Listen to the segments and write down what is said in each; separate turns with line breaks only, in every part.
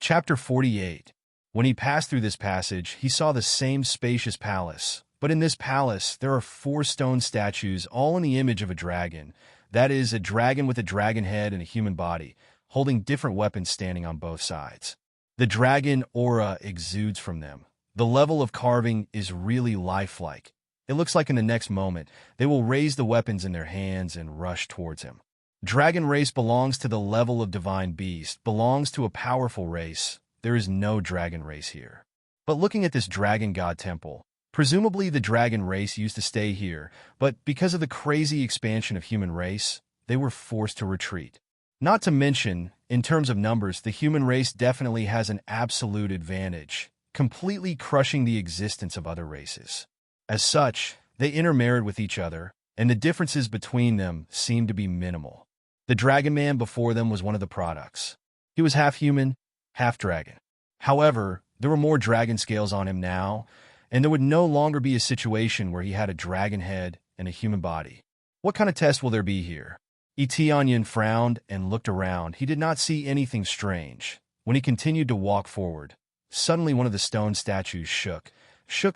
Chapter 48. When he passed through this passage, he saw the same spacious palace. But in this palace, there are 4 stone statues, all in the image of a dragon. That is, a dragon with a dragon head and a human body, holding different weapons standing on both sides. The dragon aura exudes from them. The level of carving is really lifelike. It looks like in the next moment, they will raise the weapons in their hands and rush towards him. Dragon race belongs to the level of divine beast, belongs to a powerful race. There is no dragon race here. But looking at this dragon god temple, presumably the dragon race used to stay here, but because of the crazy expansion of human race, they were forced to retreat. Not to mention, in terms of numbers, the human race definitely has an absolute advantage, completely crushing the existence of other races. As such, they intermarried with each other, and the differences between them seemed to be minimal. The dragon man before them was one of the products. He was half human, half dragon. However, there were more dragon scales on him now, and there would no longer be a situation where he had a dragon head and a human body. What kind of test will there be here? Etienne frowned and looked around. He did not see anything strange. When he continued to walk forward, suddenly one of the stone statues shook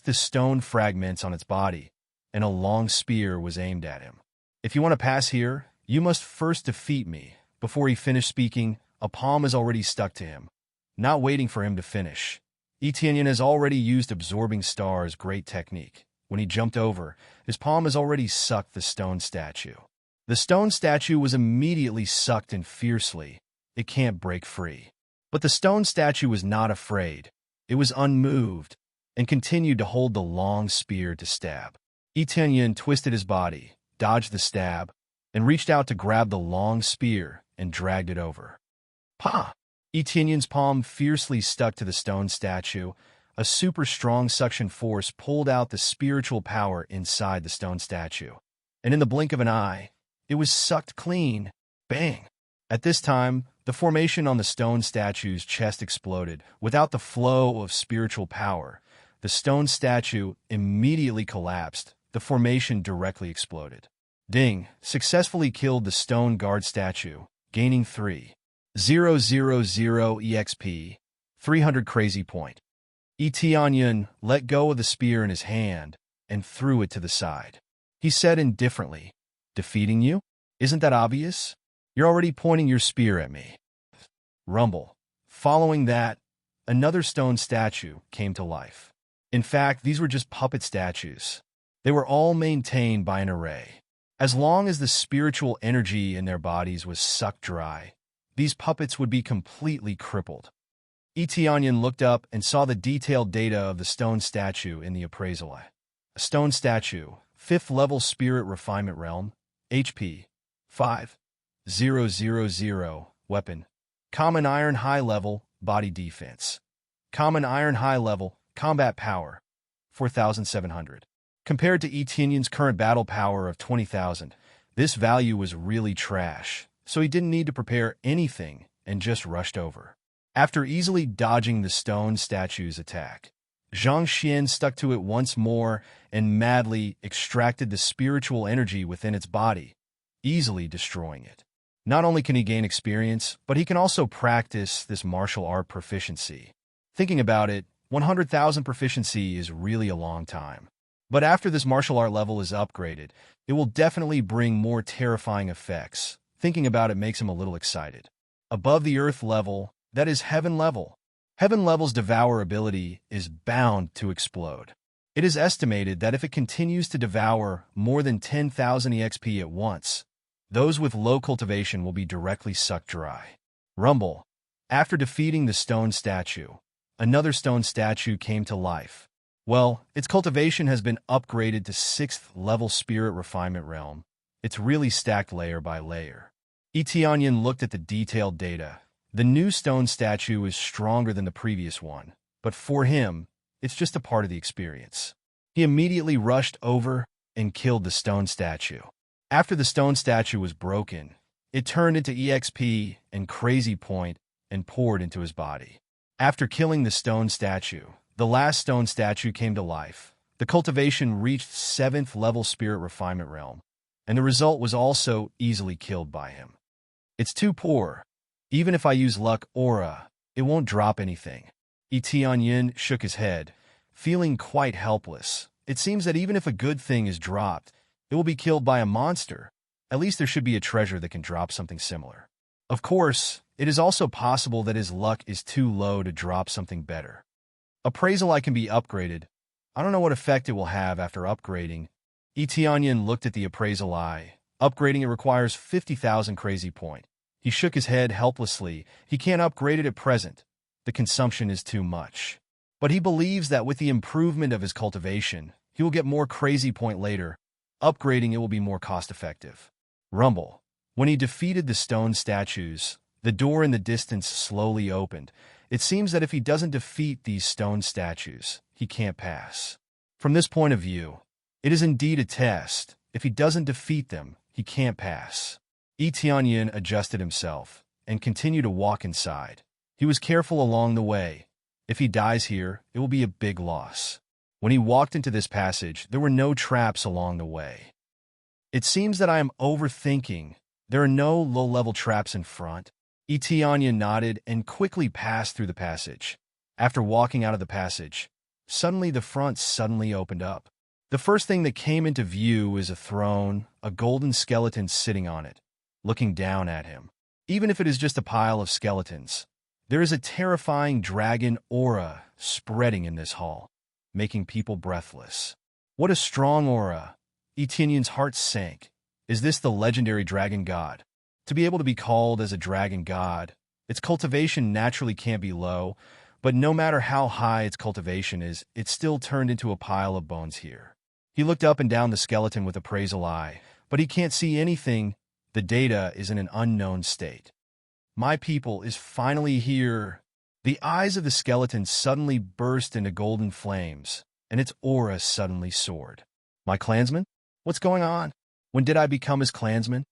the stone fragments on its body, and a long spear was aimed at him. If you want to pass here, you must first defeat me. Before he finished speaking, a palm is already stuck to him. Not waiting for him to finish, Etienne has already used Absorbing Star's great technique. When he jumped over, his palm has already sucked the stone statue. The stone statue was immediately sucked in fiercely. It can't break free. But the stone statue was not afraid. It was unmoved and continued to hold the long spear to stab. Etienne twisted his body, dodged the stab, and reached out to grab the long spear and dragged it over. Pa! Etienne's palm fiercely stuck to the stone statue. A super strong suction force pulled out the spiritual power inside the stone statue. And in the blink of an eye, it was sucked clean. Bang! At this time, the formation on the stone statue's chest exploded. Without the flow of spiritual power, the stone statue immediately collapsed. The formation directly exploded. Ding! Successfully killed the stone guard statue, gaining 3,000 EXP, 300 crazy point. Etienne let go of the spear in his hand and threw it to the side. He said indifferently, "Defeating you? Isn't that obvious? You're already pointing your spear at me." Rumble. Following that, another stone statue came to life. In fact, these were just puppet statues. They were all maintained by an array. As long as the spiritual energy in their bodies was sucked dry, these puppets would be completely crippled. Etienne looked up and saw the detailed data of the stone statue in the appraisal. A stone statue, 5th level spirit refinement realm, HP 5000, weapon, common iron high level, body defense, common iron high level, combat power, 4,700. Compared to Etienne's current battle power of 20,000, this value was really trash, so he didn't need to prepare anything and just rushed over. After easily dodging the stone statue's attack, Zhang Xian stuck to it once more and madly extracted the spiritual energy within its body, easily destroying it. Not only can he gain experience, but he can also practice this martial art proficiency. Thinking about it, 100,000 proficiency is really a long time. But after this martial art level is upgraded, it will definitely bring more terrifying effects. Thinking about it makes him a little excited. Above the earth level, that is heaven level. Heaven level's devour ability is bound to explode. It is estimated that if it continues to devour more than 10,000 EXP at once, those with low cultivation will be directly sucked dry. Rumble. After defeating the stone statue, another stone statue came to life. Well, its cultivation has been upgraded to 6th level spirit refinement realm. It's really stacked layer by layer. Etienne looked at the detailed data. The new stone statue is stronger than the previous one, but for him, it's just a part of the experience. He immediately rushed over and killed the stone statue. After the stone statue was broken, it turned into EXP and crazy point and poured into his body. After killing the stone statue, the last stone statue came to life. The cultivation reached 7th level spirit refinement realm, and the result was also easily killed by him. It's too poor. Even if I use luck aura, It won't drop anything. Etienne shook his head, feeling quite helpless. It seems that even if a good thing is dropped, it will be killed by a monster. At least there should be a treasure that can drop something similar. Of course, it is also possible that his luck is too low to drop something better. Appraisal eye can be upgraded. I don't know what effect it will have after upgrading. Etienne looked at the appraisal eye. Upgrading it requires 50,000 crazy point. He shook his head helplessly. He can't upgrade it at present. The consumption is too much. But he believes that with the improvement of his cultivation, he will get more crazy point later. Upgrading it will be more cost-effective. Rumble. When he defeated the stone statues, the door in the distance slowly opened. It seems that if he doesn't defeat these stone statues, he can't pass. From this point of view, it is indeed a test. If he doesn't defeat them, he can't pass. Etienne adjusted himself and continued to walk inside. He was careful along the way. If he dies here, it will be a big loss. When he walked into this passage, there were no traps along the way. It seems that I am overthinking. There are no low-level traps in front. Etienne nodded and quickly passed through the passage. After walking out of the passage, suddenly the front suddenly opened up. The first thing that came into view is a throne, a golden skeleton sitting on it, looking down at him. Even if it is just a pile of skeletons, there is a terrifying dragon aura spreading in this hall, making people breathless. What a strong aura! Etienne's heart sank. Is this the legendary dragon god? To be able to be called as a dragon god, its cultivation naturally can't be low, but no matter how high its cultivation is, it's still turned into a pile of bones here. He looked up and down the skeleton with appraisal eye, but he can't see anything. The data is in an unknown state. My people is finally here. The eyes of the skeleton suddenly burst into golden flames, and its aura suddenly soared. My clansman? What's going on? When did I become his clansman?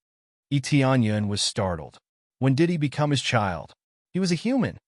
Etienne was startled. When did he become his child? He was a human.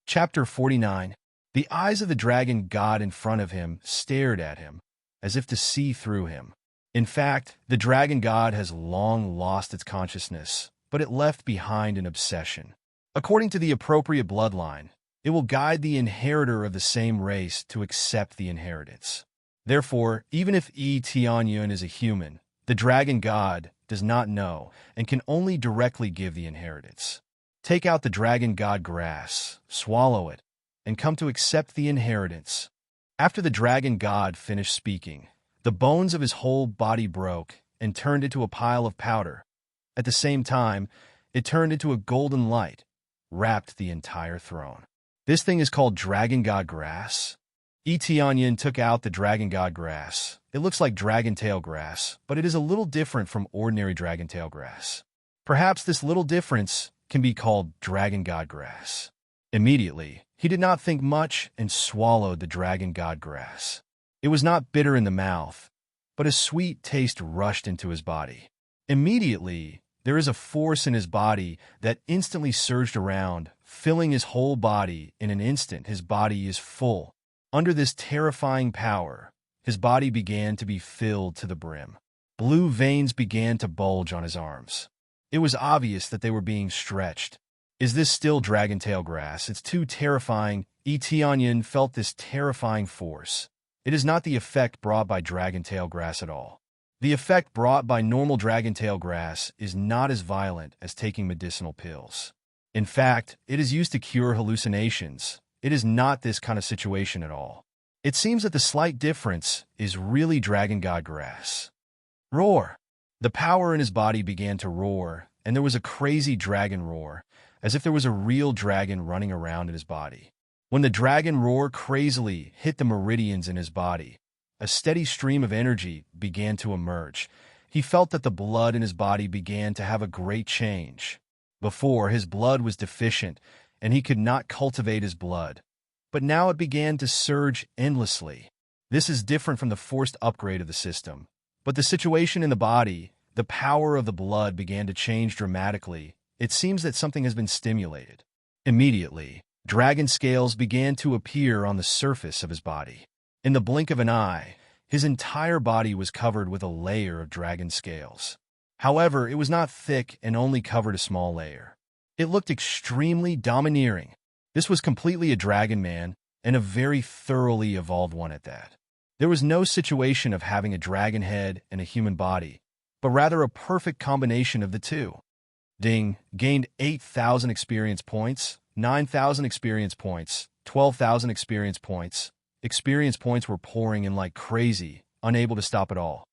Chapter 49. The eyes of the dragon god in front of him stared at him, as if to see through him. In fact, the dragon god has long lost its consciousness, but it left behind an obsession. According to the appropriate bloodline, it will guide the inheritor of the same race to accept the inheritance. Therefore, even if Etienne is a human, the dragon god does not know and can only directly give the inheritance. Take out the dragon god grass, swallow it, and come to accept the inheritance. After the dragon god finished speaking, the bones of his whole body broke and turned into a pile of powder. At the same time, it turned into a golden light, wrapped the entire throne. This thing is called dragon god grass. Etienne took out the dragon god grass. It looks like dragon tail grass, but it is a little different from ordinary dragon tail grass. Perhaps this little difference can be called dragon god grass. Immediately, he did not think much and swallowed the dragon god grass. It was not bitter in the mouth, but a sweet taste rushed into his body. Immediately, there is a force in his body that instantly surged around, filling his whole body. In an instant, his body is full. Under this terrifying power, his body began to be filled to the brim. Blue veins began to bulge on his arms. It was obvious that they were being stretched. Is this still dragon tail grass? It's too terrifying. Etienne felt this terrifying force. It is not the effect brought by dragon tail grass at all. The effect brought by normal dragon tail grass is not as violent as taking medicinal pills. In fact, it is used to cure hallucinations. It is not this kind of situation at all. It seems that the slight difference is really dragon god grass. Roar! The power in his body began to roar, and there was a crazy dragon roar, as if there was a real dragon running around in his body. When the dragon roar crazily hit the meridians in his body, a steady stream of energy began to emerge. He felt that the blood in his body began to have a great change. Before, his blood was deficient, and he could not cultivate his blood. But now it began to surge endlessly. This is different from the forced upgrade of the system. But the situation in the body, the power of the blood began to change dramatically. It seems that something has been stimulated. Immediately, dragon scales began to appear on the surface of his body. In the blink of an eye, his entire body was covered with a layer of dragon scales. However, it was not thick and only covered a small layer. It looked extremely domineering. This was completely a dragon man, and a very thoroughly evolved one at that. There was no situation of having a dragon head and a human body, but rather a perfect combination of the two. Ding gained 8,000 experience points, 9,000 experience points, 12,000 experience points. Experience points were pouring in like crazy, unable to stop it all.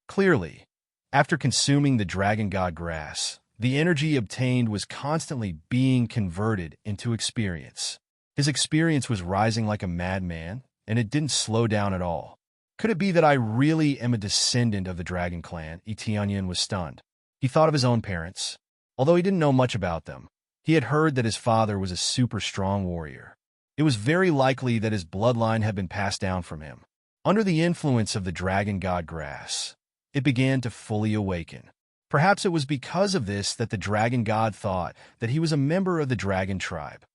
Clearly, after consuming the dragon god grass, the energy obtained was constantly being converted into experience. His experience was rising like a madman, and it didn't slow down at all. Could it be that I really am a descendant of the dragon clan? Etienne was stunned. He thought of his own parents. Although he didn't know much about them, he had heard that his father was a super strong warrior. It was very likely that his bloodline had been passed down from him. Under the influence of the dragon god grass, it began to fully awaken. Perhaps it was because of this that the dragon god thought that he was a member of the dragon tribe.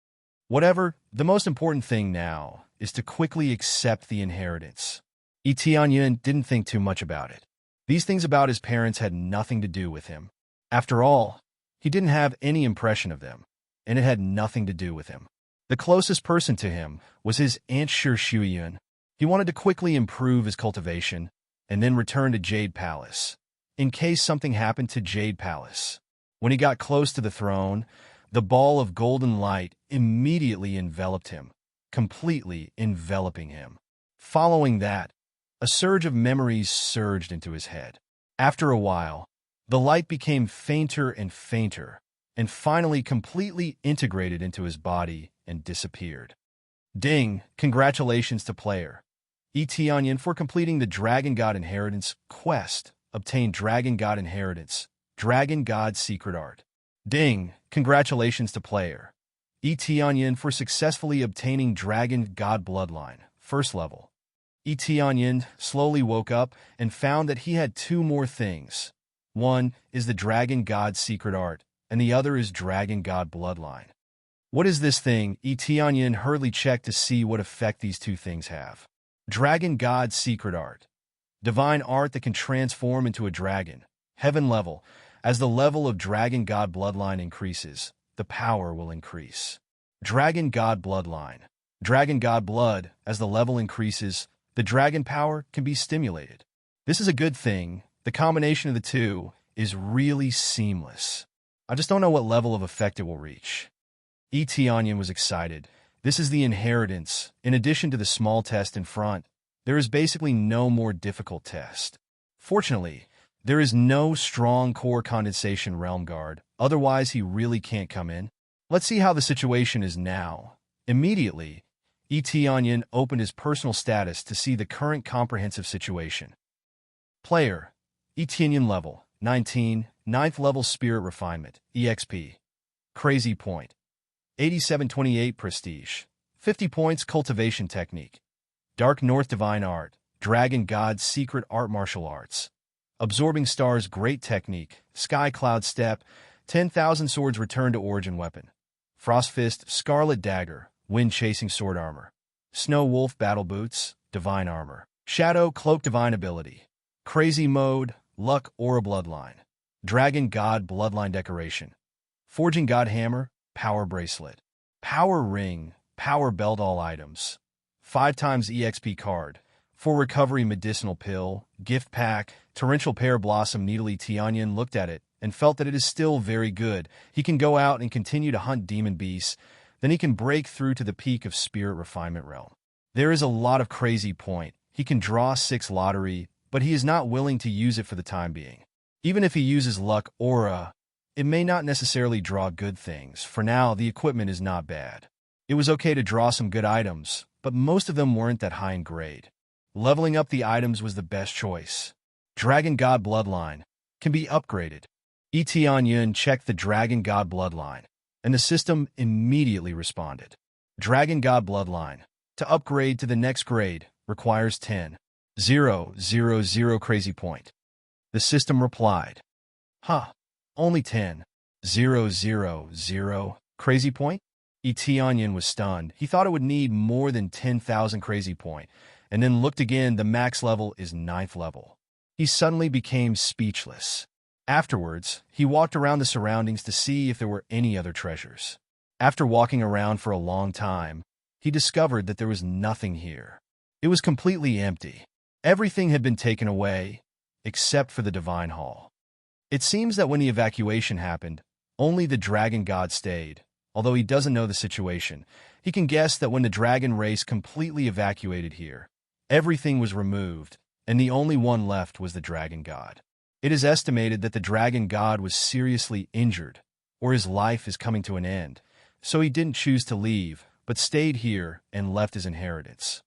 Whatever, the most important thing now is to quickly accept the inheritance. Etienne didn't think too much about it. These things about his parents had nothing to do with him. After all, he didn't have any impression of them, and it had nothing to do with him. The closest person to him was his Aunt Shuiyun. He wanted to quickly improve his cultivation and then return to Jade Palace, in case something happened to Jade Palace. When he got close to the throne, the ball of golden light immediately enveloped him, completely enveloping him. Following that, a surge of memories surged into his head. After a while, the light became fainter and fainter, and finally completely integrated into his body and disappeared. Ding! Congratulations to player Etienne for completing the Dragon God Inheritance quest. Obtain Dragon God Inheritance, Dragon God Secret Art. Ding! Congratulations to player Etienne for successfully obtaining Dragon God Bloodline, first level. Etienne slowly woke up and found that he had two more things. One is the Dragon God Secret Art, and the other is Dragon God Bloodline. What is this thing? Etienne hurriedly checked to see what effect these two things have. Dragon God Secret Art. Divine art that can transform into a dragon. Heaven level. As the level of Dragon God Bloodline increases, the power will increase. Dragon God Bloodline. Dragon God Blood. As the level increases, the dragon power can be stimulated. This is a good thing. The combination of the two is really seamless. I just don't know what level of effect it will reach. Etienne was excited. This is the inheritance. In addition to the small test in front, there is basically no more difficult test. Fortunately, there is no strong core condensation realm guard, otherwise he really can't come in. Let's see how the situation is now. Immediately, Etienne opened his personal status to see the current comprehensive situation. Player, Etienne level, 19, 9th level Spirit Refinement, EXP. Crazy Point. 8728 Prestige. 50 points Cultivation Technique. Dark North Divine Art. Dragon God Secret Art Martial Arts. Absorbing Stars Great Technique. Sky Cloud Step. 10,000 Swords Return to Origin Weapon. Frost Fist Scarlet Dagger. Wind Chasing Sword Armor. Snow Wolf Battle Boots. Divine Armor. Shadow Cloak Divine Ability. Crazy Mode. Luck Aura Bloodline. Dragon God Bloodline Decoration. Forging God Hammer. Power Bracelet. Power Ring. Power Belt. All items. 5 times EXP card. For Recovery Medicinal Pill. Gift Pack. Torrential Pear Blossom Needle. Etienne looked at it and felt that it is still very good. He can go out and continue to hunt demon beasts. Then he can break through to the peak of Spirit Refinement Realm. There is a lot of crazy point. He can draw 6 lottery, but he is not willing to use it for the time being. Even if he uses Luck Aura, it may not necessarily draw good things. For now, the equipment is not bad. It was okay to draw some good items, but most of them weren't that high in grade. Leveling up the items was the best choice. Dragon God Bloodline can be upgraded. Etienne checked the Dragon God Bloodline, and the system immediately responded. Dragon God Bloodline. To upgrade to the next grade requires 10,000 Crazy Point. The system replied, Huh, only 10,000 Crazy Point? Etienne was stunned. He thought it would need more than 10,000 Crazy Point, and then looked again. The max level is 9th level. He suddenly became speechless. Afterwards, he walked around the surroundings to see if there were any other treasures. After walking around for a long time, he discovered that there was nothing here. It was completely empty. Everything had been taken away, except for the divine hall. It seems that when the evacuation happened, only the dragon god stayed. Although he doesn't know the situation, he can guess that when the dragon race completely evacuated here, everything was removed, and the only one left was the dragon god. It is estimated that the dragon god was seriously injured, or his life is coming to an end, so he didn't choose to leave, but stayed here and left his inheritance.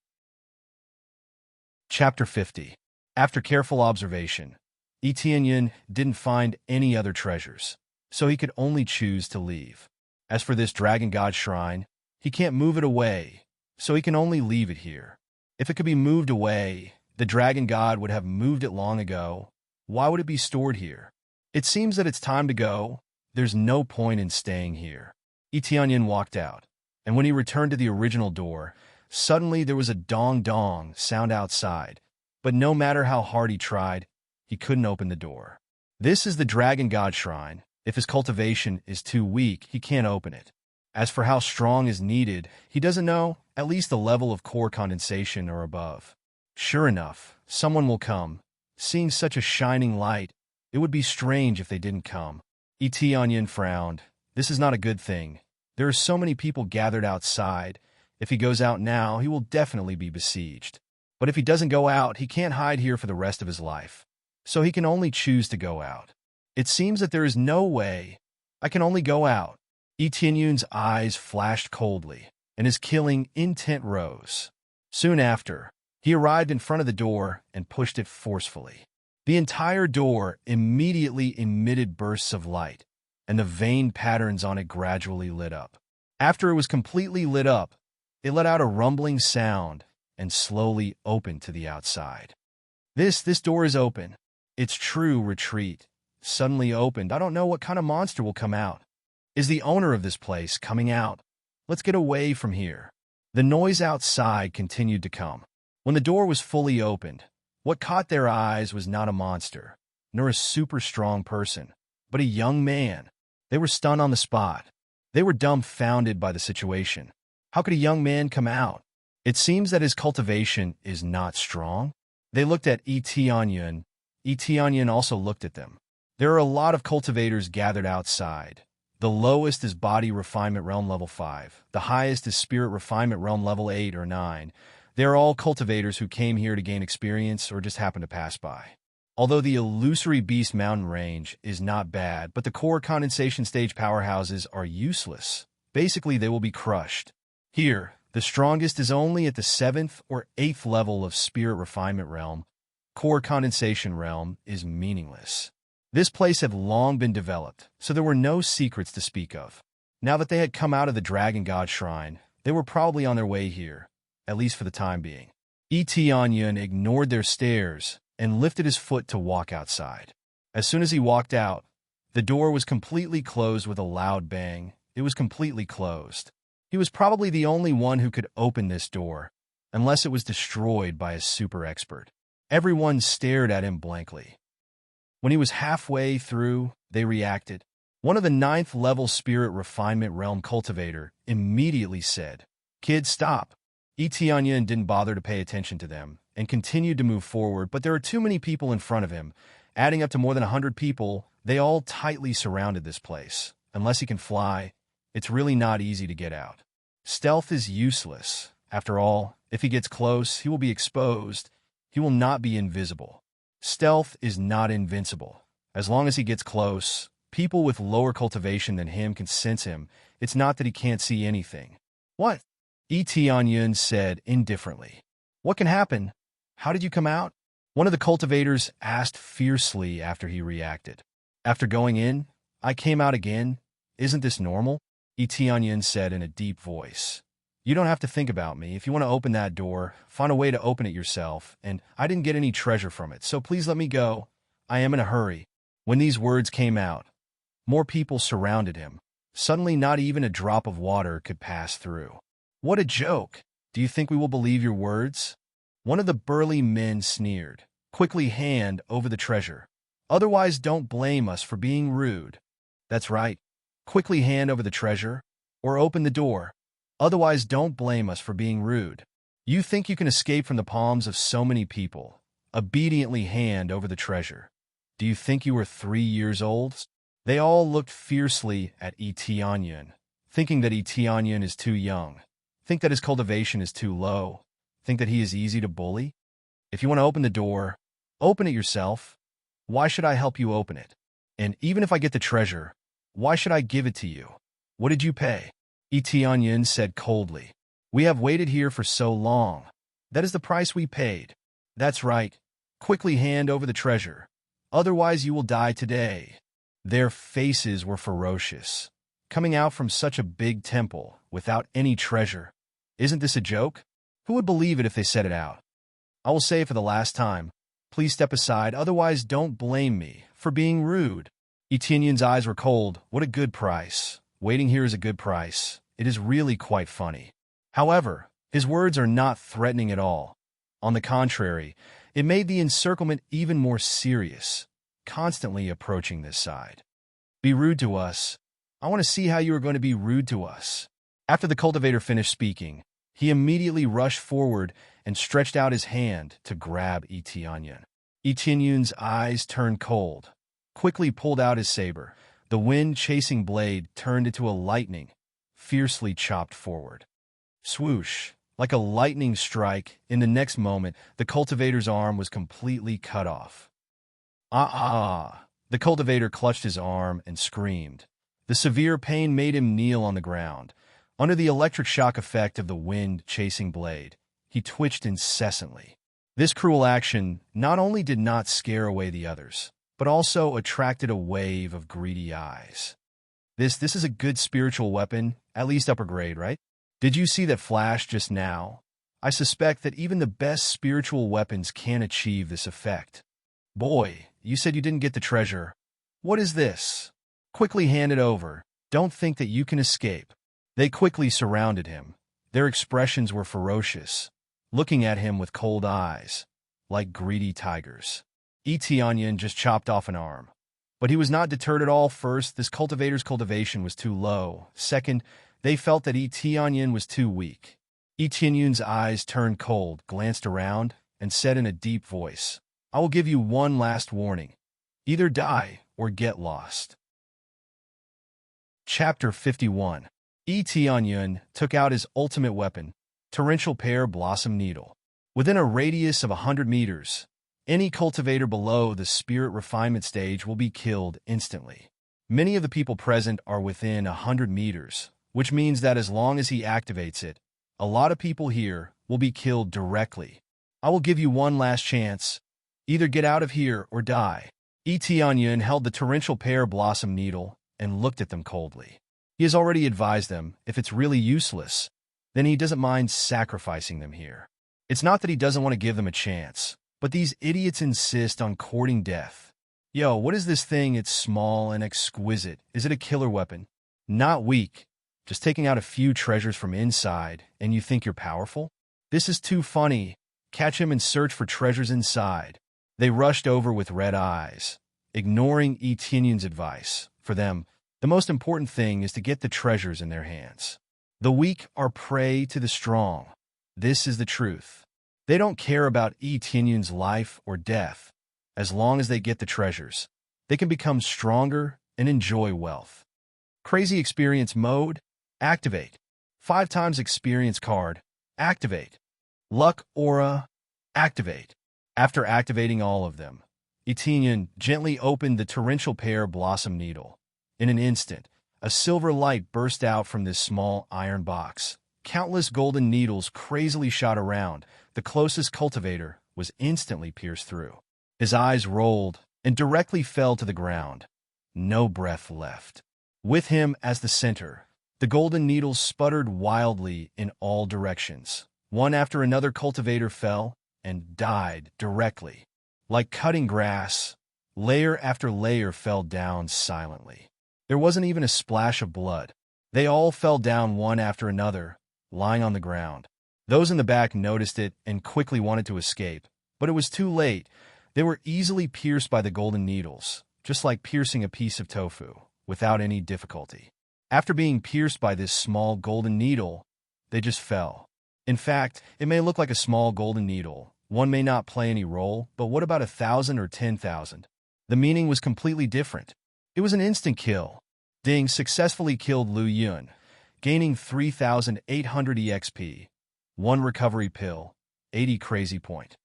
Chapter 50. After careful observation, Etienne didn't find any other treasures, so he could only choose to leave. As for this dragon god shrine, he can't move it away, so he can only leave it here. If it could be moved away, the dragon god would have moved it long ago. Why would it be stored here? It seems that it's time to go. There's no point in staying here. Etienne walked out, and when he returned to the original door, suddenly there was a dong-dong sound outside, but no matter how hard he tried, he couldn't open the door. This is the dragon god shrine. If his cultivation is too weak, he can't open it. As for how strong is needed, he doesn't know, at least the level of core condensation or above. Sure enough, someone will come. Seeing such a shining light, it would be strange if they didn't come. Etienne frowned. This is not a good thing. There are so many people gathered outside. If he goes out now, he will definitely be besieged. But if he doesn't go out, he can't hide here for the rest of his life. So he can only choose to go out. It seems that there is no way. I can only go out. Etienne's eyes flashed coldly, and his killing intent rose. Soon after, he arrived in front of the door and pushed it forcefully. The entire door immediately emitted bursts of light, and the veined patterns on it gradually lit up. After it was completely lit up, it let out a rumbling sound and slowly opened to the outside. This door is open. Its true retreat suddenly opened. I don't know what kind of monster will come out. Is the owner of this place coming out? Let's get away from here. The noise outside continued to come. When the door was fully opened, what caught their eyes was not a monster, nor a super strong person, but a young man. They were stunned on the spot. They were dumbfounded by the situation. How could a young man come out? It seems that his cultivation is not strong. They looked at Etienne. Etienne also looked at them. There are a lot of cultivators gathered outside. The lowest is Body Refinement Realm Level 5. The highest is Spirit Refinement Realm Level 8 or 9. They are all cultivators who came here to gain experience or just happened to pass by. Although the illusory Beast Mountain range is not bad, but the core condensation stage powerhouses are useless. Basically, they will be crushed. Here, the strongest is only at the 7th or 8th level of Spirit Refinement Realm. Core Condensation Realm is meaningless. This place had long been developed, so there were no secrets to speak of. Now that they had come out of the Dragon God Shrine, they were probably on their way here, at least for the time being. Etienne ignored their stares and lifted his foot to walk outside. As soon as he walked out, the door was completely closed with a loud bang. It was completely closed. He was probably the only one who could open this door, unless it was destroyed by a super expert. Everyone stared at him blankly. When he was halfway through, they reacted. One of the 9th level Spirit Refinement Realm cultivator immediately said, "Kid, stop." Etienne didn't bother to pay attention to them and continued to move forward, but there are too many people in front of him. Adding up to more than 100 people, they all tightly surrounded this place. Unless he can fly, it's really not easy to get out. Stealth is useless. After all, if he gets close, he will be exposed. He will not be invisible. Stealth is not invincible. As long as he gets close, people with lower cultivation than him can sense him. It's not that he can't see anything. "What?" Etienne said indifferently. "What can happen? How did you come out?" One of the cultivators asked fiercely after he reacted. "After going in, I came out again. Isn't this normal?" Etienne said in a deep voice. "You don't have to think about me. If you want to open that door, find a way to open it yourself, and I didn't get any treasure from it, so please let me go. I am in a hurry." When these words came out, more people surrounded him. Suddenly, not even a drop of water could pass through. "What a joke! Do you think we will believe your words?" One of the burly men sneered. "Quickly hand over the treasure. Otherwise, don't blame us for being rude. That's right. Quickly hand over the treasure, or open the door. Otherwise, don't blame us for being rude. You think you can escape from the palms of so many people. Obediently hand over the treasure. Do you think you were 3 years old? They all looked fiercely at Etienne, thinking that Etienne is too young, think that his cultivation is too low, think that he is easy to bully. If you want to open the door, open it yourself. Why should I help you open it? And even if I get the treasure, why should I give it to you? What did you pay? Etienne said coldly. We have waited here for so long. That is the price we paid. That's right. Quickly hand over the treasure. Otherwise you will die today. Their faces were ferocious. Coming out from such a big temple without any treasure. Isn't this a joke? Who would believe it if they said it out? I will say it for the last time. Please step aside, otherwise don't blame me for being rude. Etienne's eyes were cold. What a good price. Waiting here is a good price. It is really quite funny. However, his words are not threatening at all. On the contrary, it made the encirclement even more serious, constantly approaching this side. Be rude to us. I want to see how you are going to be rude to us. After the cultivator finished speaking, he immediately rushed forward and stretched out his hand to grab Etienne. Etienne's eyes turned cold. Quickly pulled out his saber. The wind-chasing blade turned into a lightning, fiercely chopped forward. Swoosh! Like a lightning strike, in the next moment, the cultivator's arm was completely cut off. Ah! The cultivator clutched his arm and screamed. The severe pain made him kneel on the ground. Under the electric shock effect of the wind-chasing blade, he twitched incessantly. This cruel action not only did not scare away the others, but also attracted a wave of greedy eyes. This is a good spiritual weapon, at least upper grade, right? Did you see that flash just now? I suspect that even the best spiritual weapons can't achieve this effect. Boy, you said you didn't get the treasure. What is this? Quickly hand it over. Don't think that you can escape. They quickly surrounded him. Their expressions were ferocious, looking at him with cold eyes, like greedy tigers. Etienne just chopped off an arm. But he was not deterred at all. First, this cultivator's cultivation was too low. Second, they felt that Etienne was too weak. Etienne's eyes turned cold, glanced around, and said in a deep voice, I will give you one last warning. Either die or get lost. Chapter 51. Etienne took out his ultimate weapon, torrential pear blossom needle. Within a radius of 100 meters, any cultivator below the spirit refinement stage will be killed instantly. Many of the people present are within 100 meters, which means that as long as he activates it, a lot of people here will be killed directly. I will give you one last chance. Either get out of here or die. Etienne held the torrential pear blossom needle and looked at them coldly. He has already advised them, if it's really useless, then he doesn't mind sacrificing them here. It's not that he doesn't want to give them a chance, but these idiots insist on courting death. Yo, what is this thing? It's small and exquisite. Is it a killer weapon? Not weak. Just taking out a few treasures from inside, and you think you're powerful? This is too funny. Catch him and search for treasures inside. They rushed over with red eyes, ignoring Etienne's advice. For them, the most important thing is to get the treasures in their hands. The weak are prey to the strong. This is the truth. They don't care about Etienne's life or death. As long as they get the treasures, they can become stronger and enjoy wealth. Crazy experience mode. Activate. 5 times experience card. Activate. Luck aura. Activate. After activating all of them, Etienne gently opened the torrential pear blossom needle. In an instant, a silver light burst out from this small iron box. Countless golden needles crazily shot around. The closest cultivator was instantly pierced through. His eyes rolled and directly fell to the ground. No breath left. With him as the center, the golden needles sputtered wildly in all directions. One after another cultivator fell and died directly. Like cutting grass, layer after layer fell down silently. There wasn't even a splash of blood. They all fell down one after another, lying on the ground. Those in the back noticed it and quickly wanted to escape, but it was too late. They were easily pierced by the golden needles, just like piercing a piece of tofu, without any difficulty. After being pierced by this small golden needle, they just fell. In fact, it may look like a small golden needle. One may not play any role, but what about 1,000 or 10,000? The meaning was completely different. It was an instant kill. Ding successfully killed Lu Yun, gaining 3,800 EXP, 1 recovery pill, 80 crazy point.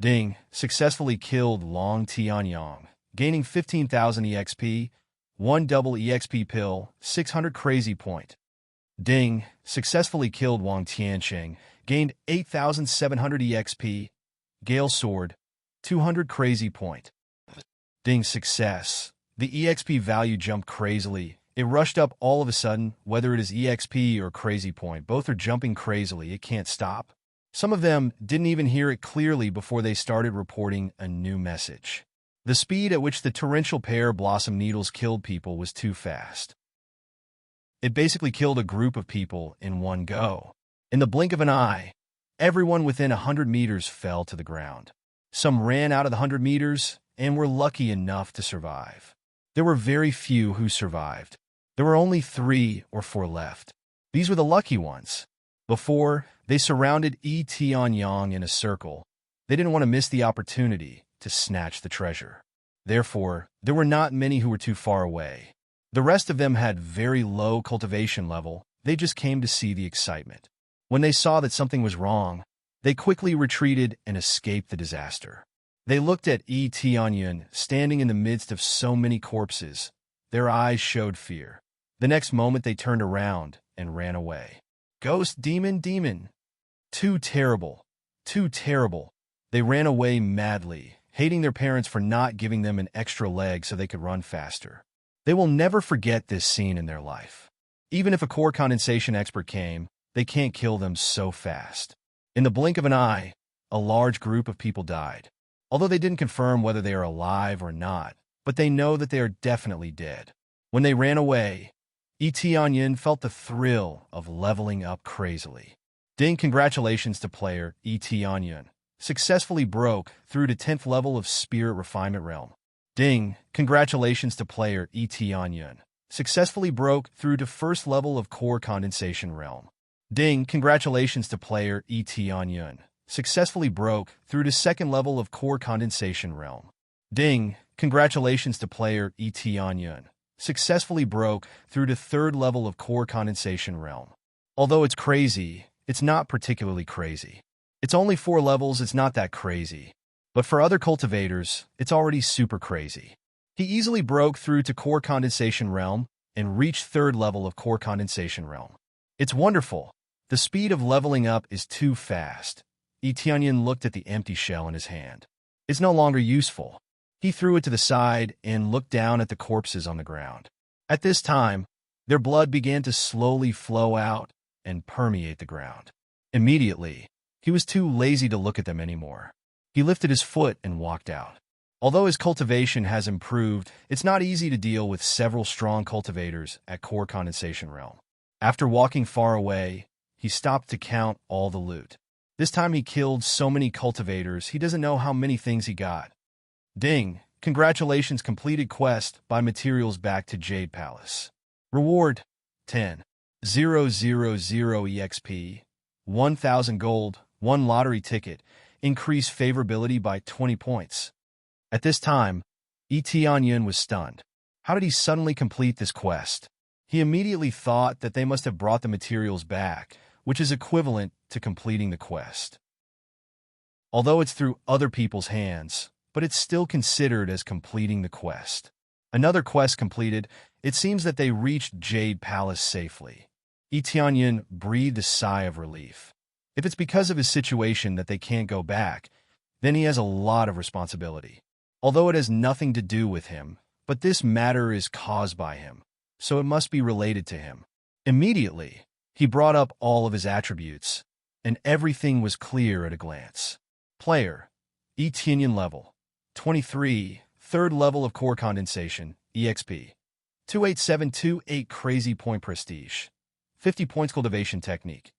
Ding successfully killed Long Tianyang, gaining 15,000 EXP, 1 double EXP pill, 600 crazy point. Ding successfully killed Wang Tianqing, gained 8,700 EXP, Gale Sword, 200 crazy point. Ding's success. The EXP value jumped crazily. It rushed up all of a sudden, whether it is EXP or crazy point. Both are jumping crazily. It can't stop. Some of them didn't even hear it clearly before they started reporting a new message. The speed at which the torrential pear blossom needles killed people was too fast. It basically killed a group of people in one go. In the blink of an eye, everyone within 100 meters fell to the ground. Some ran out of the 100 meters and were lucky enough to survive. There were very few who survived. There were only 3 or 4 left. These were the lucky ones. Before, they surrounded Yi Tianyang in a circle. They didn't want to miss the opportunity to snatch the treasure. Therefore, there were not many who were too far away. The rest of them had very low cultivation level. They just came to see the excitement. When they saw that something was wrong, they quickly retreated and escaped the disaster. They looked at Yi Tianyang standing in the midst of so many corpses. Their eyes showed fear. The next moment they turned around and ran away. Ghost, demon, demon. Too terrible. Too terrible. They ran away madly, hating their parents for not giving them an extra leg so they could run faster. They will never forget this scene in their life. Even if a core condensation expert came, they can't kill them so fast. In the blink of an eye, a large group of people died. Although they didn't confirm whether they are alive or not, but they know that they are definitely dead. When they ran away, Yi Tianyang felt the thrill of leveling up crazily. Ding, congratulations to player Yi Tianyang. Successfully broke through to 10th level of Spirit Refinement Realm. Ding, congratulations to player Yi Tianyang. Successfully broke through to 1st level of Core Condensation Realm. Ding, congratulations to player Yi Tianyang. Successfully broke through to 2nd level of Core Condensation Realm. Ding, congratulations to player Yi Tianyang. Successfully broke through to 3rd level of Core Condensation Realm. Although it's crazy, it's not particularly crazy. It's only 4 levels, it's not that crazy. But for other cultivators, it's already super crazy. He easily broke through to Core Condensation Realm and reached 3rd level of Core Condensation Realm. It's wonderful. The speed of leveling up is too fast. Yi Tianyang looked at the empty shell in his hand. It's no longer useful. He threw it to the side and looked down at the corpses on the ground. At this time, their blood began to slowly flow out and permeate the ground. Immediately, he was too lazy to look at them anymore. He lifted his foot and walked out. Although his cultivation has improved, it's not easy to deal with several strong cultivators at Core Condensation Realm. After walking far away, he stopped to count all the loot. This time he killed so many cultivators, he doesn't know how many things he got. Ding, congratulations, completed quest, buy materials back to Jade Palace. Reward, 10,000 EXP, 1,000 gold, 1 lottery ticket, increase favorability by 20 points. At this time, Yi Tianyang was stunned. How did he suddenly complete this quest? He immediately thought that they must have brought the materials back, which is equivalent to completing the quest. Although it's through other people's hands, but it's still considered as completing the quest. Another quest completed, it seems that they reached Jade Palace safely. Yi Tianyang breathed a sigh of relief. If it's because of his situation that they can't go back, then he has a lot of responsibility. Although it has nothing to do with him, but this matter is caused by him, so it must be related to him. Immediately, he brought up all of his attributes, and everything was clear at a glance. Player, Yi Tianyang level, 23, 3rd level of Core Condensation, EXP, 28728 Crazy Point Prestige, 50 points Cultivation Technique,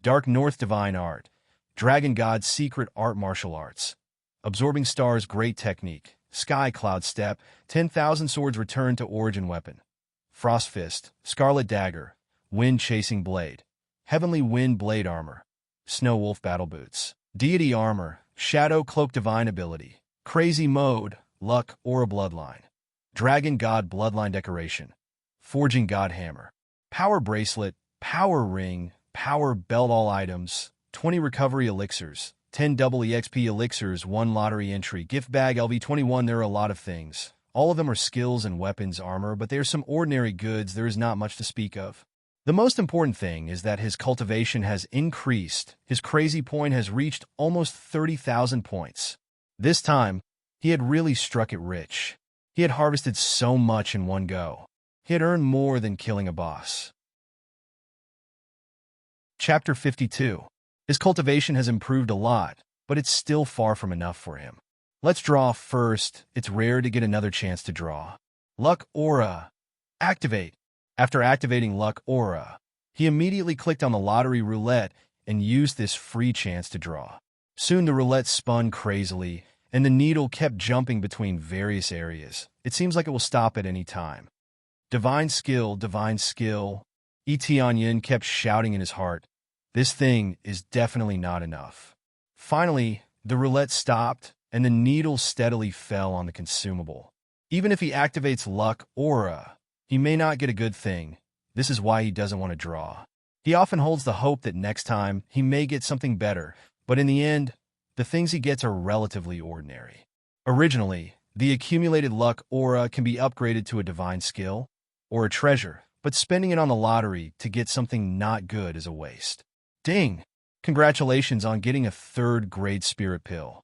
Dark North Divine Art, Dragon God Secret Art Martial Arts, Absorbing Stars Great Technique. Sky Cloud Step. 10,000 Swords Return to Origin Weapon. Frost Fist. Scarlet Dagger. Wind Chasing Blade. Heavenly Wind Blade Armor. Snow Wolf Battle Boots. Deity Armor. Shadow Cloak Divine Ability. Crazy Mode. Luck Aura Bloodline. Dragon God Bloodline Decoration. Forging God Hammer. Power Bracelet. Power Ring. Power Belt. All items. 20 Recovery Elixirs. 10 double EXP Elixirs. 1 Lottery Entry. Gift Bag LV21. There are a lot of things. All of them are skills and weapons armor, but they are some ordinary goods. There is not much to speak of. The most important thing is that his cultivation has increased. His crazy point has reached almost 30,000 points. This time, he had really struck it rich. He had harvested so much in one go. He had earned more than killing a boss. Chapter 52. His cultivation has improved a lot, but it's still far from enough for him. Let's draw first. It's rare to get another chance to draw. Luck Aura. Activate. After activating Luck Aura, he immediately clicked on the lottery roulette and used this free chance to draw. Soon the roulette spun crazily, and the needle kept jumping between various areas. It seems like it will stop at any time. Divine Skill, Divine Skill. Etienne kept shouting in his heart. This thing is definitely not enough. Finally, the roulette stopped, and the needle steadily fell on the consumable. Even if he activates Luck Aura, he may not get a good thing. This is why he doesn't want to draw. He often holds the hope that next time he may get something better, but in the end, the things he gets are relatively ordinary. Originally, the accumulated Luck Aura can be upgraded to a Divine Skill or a treasure, but spending it on the lottery to get something not good is a waste. Ding! Congratulations on getting a 3rd grade Spirit Pill.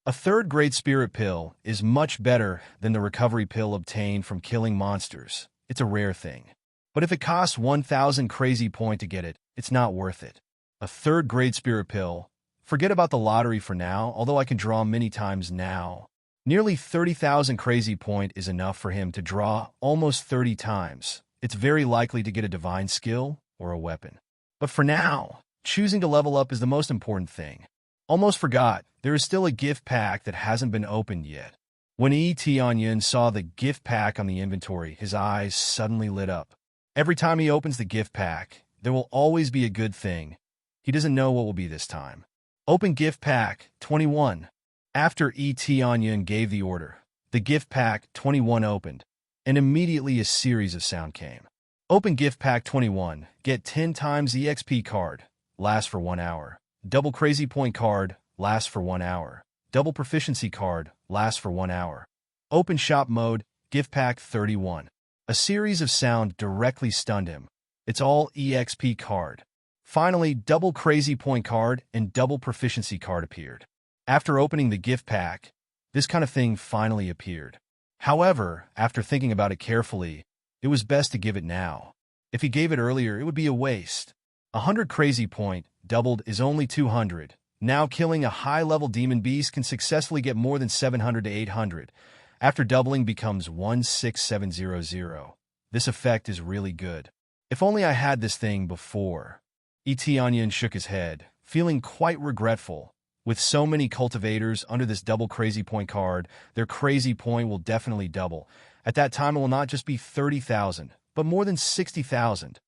A 3rd grade Spirit Pill is much better than the recovery pill obtained from killing monsters. It's a rare thing. But if it costs 1,000 crazy point to get it, it's not worth it. A 3rd grade Spirit Pill. Forget about the lottery for now, although I can draw many times now. Nearly 30,000 crazy point is enough for him to draw almost 30 times. It's very likely to get a Divine Skill or a weapon. But for now, choosing to level up is the most important thing. Almost forgot, there is still a gift pack that hasn't been opened yet. When Etienne saw the gift pack on the inventory, his eyes suddenly lit up. Every time he opens the gift pack, there will always be a good thing. He doesn't know what will be this time. Open gift pack 21. After Etienne gave the order, the gift pack 21 opened, and immediately a series of sound came. Open gift pack 21. Get 10 times EXP card. Lasts for 1 hour. Double Crazy Point card. Lasts for 1 hour. Double Proficiency card. Lasts for 1 hour. Open Shop Mode. Gift pack 31. A series of sound directly stunned him. It's all EXP card. Finally, Double Crazy Point card and Double Proficiency card appeared. After opening the gift pack, this kind of thing finally appeared. However, after thinking about it carefully, it was best to give it now. If he gave it earlier, it would be a waste. 100 Crazy Point doubled is only 200. Now killing a high-level demon beast can successfully get more than 700 to 800. After doubling becomes 16700. This effect is really good. If only I had this thing before. Etienne shook his head, feeling quite regretful. With so many cultivators under this Double Crazy Point card, their Crazy Point will definitely double. At that time, it will not just be 30,000, but more than 60,000.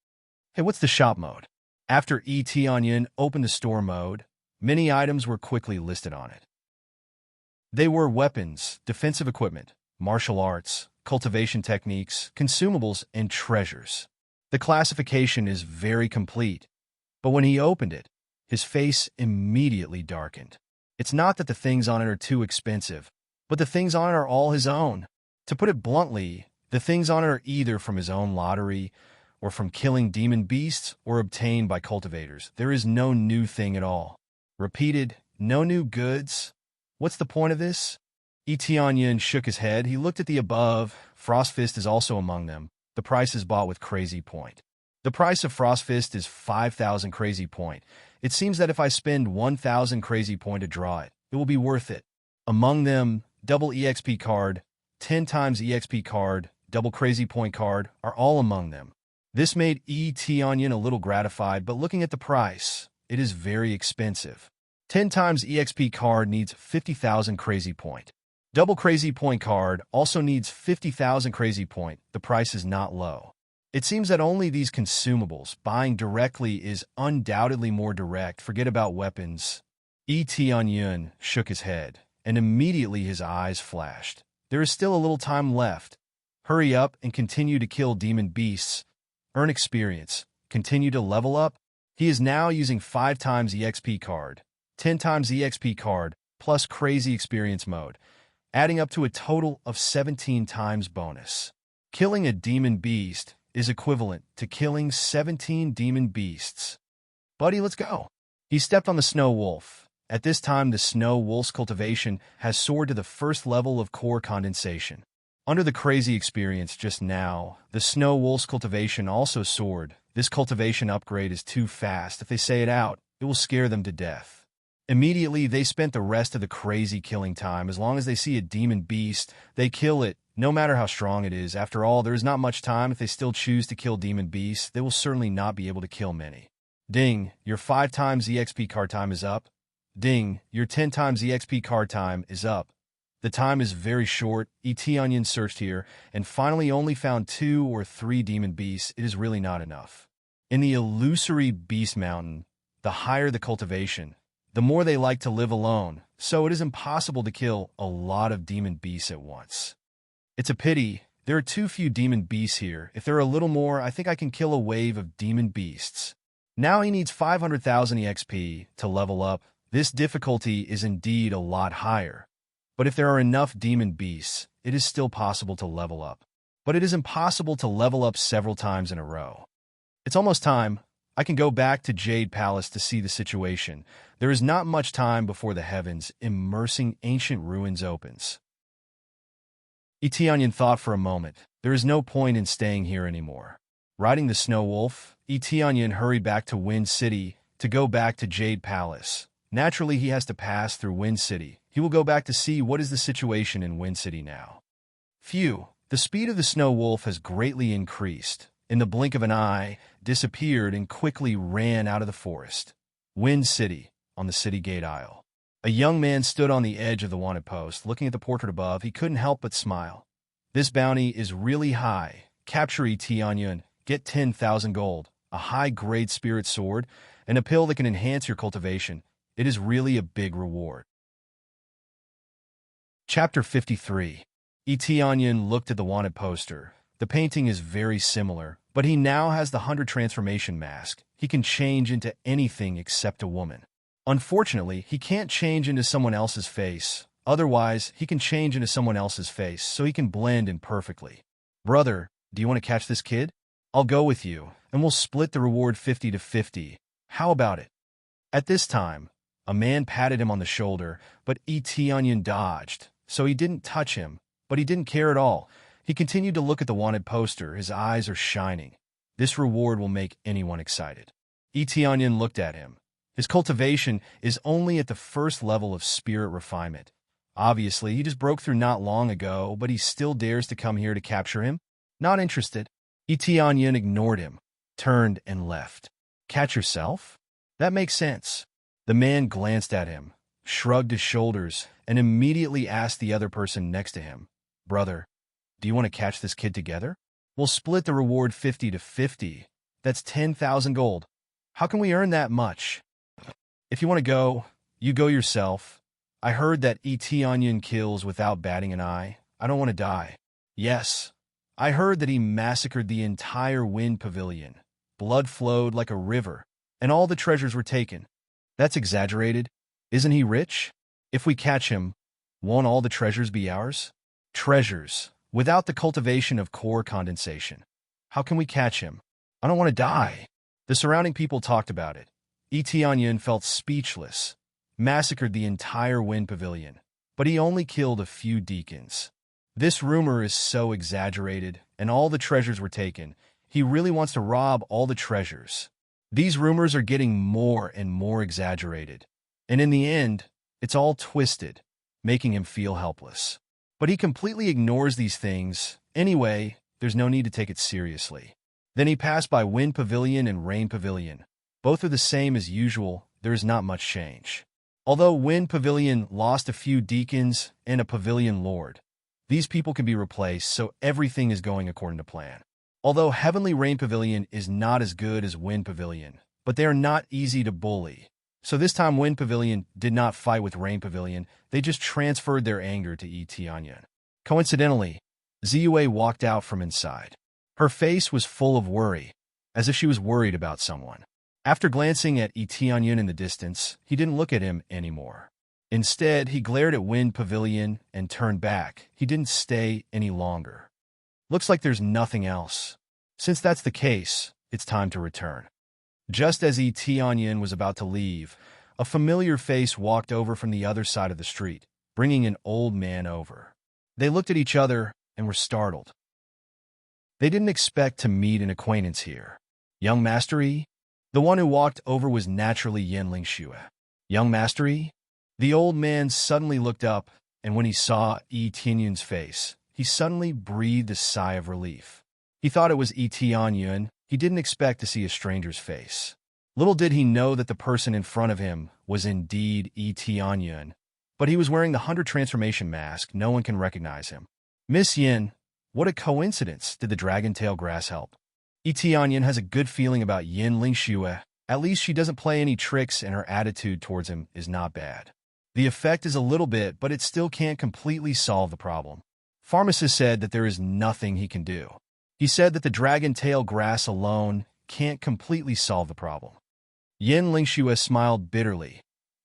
Hey, what's the shop mode? After Etienne opened the store mode, many items were quickly listed on it. They were weapons, defensive equipment, martial arts, cultivation techniques, consumables, and treasures. The classification is very complete, but when he opened it, his face immediately darkened. It's not that the things on it are too expensive, but the things on it are all his own. To put it bluntly, the things on it are either from his own lottery, or from killing demon beasts, or obtained by cultivators. There is no new thing at all. Repeated, no new goods. What's the point of this? Etienne shook his head. He looked at the above. Frostfist is also among them. The price is bought with Crazy Point. The price of Frostfist is 5,000 Crazy Point. It seems that if I spend 1,000 Crazy Point to draw it, it will be worth it. Among them, Double EXP card, 10 times EXP card, Double Crazy Point card are all among them. This made Etienne a little gratified, but looking at the price, it is very expensive. 10 times EXP card needs 50,000 crazy point. Double crazy point card also needs 50,000 crazy point. The price is not low. It seems that only these consumables buying directly is undoubtedly more direct. Forget about weapons. Yun shook his head, and immediately his eyes flashed. There is still a little time left. Hurry up and continue to kill demon beasts. Earn experience. Continue to level up. He is now using 5 times EXP card, 10 times EXP card, plus crazy experience mode, adding up to a total of 17 times bonus. Killing a demon beast is equivalent to killing 17 demon beasts. Buddy, let's go. He stepped on the snow wolf. At this time, the snow wolf's cultivation has soared to the first level of core condensation. Under the crazy experience just now, the snow wolf's cultivation also soared. This cultivation upgrade is too fast. If they say it out, it will scare them to death. Immediately, they spent the rest of the crazy killing time. As long as they see a demon beast, they kill it, no matter how strong it is. After all, there is not much time. If they still choose to kill demon beasts, they will certainly not be able to kill many. Ding, your 5 times EXP card time is up. Ding, your 10 times EXP card time is up. The time is very short. Onion searched here and finally only found 2 or 3 demon beasts. It is really not enough. In the illusory beast mountain, the higher the cultivation, the more they like to live alone, so it is impossible to kill a lot of demon beasts at once. It's a pity. There are too few demon beasts here. If there are a little more, I think I can kill a wave of demon beasts. Now he needs 500,000 EXP to level up. This difficulty is indeed a lot higher. But if there are enough demon beasts, it is still possible to level up. But it is impossible to level up several times in a row. It's almost time. I can go back to Jade Palace to see the situation. There is not much time before the heavens immersing ancient ruins opens. Onion thought for a moment. There is no point in staying here anymore. Riding the snow wolf, Onion hurried back to Wind City to go back to Jade Palace. Naturally, he has to pass through Wind City. He will go back to see what is the situation in Wind City now. Phew, the speed of the snow wolf has greatly increased. In the blink of an eye, disappeared and quickly ran out of the forest. Wind City, on the city gate aisle. A young man stood on the edge of the wanted post. Looking at the portrait above, he couldn't help but smile. This bounty is really high. Capture Onion, get 10,000 gold, a high-grade spirit sword, and a pill that can enhance your cultivation. It is really a big reward. Chapter 53. Onion looked at the wanted poster. The painting is very similar, but he now has the 100 transformation mask. He can change into anything except a woman. Unfortunately, he can't change into someone else's face. Otherwise, he can change into someone else's face, so he can blend in perfectly. Brother, do you want to catch this kid? I'll go with you, and we'll split the reward 50 to 50. How about it? At this time, a man patted him on the shoulder, but Onion dodged, so he didn't touch him, but he didn't care at all. He continued to look at the wanted poster. His eyes are shining. This reward will make anyone excited. Onion looked at him. His cultivation is only at the first level of spirit refinement. Obviously, he just broke through not long ago, but he still dares to come here to capture him? Not interested. Onion ignored him, turned and left. Catch yourself? That makes sense. The man glanced at him, shrugged his shoulders, and immediately asked the other person next to him, Brother, do you want to catch this kid together? We'll split the reward 50 to 50. That's 10,000 gold. How can we earn that much? If you want to go, you go yourself. I heard that Onion kills without batting an eye. I don't want to die. Yes, I heard that he massacred the entire Wind Pavilion. Blood flowed like a river, and all the treasures were taken. That's exaggerated. Isn't he rich? If we catch him, won't all the treasures be ours? Treasures, without the cultivation of core condensation. How can we catch him? I don't want to die. The surrounding people talked about it. Onion felt speechless. Massacred the entire Wind Pavilion, but he only killed a few deacons. This rumor is so exaggerated, and all the treasures were taken. He really wants to rob all the treasures. These rumors are getting more and more exaggerated, and in the end, it's all twisted, making him feel helpless. But he completely ignores these things. Anyway, there's no need to take it seriously. Then he passed by Wind Pavilion and Rain Pavilion. Both are the same as usual. There is not much change. Although Wind Pavilion lost a few deacons and a pavilion lord, these people can be replaced, so everything is going according to plan. Although Heavenly Rain Pavilion is not as good as Wind Pavilion, but they are not easy to bully. So this time Wind Pavilion did not fight with Rain Pavilion, they just transferred their anger to Tianyan. Coincidentally, Ziyue walked out from inside. Her face was full of worry, as if she was worried about someone. After glancing at Tianyan in the distance, he didn't look at him anymore. Instead, he glared at Wind Pavilion and turned back. He didn't stay any longer. Looks like there's nothing else. Since that's the case, it's time to return. Just as Tianyan was about to leave, a familiar face walked over from the other side of the street, bringing an old man over. They looked at each other and were startled. They didn't expect to meet an acquaintance here. Young Master Yi? The one who walked over was naturally Yin Lingxue. Young Master Yi? The old man suddenly looked up, and when he saw Tianyan's face, he suddenly breathed a sigh of relief. He thought it was Tianyan. He didn't expect to see a stranger's face. Little did he know that the person in front of him was indeed Tianyan, but he was wearing the 100 transformation mask. No one can recognize him. Miss Yin, what a coincidence. Did the dragon tail grass help? Tianyan has a good feeling about Yin Lingxue. At least she doesn't play any tricks, and her attitude towards him is not bad. The effect is a little bit, but it still can't completely solve the problem. Pharmacist said that there is nothing he can do. He said that the dragon tail grass alone can't completely solve the problem. Yin Lingxue smiled bitterly.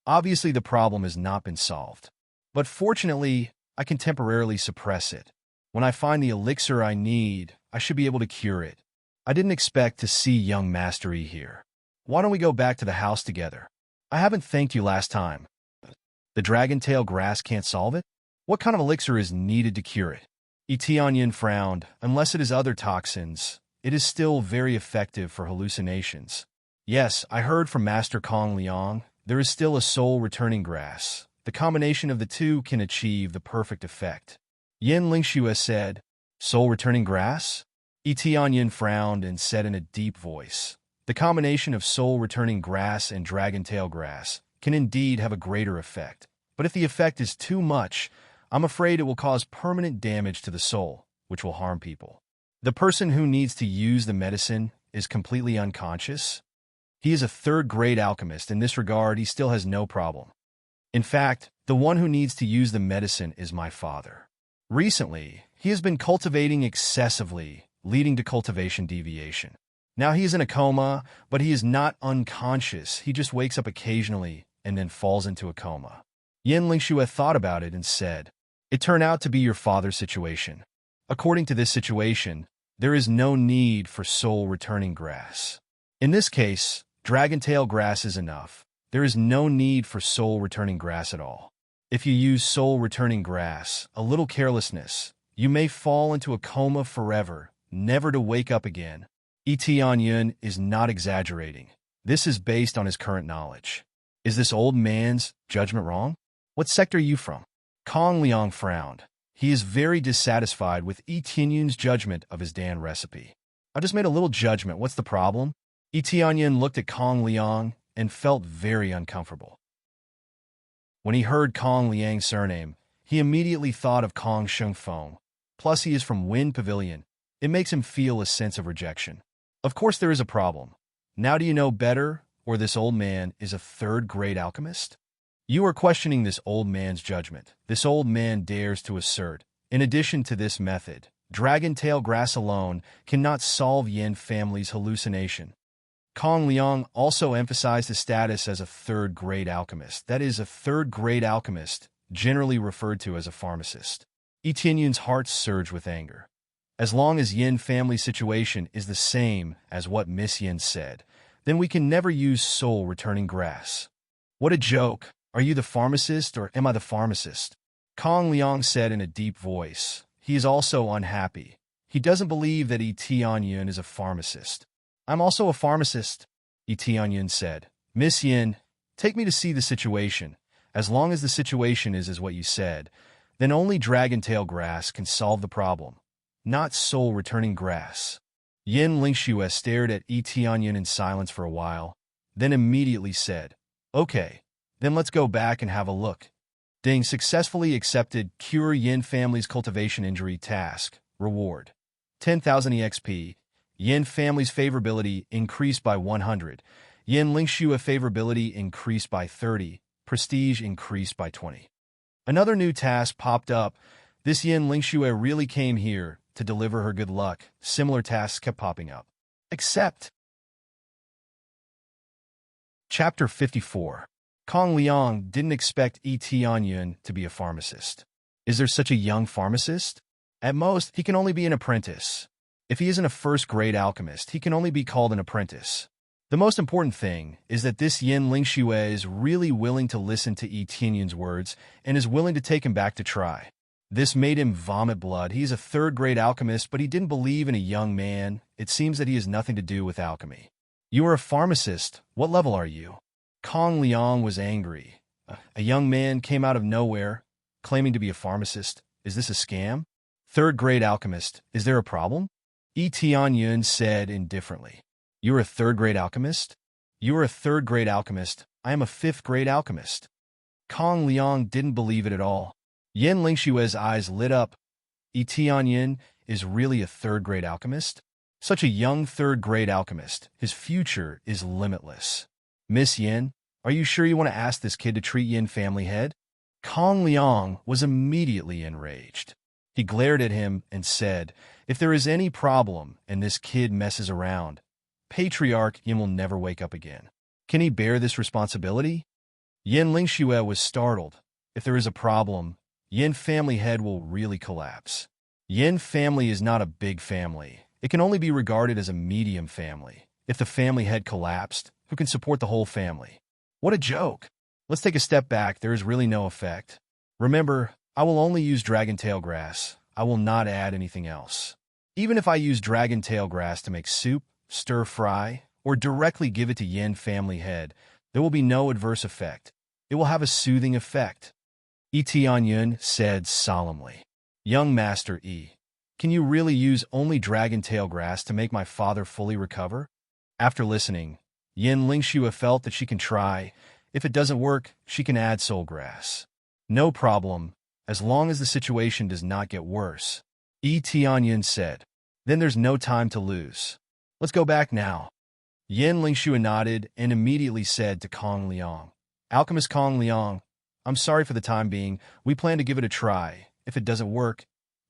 Obviously, the problem has not been solved. But fortunately, I can temporarily suppress it. When I find the elixir I need, I should be able to cure it. I didn't expect to see young Master Yi here. Why don't we go back to the house together? I haven't thanked you last time. The dragon tail grass can't solve it? What kind of elixir is needed to cure it? Tianyan frowned. Unless it is other toxins, it is still very effective for hallucinations. Yes, I heard from Master Kong Liang. There is still a soul-returning grass. The combination of the two can achieve the perfect effect. Yin Lingxue said, Soul-returning grass? Tianyan frowned and said in a deep voice, the combination of soul-returning grass and dragon tail grass can indeed have a greater effect. But if the effect is too much, I'm afraid it will cause permanent damage to the soul, which will harm people. The person who needs to use the medicine is completely unconscious. He is a third-grade alchemist. In this regard, he still has no problem. In fact, the one who needs to use the medicine is my father. Recently, he has been cultivating excessively, leading to cultivation deviation. Now he is in a coma, but he is not unconscious. He just wakes up occasionally and then falls into a coma. Yin Lingxue thought about it and said, it turned out to be your father's situation. According to this situation, there is no need for soul-returning grass. In this case, dragon tail grass is enough. There is no need for soul-returning grass at all. If you use soul-returning grass, a little carelessness, you may fall into a coma forever, never to wake up again. Tianyan is not exaggerating. This is based on his current knowledge. Is this old man's judgment wrong? What sector are you from? Kong Liang frowned. He is very dissatisfied with Tianyan's judgment of his Dan recipe. I just made a little judgment. What's the problem? Tianyan looked at Kong Liang and felt very uncomfortable. When he heard Kong Liang's surname, he immediately thought of Kong Shengfeng. Plus, he is from Wind Pavilion. It makes him feel a sense of rejection. Of course there is a problem. Now do you know better, or this old man is a third-grade alchemist? You are questioning this old man's judgment. This old man dares to assert, in addition to this method, dragon tail grass alone cannot solve Yin family's hallucination. Kong Liang also emphasized his status as a third-grade alchemist. That is, a third-grade alchemist, generally referred to as a pharmacist. Tianyan's heart surged with anger. As long as Yin family's situation is the same as what Miss Yin said, then we can never use soul-returning grass. What a joke! Are you the pharmacist or am I the pharmacist? Kong Liang said in a deep voice. He is also unhappy. He doesn't believe that Tianyan is a pharmacist. I'm also a pharmacist, Tianyan said. Miss Yin, take me to see the situation. As long as the situation is as what you said, then only dragon tail grass can solve the problem, not soul-returning grass. Yin Lingxue stared at Tianyan in silence for a while, then immediately said, Okay, Then let's go back and have a look. Ding successfully accepted Cure Yin family's cultivation injury task. Reward. 10,000 EXP. Yin family's favorability increased by 100. Yin Lingxue favorability increased by 30. Prestige increased by 20. Another new task popped up. This Yin Lingxue really came here to deliver her good luck. Similar tasks kept popping up. Except Chapter 54. Kong Liang didn't expect Yi Tianyun to be a pharmacist. Is there such a young pharmacist? At most, he can only be an apprentice. If he isn't a first-grade alchemist, he can only be called an apprentice. The most important thing is that this Yin Lingxue is really willing to listen to Yi Tianyun's words and is willing to take him back to try. This made him vomit blood. He is a third-grade alchemist, but he didn't believe in a young man. It seems that he has nothing to do with alchemy. You are a pharmacist. What level are you? Kong Liang was angry. A young man came out of nowhere, claiming to be a pharmacist. Is this a scam? Third-grade alchemist. Is there a problem? Yi Tianyun said indifferently. You are a third-grade alchemist? You are a third-grade alchemist. I am a fifth-grade alchemist. Kong Liang didn't believe it at all. Yin Lingxue's eyes lit up. Yi Tianyun is really a third-grade alchemist? Such a young third-grade alchemist. His future is limitless. Miss Yin, are you sure you want to ask this kid to treat Yin family head? Kong Liang was immediately enraged. He glared at him and said, if there is any problem and this kid messes around, Patriarch Yin will never wake up again. Can he bear this responsibility? Yin Lingxue was startled. If there is a problem, Yin family head will really collapse. Yin family is not a big family. It can only be regarded as a medium family. If the family head collapsed, who can support the whole family? What a joke. Let's take a step back. There is really no effect. Remember, I will only use dragon tail grass. I will not add anything else. Even if I use dragon tail grass to make soup, stir fry, or directly give it to Yin family head, there will be no adverse effect. It will have a soothing effect. Yi Tianyun said solemnly. Young Master Yi, can you really use only dragon tail grass to make my father fully recover? After listening, Yin Lingxue felt that she can try. If it doesn't work, she can add soul grass. No problem, as long as the situation does not get worse. Yi Tianyun said. Then there's no time to lose. Let's go back now. Yin Lingxue nodded and immediately said to Kong Liang, Alchemist Kong Liang, I'm sorry for the time being. We plan to give it a try. If it doesn't work,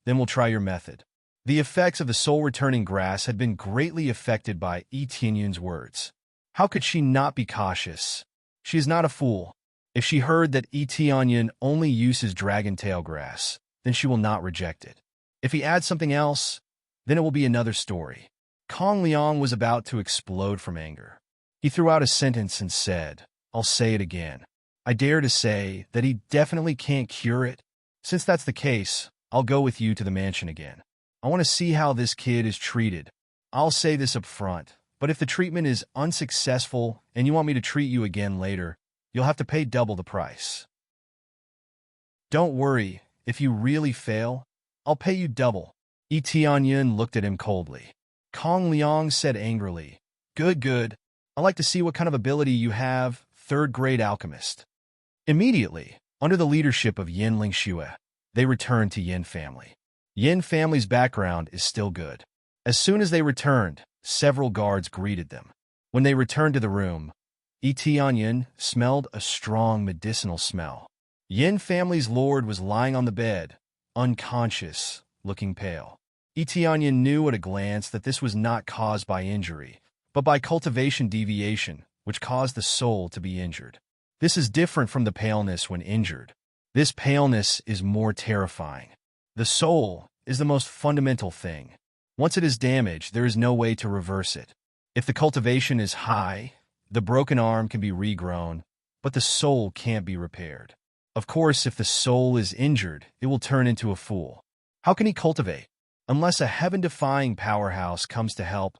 then we'll try your method. The effects of the soul-returning grass had been greatly affected by Yi Tianyun's words. How could she not be cautious? She is not a fool. If she heard that Yi Tianyun only uses dragon tail grass, then she will not reject it. If he adds something else, then it will be another story. Kong Liang was about to explode from anger. He threw out a sentence and said, I'll say it again. I dare to say that he definitely can't cure it. Since that's the case, I'll go with you to the mansion again. I want to see how this kid is treated. I'll say this up front, but if the treatment is unsuccessful and you want me to treat you again later, you'll have to pay double the price. Don't worry, if you really fail, I'll pay you double. Yi Tianyun looked at him coldly. Kong Liang said angrily, Good, good. I like to see what kind of ability you have, third-grade alchemist. Immediately, under the leadership of Yin Lingxue, they returned to Yin family. Yin family's background is still good. As soon as they returned, several guards greeted them. When they returned to the room, Yi Tianyun smelled a strong medicinal smell. Yin family's lord was lying on the bed, unconscious, looking pale. Yi Tianyun knew at a glance that this was not caused by injury, but by cultivation deviation, which caused the soul to be injured. This is different from the paleness when injured. This paleness is more terrifying. The soul is the most fundamental thing. Once it is damaged, there is no way to reverse it. If the cultivation is high, the broken arm can be regrown, but the soul can't be repaired. Of course, if the soul is injured, it will turn into a fool. How can he cultivate? Unless a heaven-defying powerhouse comes to help,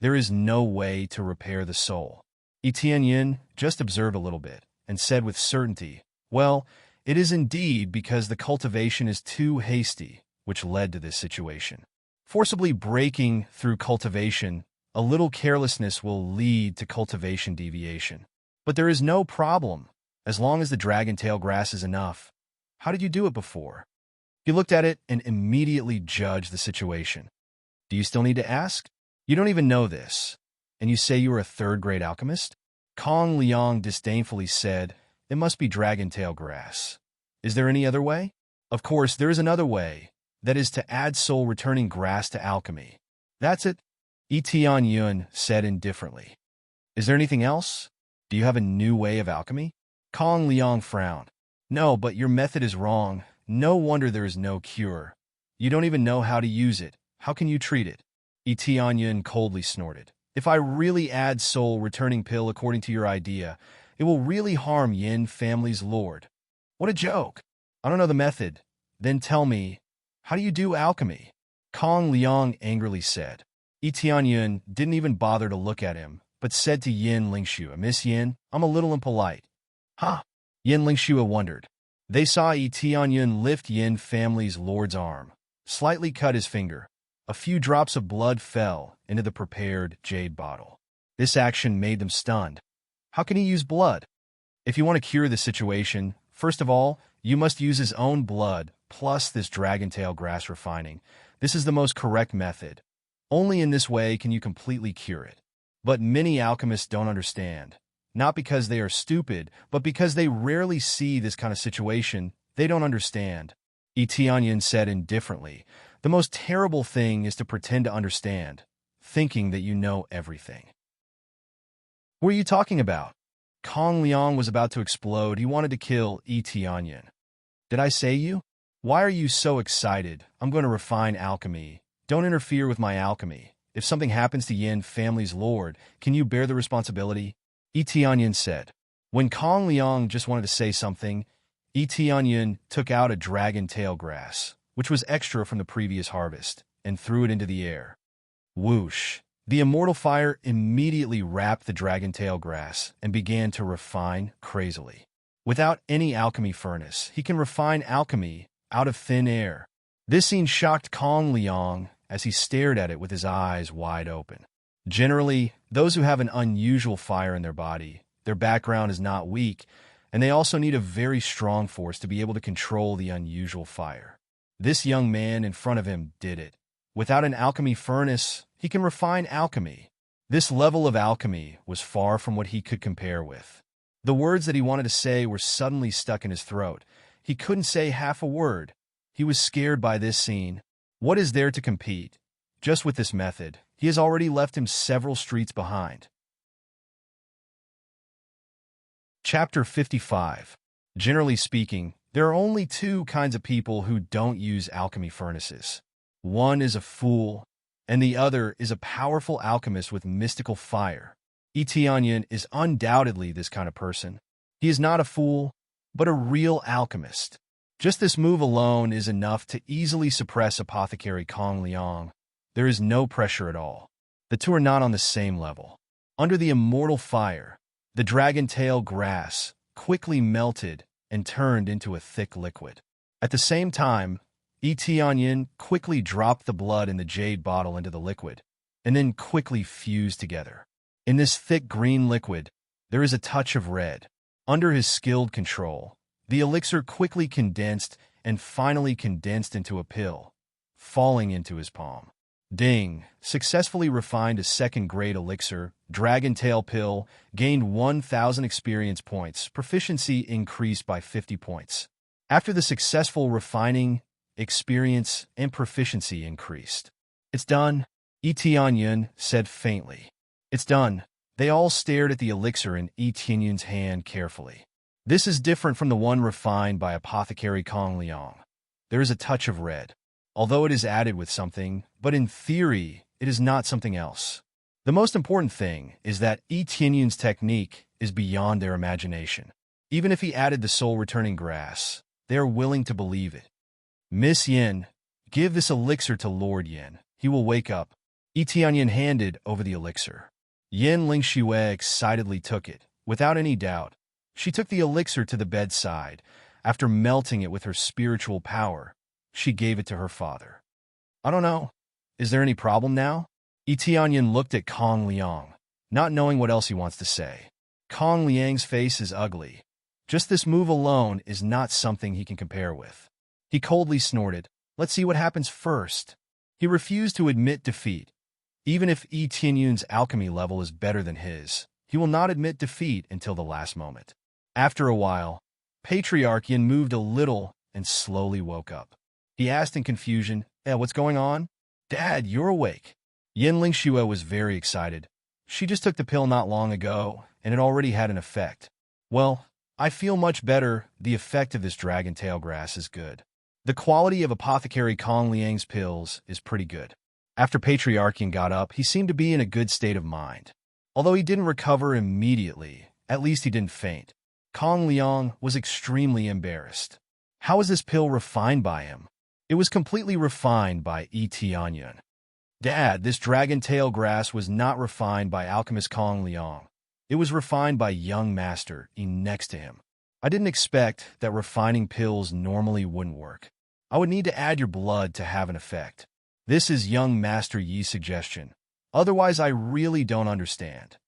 there is no way to repair the soul. Yi Tianyun just observed a little bit and said with certainty, Well, it is indeed because the cultivation is too hasty, which led to this situation. Forcibly breaking through cultivation, a little carelessness will lead to cultivation deviation. But there is no problem. As long as the dragon tail grass is enough. How did you do it before? He looked at it and immediately judged the situation. Do you still need to ask? You don't even know this. And you say you are a third-grade alchemist? Kong Liang disdainfully said, it must be dragon tail grass. Is there any other way? Of course, there is another way. That is to add soul-returning grass to alchemy. That's it, Yi Tianyun said indifferently. Is there anything else? Do you have a new way of alchemy? Kong Liang frowned. No, but your method is wrong. No wonder there is no cure. You don't even know how to use it. How can you treat it? Yi Tianyun coldly snorted. If I really add soul-returning pill according to your idea, it will really harm Yin family's lord. What a joke. I don't know the method. Then tell me, how do you do alchemy? Kong Liang angrily said. Yi Tianyun didn't even bother to look at him, but said to Yin Lingxue, Miss Yin, I'm a little impolite. Huh? Yin Lingxue wondered. They saw Yi Tianyun lift Yin family's lord's arm, slightly cut his finger. A few drops of blood fell into the prepared jade bottle. This action made them stunned. How can he use blood? If you want to cure the situation, first of all, you must use his own blood plus this dragon tail grass refining. This is the most correct method. Only in this way can you completely cure it. But many alchemists don't understand. Not because they are stupid, but because they rarely see this kind of situation. They don't understand. Yi Tianyun said indifferently, the most terrible thing is to pretend to understand, thinking that you know everything. What are you talking about? Kong Liang was about to explode. He wanted to kill Yi Tianyun. Did I say you? Why are you so excited? I'm going to refine alchemy. Don't interfere with my alchemy. If something happens to Yin family's lord, can you bear the responsibility? Yi Tianyun said. When Kong Liang just wanted to say something, Yi Tianyun took out a dragon tail grass, which was extra from the previous harvest, and threw it into the air. Whoosh! The immortal fire immediately wrapped the dragon tail grass and began to refine crazily. Without any alchemy furnace, he can refine alchemy out of thin air. This scene shocked Kong Liang as he stared at it with his eyes wide open. Generally, those who have an unusual fire in their body, their background is not weak, and they also need a very strong force to be able to control the unusual fire. This young man in front of him did it. Without an alchemy furnace, he can refine alchemy. This level of alchemy was far from what he could compare with. The words that he wanted to say were suddenly stuck in his throat. He couldn't say half a word. He was scared by this scene. What is there to compete? Just with this method, he has already left him several streets behind. Chapter 55. Generally speaking, there are only two kinds of people who don't use alchemy furnaces. One is a fool, and the other is a powerful alchemist with mystical fire. Yi Tianyun is undoubtedly this kind of person. He is not a fool, but a real alchemist. Just this move alone is enough to easily suppress Apothecary Kong Liang. There is no pressure at all. The two are not on the same level. Under the immortal fire, the dragon tail grass quickly melted and turned into a thick liquid. At the same time, Yi Tianyun quickly dropped the blood in the jade bottle into the liquid, and then quickly fused together. In this thick green liquid, there is a touch of red. Under his skilled control, the elixir quickly condensed and finally condensed into a pill, falling into his palm. Ding! Successfully refined a second-grade elixir, Dragon Tail Pill, gained 1,000 experience points, proficiency increased by 50 points. After the successful refining, experience and proficiency increased. It's done, Yi Tianyun said faintly. It's done. They all stared at the elixir in Yi Tianyun's hand carefully. This is different from the one refined by Apothecary Kong Liang. There is a touch of red, although it is added with something, but in theory, it is not something else. The most important thing is that Yi Tianyun's technique is beyond their imagination. Even if he added the soul-returning grass, they are willing to believe it. Miss Yin, give this elixir to Lord Yin. He will wake up. Yi Tianyun handed over the elixir. Yin Lingxue excitedly took it, without any doubt. She took the elixir to the bedside. After melting it with her spiritual power, she gave it to her father. I don't know. Is there any problem now? Yi Tianyun looked at Kong Liang, not knowing what else he wants to say. Kong Liang's face is ugly. Just this move alone is not something he can compare with. He coldly snorted, "Let's see what happens first." He refused to admit defeat. Even if Yi Tianyun's alchemy level is better than his, he will not admit defeat until the last moment. After a while, Patriarch Yin moved a little and slowly woke up. He asked in confusion, what's going on?" "Dad, you're awake." Yin Lingxue was very excited. She just took the pill not long ago, and it already had an effect. "Well, I feel much better. The effect of this dragon tail grass is good. The quality of Apothecary Kong Liang's pills is pretty good." After Patriarch Yin got up, he seemed to be in a good state of mind. Although he didn't recover immediately, at least he didn't faint. Kong Liang was extremely embarrassed. How was this pill refined by him? It was completely refined by Yi Tianyun. "Dad, this dragon tail grass was not refined by alchemist Kong Liang. It was refined by young master Yi next to him. I didn't expect that refining pills normally wouldn't work. I would need to add your blood to have an effect. This is young master Yi's suggestion. Otherwise, I really don't understand."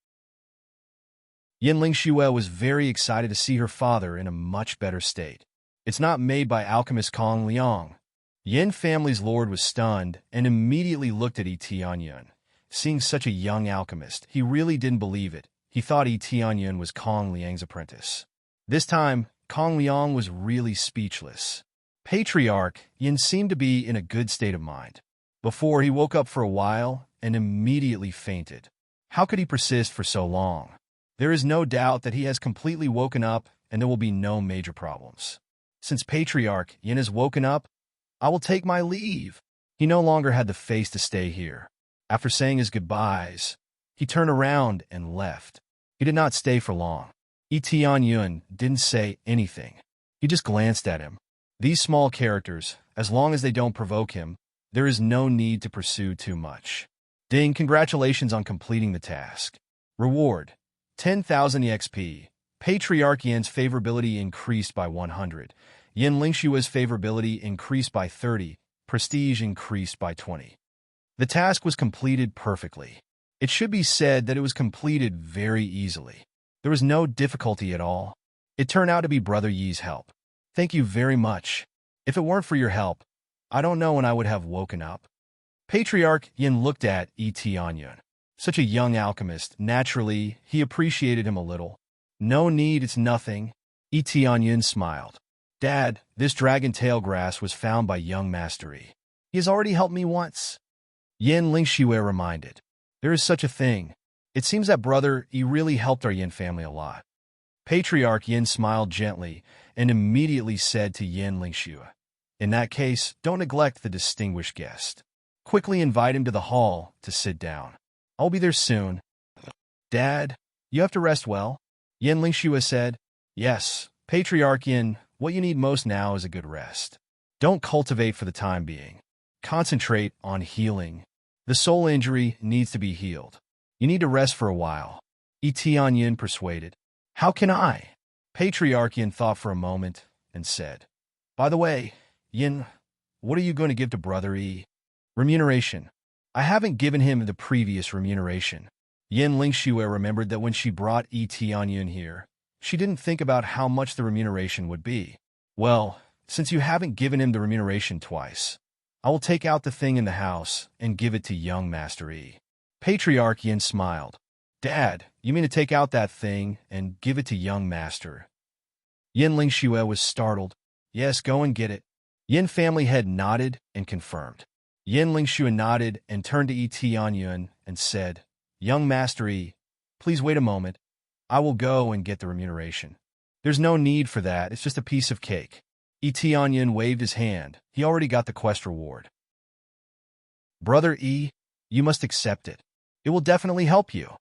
Yin Lingxue was very excited to see her father in a much better state. "It's not made by alchemist Kong Liang." Yin family's lord was stunned and immediately looked at Yi Tianyun. Seeing such a young alchemist, he really didn't believe it. He thought Yi Tianyun was Kong Liang's apprentice. This time, Kong Liang was really speechless. Patriarch Yin seemed to be in a good state of mind. Before, he woke up for a while and immediately fainted. How could he persist for so long? There is no doubt that he has completely woken up and there will be no major problems. Since Patriarch Yin has woken up, I will take my leave. He no longer had the face to stay here. After saying his goodbyes, he turned around and left. He did not stay for long. Yi Tianyun didn't say anything. He just glanced at him. These small characters, as long as they don't provoke him, there is no need to pursue too much. Ding, congratulations on completing the task. Reward, 10,000 EXP. Patriarch Yin's favorability increased by 100. Yin Lingshua's favorability increased by 30. Prestige increased by 20. The task was completed perfectly. It should be said that it was completed very easily. There was no difficulty at all. It turned out to be Brother Yi's help. Thank you very much. If it weren't for your help, I don't know when I would have woken up. Patriarch Yin looked at Yi Tianyun. Such a young alchemist, naturally, he appreciated him a little. No need, it's nothing. Yi Tianyun smiled. Dad, this dragon tail grass was found by young Master Yi. He has already helped me once. Yin Lingxue reminded. There is such a thing. It seems that Brother Yi really helped our Yin family a lot. Patriarch Yin smiled gently and immediately said to Yin Lingxue, in that case, don't neglect the distinguished guest. Quickly invite him to the hall to sit down. I'll be there soon. Dad, you have to rest well? Yin Lingxue said. Yes, Patriarch Yin, what you need most now is a good rest. Don't cultivate for the time being. Concentrate on healing. The soul injury needs to be healed. You need to rest for a while. Yi Tianyun persuaded. How can I? Patriarch Yin thought for a moment and said, by the way, Yin, what are you going to give to Brother Yi? Remuneration. I haven't given him the previous remuneration. Yin Lingxue remembered that when she brought Yi Tianyun here, she didn't think about how much the remuneration would be. Well, since you haven't given him the remuneration twice, I will take out the thing in the house and give it to young Master Yi. Patriarch Yin smiled. Dad, you mean to take out that thing and give it to young Master? Yin Lingxue was startled. Yes, go and get it. Yin family head nodded and confirmed. Yin Lingxue nodded and turned to Yi Tianyun and said, Young Master Yi, please wait a moment. I will go and get the remuneration. There's no need for that, it's just a piece of cake. Yi Tianyun waved his hand. He already got the quest reward. Brother Yi, you must accept it. It will definitely help you.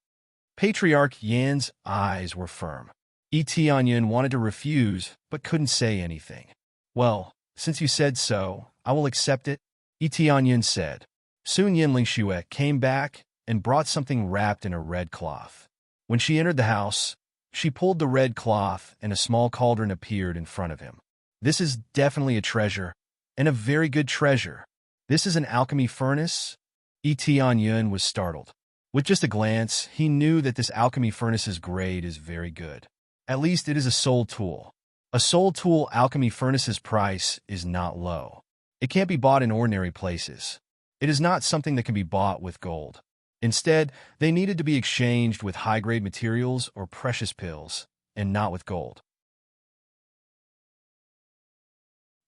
Patriarch Yin's eyes were firm. Yi Tianyun wanted to refuse, but couldn't say anything. Well, since you said so, I will accept it, Yi Tianyun said. Soon Yin Lingxue came back and brought something wrapped in a red cloth. When she entered the house, she pulled the red cloth and a small cauldron appeared in front of him. This is definitely a treasure, and a very good treasure. This is an alchemy furnace? Yi Tianyun was startled. With just a glance, he knew that this alchemy furnace's grade is very good. At least it is a soul tool. A soul tool alchemy furnace's price is not low. It can't be bought in ordinary places. It is not something that can be bought with gold. Instead, they needed to be exchanged with high-grade materials or precious pills, and not with gold.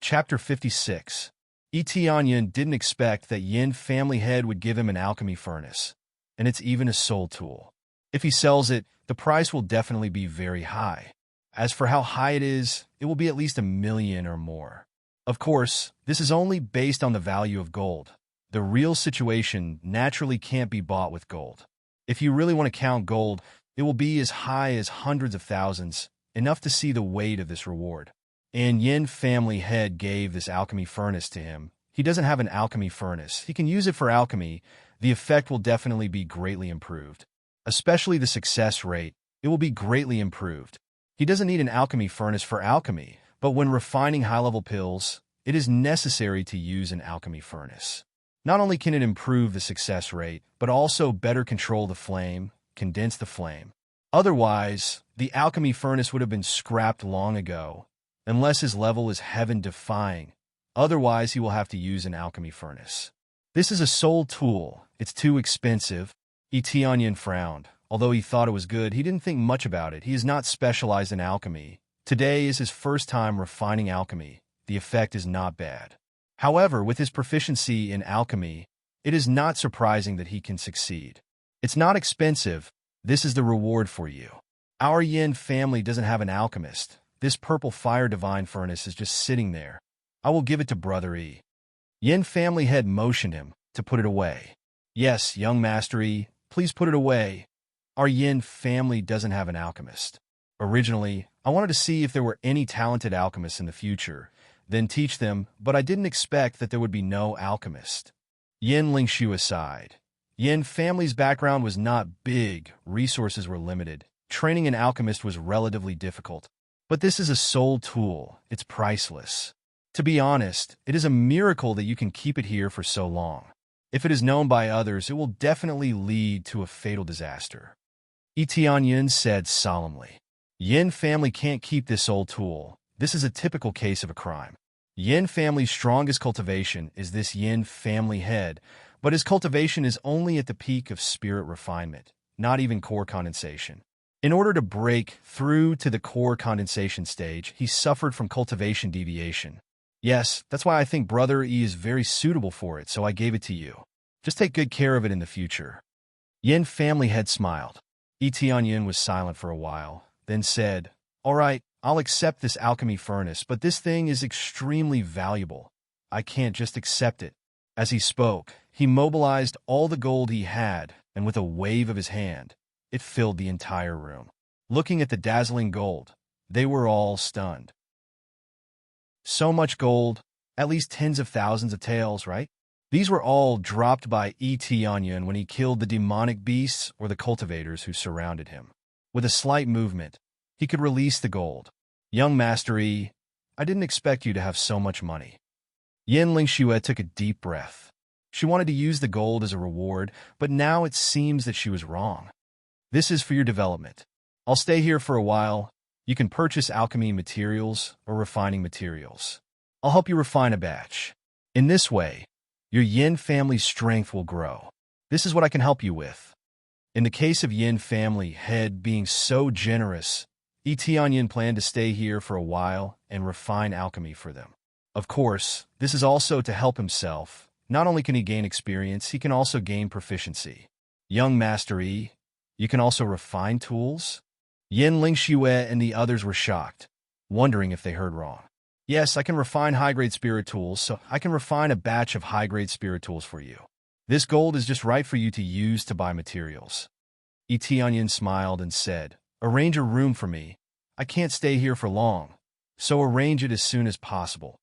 Chapter 56. Etianyan didn't expect that Yin family head would give him an alchemy furnace, and it's even a soul tool. If he sells it, the price will definitely be very high. As for how high it will be at least 1,000,000 or more. Of course, this is only based on the value of gold. The real situation naturally can't be bought with gold. If you really want to count gold, it will be as high as hundreds of thousands, enough to see the weight of this reward. And Yin family head gave this alchemy furnace to him. He doesn't have an alchemy furnace. He can use it for alchemy. The effect will definitely be greatly improved. Especially the success rate, it will be greatly improved. He doesn't need an alchemy furnace for alchemy, but when refining high-level pills, it is necessary to use an alchemy furnace. Not only can it improve the success rate, but also better control the flame, condense the flame. Otherwise, the alchemy furnace would have been scrapped long ago, unless his level is heaven-defying. Otherwise, he will have to use an alchemy furnace. This is a soul tool. It's too expensive. Etianyan frowned. Although he thought it was good, he didn't think much about it. He is not specialized in alchemy. Today is his first time refining alchemy. The effect is not bad. However, with his proficiency in alchemy, it is not surprising that he can succeed. It's not expensive. This is the reward for you. Our Yin family doesn't have an alchemist. This purple fire divine furnace is just sitting there. I will give it to Brother E. Yin family head motioned him to put it away. Yes, young Master E, please put it away. Our Yin family doesn't have an alchemist. Originally, I wanted to see if there were any talented alchemists in the future, then teach them, but I didn't expect that there would be no alchemist. Yin Lingshu aside. Yin family's background was not big, resources were limited. Training an alchemist was relatively difficult. But this is a soul tool. It's priceless. To be honest, it is a miracle that you can keep it here for so long. If it is known by others, it will definitely lead to a fatal disaster. Etianyan said solemnly. Yin family can't keep this soul tool. This is a typical case of a crime. Yin family's strongest cultivation is this Yin family head, but his cultivation is only at the peak of spirit refinement, not even core condensation. In order to break through to the core condensation stage, he suffered from cultivation deviation. Yes, that's why I think Brother E is very suitable for it, so I gave it to you. Just take good care of it in the future. Yin family head smiled. Etianyan was silent for a while, then said, All right, I'll accept this alchemy furnace, but this thing is extremely valuable. I can't just accept it. As he spoke, he mobilized all the gold he had, and with a wave of his hand, it filled the entire room. Looking at the dazzling gold, they were all stunned. So much gold, at least tens of thousands of taels, right? These were all dropped by Etianyan when he killed the demonic beasts or the cultivators who surrounded him. With a slight movement, he could release the gold. Young Master E, I didn't expect you to have so much money. Yin Lingxue took a deep breath. She wanted to use the gold as a reward, but now it seems that she was wrong. This is for your development. I'll stay here for a while. You can purchase alchemy materials or refining materials. I'll help you refine a batch. In this way, your Yin family's strength will grow. This is what I can help you with. In the case of Yin family head being so generous, Etianyan planned to stay here for a while and refine alchemy for them. Of course, this is also to help himself. Not only can he gain experience, he can also gain proficiency. Young Master E, you can also refine tools? Yin Lingxue and the others were shocked, wondering if they heard wrong. Yes, I can refine high-grade spirit tools, so I can refine a batch of high-grade spirit tools for you. This gold is just right for you to use to buy materials. Etianyan smiled and said, Arrange a room for me. I can't stay here for long, so arrange it as soon as possible.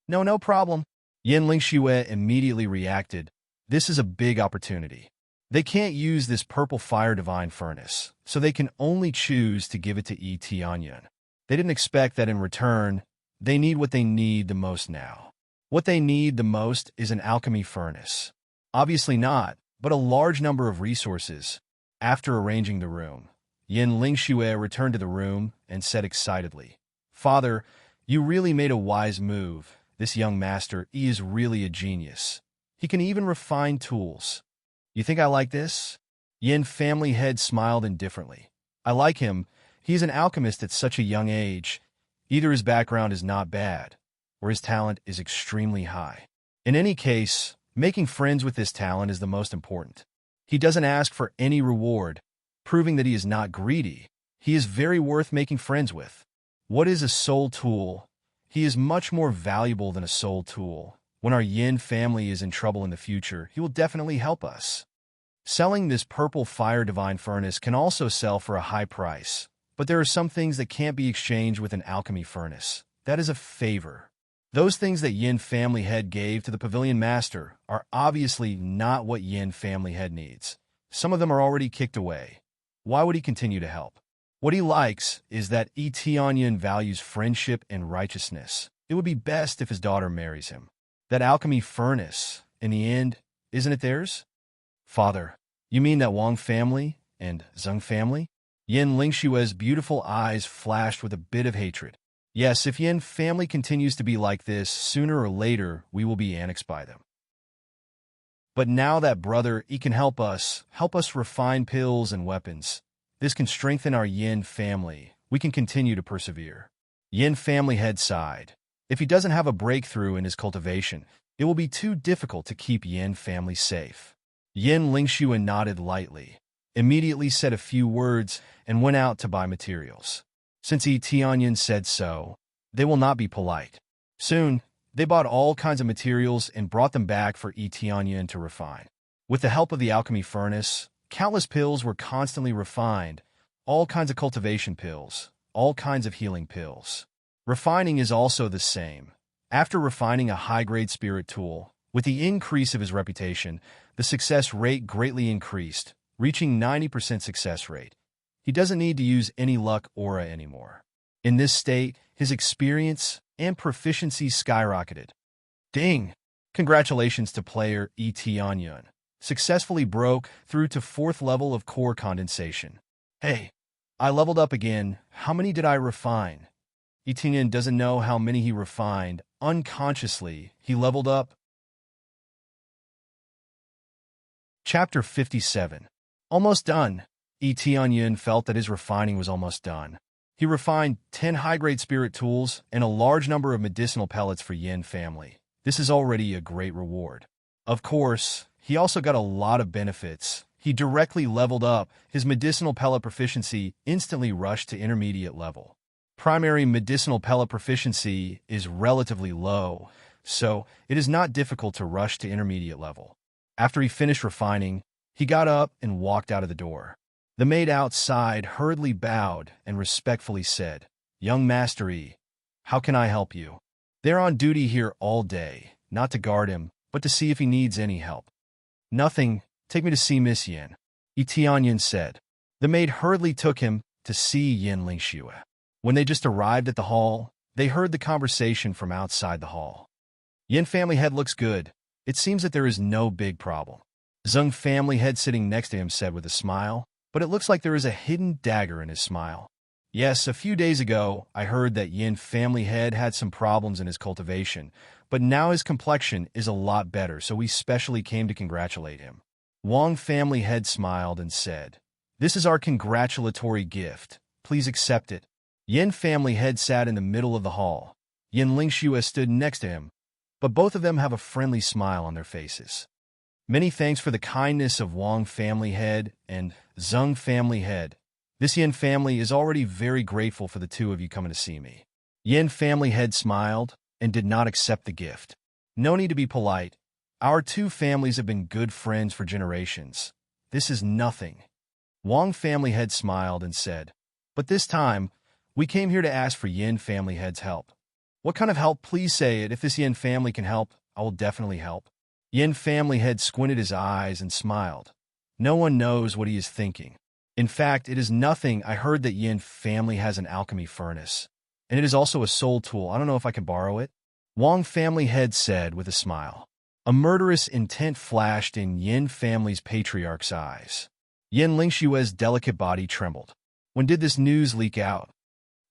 No problem. Yin Lingxue immediately reacted. This is a big opportunity. They can't use this purple fire divine furnace, so they can only choose to give it to Etianyan. They didn't expect that in return, they need what they need the most now. What they need the most is an alchemy furnace. Obviously not, but a large number of resources. After arranging the room, Yin Lingxue returned to the room and said excitedly, "Father, you really made a wise move. This young master, he is really a genius. He can even refine tools. You think I like this?" Yin family head smiled indifferently. "I like him. He's an alchemist at such a young age. Either his background is not bad, or his talent is extremely high. In any case, making friends with this talent is the most important. He doesn't ask for any reward, proving that he is not greedy. He is very worth making friends with. What is a soul tool? He is much more valuable than a soul tool. When our Yin family is in trouble in the future, he will definitely help us. Selling this purple fire divine furnace can also sell for a high price, but there are some things that can't be exchanged with an alchemy furnace. That is a favor. Those things that Yin family head gave to the pavilion master are obviously not what Yin family head needs. Some of them are already kicked away. Why would he continue to help? What he likes is that Tianyin values friendship and righteousness. It would be best if his daughter marries him. That alchemy furnace, in the end, isn't it theirs? Father, you mean that Wang family and Zheng family? Yin Lingshue's beautiful eyes flashed with a bit of hatred. Yes, if Yin family continues to be like this, sooner or later we will be annexed by them. But now that brother, he can help us refine pills and weapons. This can strengthen our Yin family. We can continue to persevere. Yin family head sighed. If he doesn't have a breakthrough in his cultivation, it will be too difficult to keep Yin family safe. Yin Lingxue nodded lightly, immediately said a few words, and went out to buy materials. Since Tianyin said so, they will not be polite. Soon, they bought all kinds of materials and brought them back for Tianyin to refine. With the help of the alchemy furnace, countless pills were constantly refined, all kinds of cultivation pills, all kinds of healing pills. Refining is also the same. After refining a high-grade spirit tool, with the increase of his reputation, the success rate greatly increased, reaching 90% success rate. He doesn't need to use any luck aura anymore. In this state, his experience and proficiency skyrocketed. Ding! Congratulations to player Tianyin. Successfully broke through to 4th level of core condensation. Hey, I leveled up again. How many did I refine? Tianyin doesn't know how many he refined. Unconsciously, he leveled up. Chapter 57. Almost done. Tianyin felt that his refining was almost done. He refined 10 high-grade spirit tools and a large number of medicinal pellets for Yin family. This is already a great reward. Of course, he also got a lot of benefits. He directly leveled up. His medicinal pellet proficiency instantly rushed to intermediate level. Primary medicinal pellet proficiency is relatively low, so it is not difficult to rush to intermediate level. After he finished refining, he got up and walked out of the door. The maid outside hurriedly bowed and respectfully said, "Young Master E, how can I help you?" "They're on duty here all day, not to guard him, but to see if he needs any help." "Nothing. Take me to see Miss Yin," Tianyin said. The maid hurriedly took him to see Yin Lingxue. When they just arrived at the hall, they heard the conversation from outside the hall. "Yin family head looks good. It seems that there is no big problem," Zheng family head sitting next to him said with a smile, but it looks like there is a hidden dagger in his smile. "Yes, a few days ago, I heard that Yin family head had some problems in his cultivation, but now his complexion is a lot better, so we specially came to congratulate him." Wang family head smiled and said, "This is our congratulatory gift. Please accept it." Yin family head sat in the middle of the hall. Yin Lingxue stood next to him, but both of them have a friendly smile on their faces. "Many thanks for the kindness of Wang family head and Zheng family head. This Yin family is already very grateful for the two of you coming to see me." Yin family head smiled and did not accept the gift. "No need to be polite. Our two families have been good friends for generations. This is nothing." Wang family head smiled and said, "But this time, we came here to ask for Yin family head's help." "What kind of help? Please say it. If this Yin family can help, I will definitely help." Yin family head squinted his eyes and smiled. No one knows what he is thinking. "In fact, it is nothing. I heard that Yin family has an alchemy furnace, and it is also a soul tool. I don't know if I can borrow it." Wang family head said with a smile. A murderous intent flashed in Yin family's patriarch's eyes. Yin Lingshue's delicate body trembled. When did this news leak out?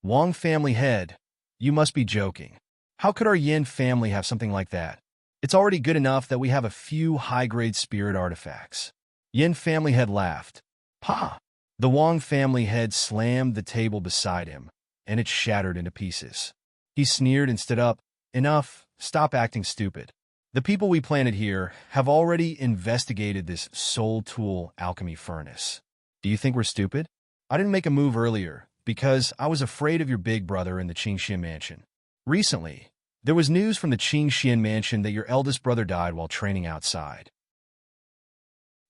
Wang family head. You must be joking. How could our Yin family have something like that? It's already good enough that we have a few high-grade spirit artifacts. Yin family head laughed. Pa! The Wang family head slammed the table beside him, and it shattered into pieces. He sneered and stood up. Enough, stop acting stupid. The people we planted here have already investigated this soul tool alchemy furnace. Do you think we're stupid? I didn't make a move earlier because I was afraid of your big brother in the Qingxian mansion. Recently, there was news from the Qingxian mansion that your eldest brother died while training outside.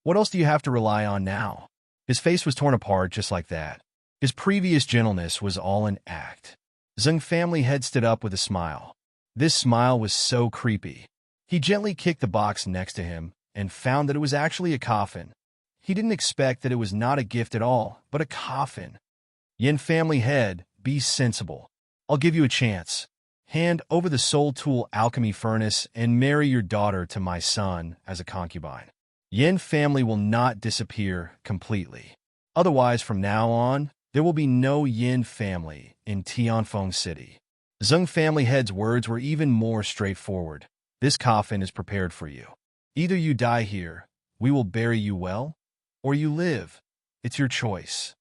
What else do you have to rely on now? His face was torn apart just like that. His previous gentleness was all an act. Zheng family head stood up with a smile. This smile was so creepy. He gently kicked the box next to him and found that it was actually a coffin. He didn't expect that it was not a gift at all, but a coffin. Yin family head, be sensible. I'll give you a chance. Hand over the soul tool alchemy furnace and marry your daughter to my son as a concubine. Yin family will not disappear completely. Otherwise, from now on, there will be no Yin family in Tianfeng City. Zheng family head's words were even more straightforward. This coffin is prepared for you. Either you die here, we will bury you well, or you live. It's your choice.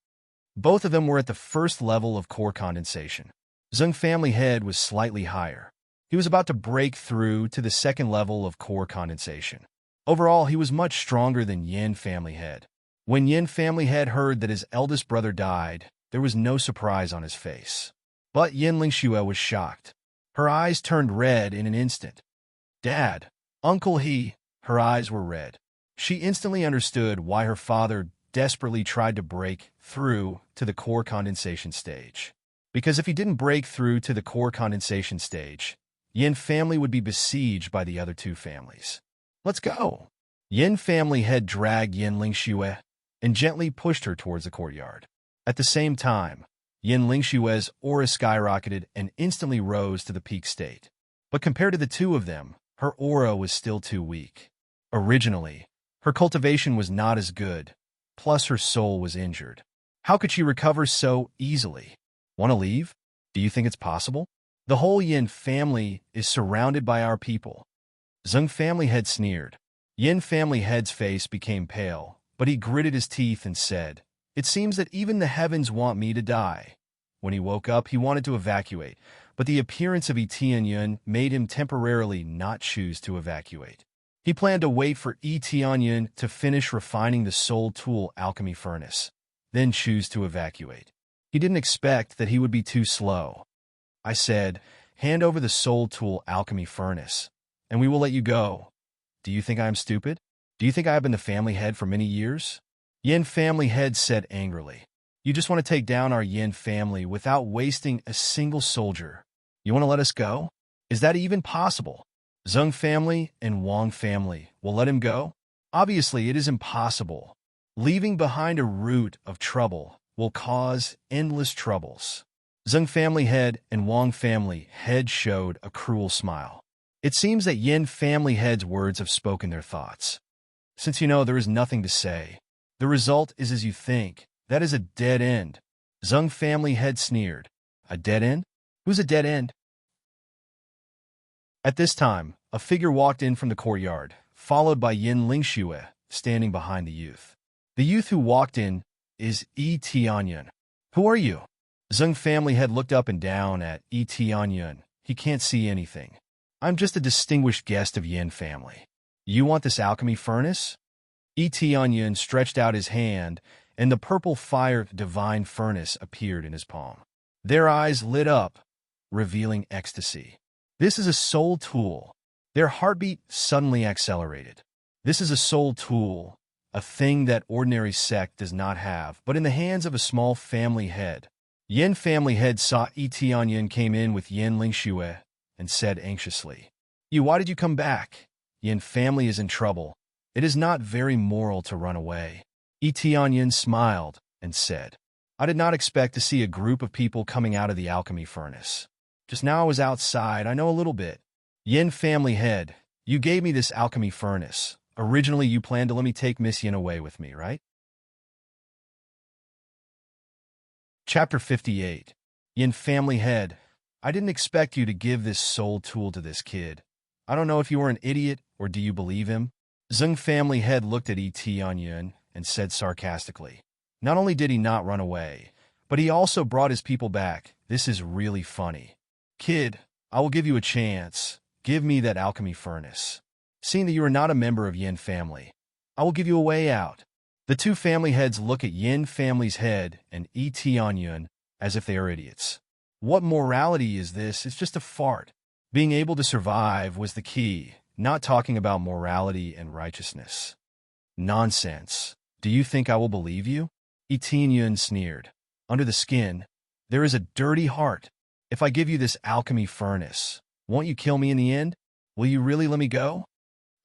Both of them were at the first level of core condensation. Zheng family head was slightly higher. He was about to break through to the second level of core condensation. Overall, he was much stronger than Yin family head. When Yin family head heard that his eldest brother died, there was no surprise on his face. But Yin Lingxue was shocked. Her eyes turned red in an instant. Dad, Uncle He, her eyes were red. She instantly understood why her father desperately tried to break through to the core condensation stage. Because if he didn't break through to the core condensation stage, Yin family would be besieged by the other two families. Let's go. Yin family head dragged Yin Lingxue and gently pushed her towards the courtyard. At the same time, Yin Lingxue's aura skyrocketed and instantly rose to the peak state. But compared to the two of them, her aura was still too weak. Originally, her cultivation was not as good, plus her soul was injured. How could she recover so easily? Want to leave? Do you think it's possible? The whole Yin family is surrounded by our people. Zheng family head sneered. Yin family head's face became pale, but he gritted his teeth and said, "It seems that even the heavens want me to die." When he woke up, he wanted to evacuate, but the appearance of Tianyun made him temporarily not choose to evacuate. He planned to wait for Tianyun to finish refining the soul tool alchemy furnace, then choose to evacuate. He didn't expect that he would be too slow. I said, hand over the soul tool alchemy furnace, and we will let you go. Do you think I am stupid? Do you think I have been the family head for many years? Yin family head said angrily. You just want to take down our Yin family without wasting a single soldier. You want to let us go? Is that even possible? Zheng family and Wang family will let him go? Obviously, it is impossible. Leaving behind a root of trouble will cause endless troubles. Zheng family head and Wang family head showed a cruel smile. It seems that Yin family head's words have spoken their thoughts. Since you know there is nothing to say, the result is as you think. That is a dead end. Zheng family head sneered. A dead end? Who's a dead end? At this time, a figure walked in from the courtyard, followed by Yin Lingxue, standing behind the youth. The youth who walked in is Tianyun. Who are you? Zheng family head looked up and down at Tianyun. He can't see anything. I'm just a distinguished guest of Yin family. You want this alchemy furnace? Tianyun stretched out his hand, and the purple fire divine furnace appeared in his palm. Their eyes lit up, revealing ecstasy. This is a soul tool. Their heartbeat suddenly accelerated. This is a soul tool, a thing that ordinary sect does not have, but in the hands of a small family head. Yin family head saw Tianyun came in with Yin Lingxue and said anxiously, why did you come back? Yin family is in trouble. It is not very moral to run away. Tianyun smiled and said, I did not expect to see a group of people coming out of the alchemy furnace. Just now I was outside, I know a little bit. Yin family head, you gave me this alchemy furnace. Originally you planned to let me take Miss Yin away with me, right? Chapter 58. Yin Family Head. I didn't expect you to give this soul tool to this kid. I don't know if you were an idiot or do you believe him? Zheng Family Head looked at Etianyun and said sarcastically. Not only did he not run away, but he also brought his people back. This is really funny. Kid, I will give you a chance. Give me that alchemy furnace. Seeing that you are not a member of Yin family, I will give you a way out. The two family heads look at Yin family's head and Etianyun as if they are idiots. What morality is this? It's just a fart. Being able to survive was the key, not talking about morality and righteousness. Nonsense. Do you think I will believe you? Etianyun sneered. Under the skin, there is a dirty heart. If I give you this alchemy furnace, won't you kill me in the end? Will you really let me go?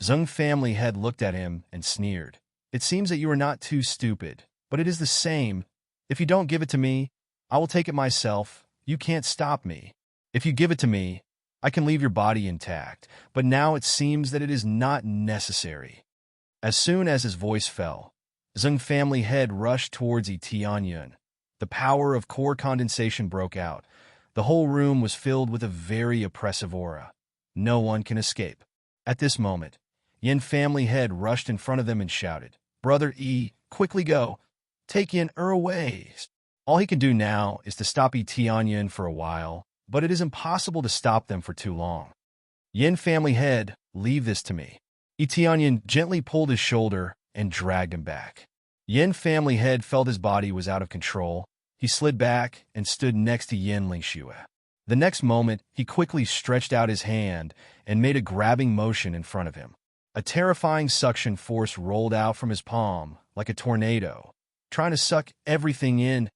Zheng family head looked at him and sneered. It seems that you are not too stupid, but it is the same. If you don't give it to me, I will take it myself. You can't stop me. If you give it to me, I can leave your body intact, but now it seems that it is not necessary. As soon as his voice fell, Zheng family head rushed towards Etianyun. The power of core condensation broke out. The whole room was filled with a very oppressive aura. No one can escape. At this moment, Yin family head rushed in front of them and shouted, Brother E, quickly go. Take Yin away. All he can do now is to stop Etianyun for a while, but it is impossible to stop them for too long. Yin family head, leave this to me. Etianyun gently pulled his shoulder and dragged him back. Yin family head felt his body was out of control. He slid back and stood next to Yin Lingxue. The next moment, he quickly stretched out his hand and made a grabbing motion in front of him. A terrifying suction force rolled out from his palm like a tornado, trying to suck everything in.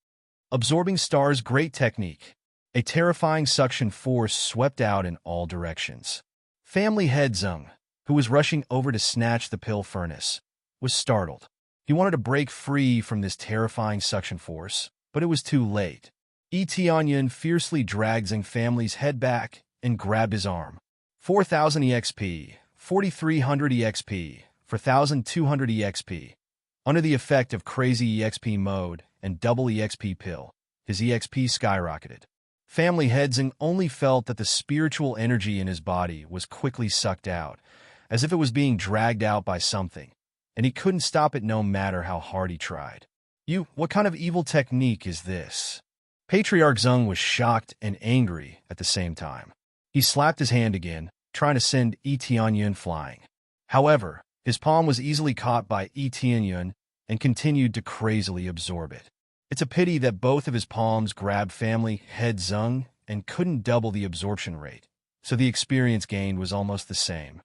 Absorbing Star's great technique. A terrifying suction force swept out in all directions. Family head Zheng, who was rushing over to snatch the pill furnace, was startled. He wanted to break free from this terrifying suction force, but it was too late. Etianyun fiercely dragged Zheng family's head back and grabbed his arm. 4,000 EXP, 4,300 EXP, 4,200 EXP. Under the effect of crazy EXP mode and double EXP pill, his EXP skyrocketed. Family head Zheng only felt that the spiritual energy in his body was quickly sucked out, as if it was being dragged out by something, and he couldn't stop it no matter how hard he tried. What kind of evil technique is this? Patriarch Zheng was shocked and angry at the same time. He slapped his hand again, trying to send Etianyun flying. However, his palm was easily caught by Etianyun and continued to crazily absorb it. It's a pity that both of his palms grabbed family head Zheng and couldn't double the absorption rate, so the experience gained was almost the same.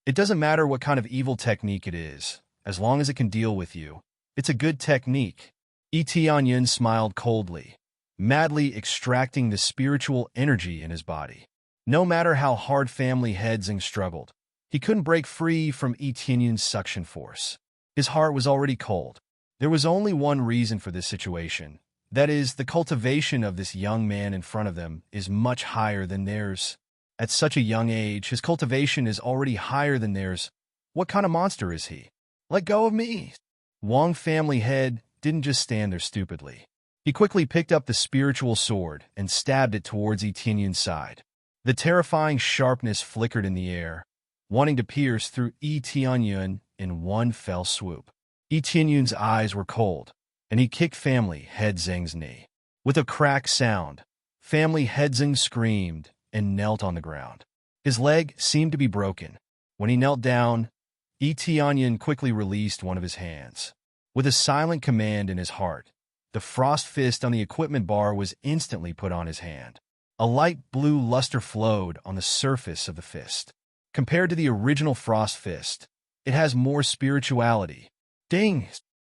It doesn't matter what kind of evil technique it is, as long as it can deal with you. It's a good technique. Etianyun smiled coldly, madly extracting the spiritual energy in his body. No matter how hard family head Zheng struggled, he couldn't break free from Etianyun's suction force. His heart was already cold. There was only one reason for this situation. That is, the cultivation of this young man in front of them is much higher than theirs. At such a young age, his cultivation is already higher than theirs. What kind of monster is he? Let go of me! Wang family head didn't just stand there stupidly. He quickly picked up the spiritual sword and stabbed it towards Etianyun's side. The terrifying sharpness flickered in the air, wanting to pierce through Etianyun in one fell swoop. Etianyun's eyes were cold, and he kicked family head Zheng's knee. With a crack sound, family head Zheng screamed and knelt on the ground. His leg seemed to be broken. When he knelt down, Etianyun quickly released one of his hands. With a silent command in his heart, the frost fist on the equipment bar was instantly put on his hand. A light blue luster flowed on the surface of the fist. Compared to the original frost fist, it has more spirituality. Ding!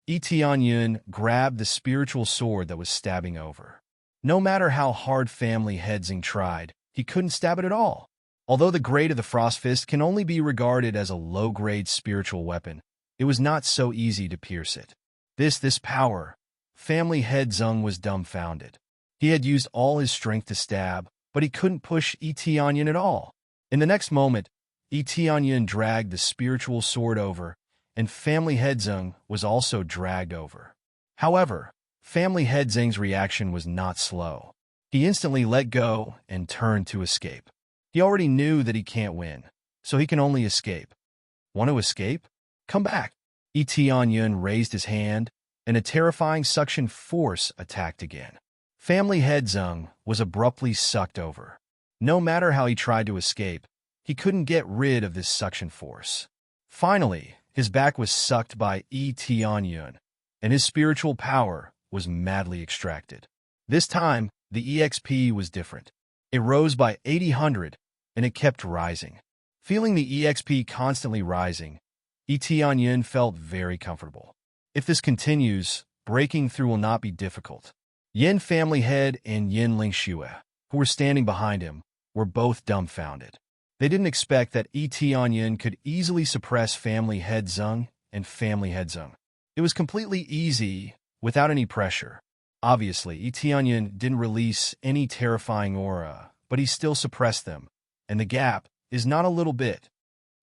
Etianyun grabbed the spiritual sword that was stabbing over. No matter how hard family head Zheng tried, he couldn't stab it at all. Although the grade of the frost fist can only be regarded as a low-grade spiritual weapon, it was not so easy to pierce it. This power, family head Zheng was dumbfounded. He had used all his strength to stab, but he couldn't push Etianyun at all. In the next moment, Etianyun dragged the spiritual sword over, and family head Zheng was also dragged over. However, Family Head Zhang's reaction was not slow. He instantly let go and turned to escape. He already knew that he can't win, so he can only escape. Want to escape? Come back. Tianyun raised his hand, and a terrifying suction force attacked again. Family Head Zhang was abruptly sucked over. No matter how he tried to escape, he couldn't get rid of this suction force. Finally, his back was sucked by Tianyun, and his spiritual power was madly extracted. This time, the EXP was different. It rose by 800, and it kept rising. Feeling the EXP constantly rising, Tianyun felt very comfortable. If this continues, breaking through will not be difficult. Yin Family Head and Yin Lingxue, who were standing behind him, were both dumbfounded. They didn't expect that Tianyun could easily suppress Family Head Zhang and Family Head Zhang. It was completely easy, without any pressure. Obviously, Tianyun didn't release any terrifying aura, but he still suppressed them, and the gap is not a little bit.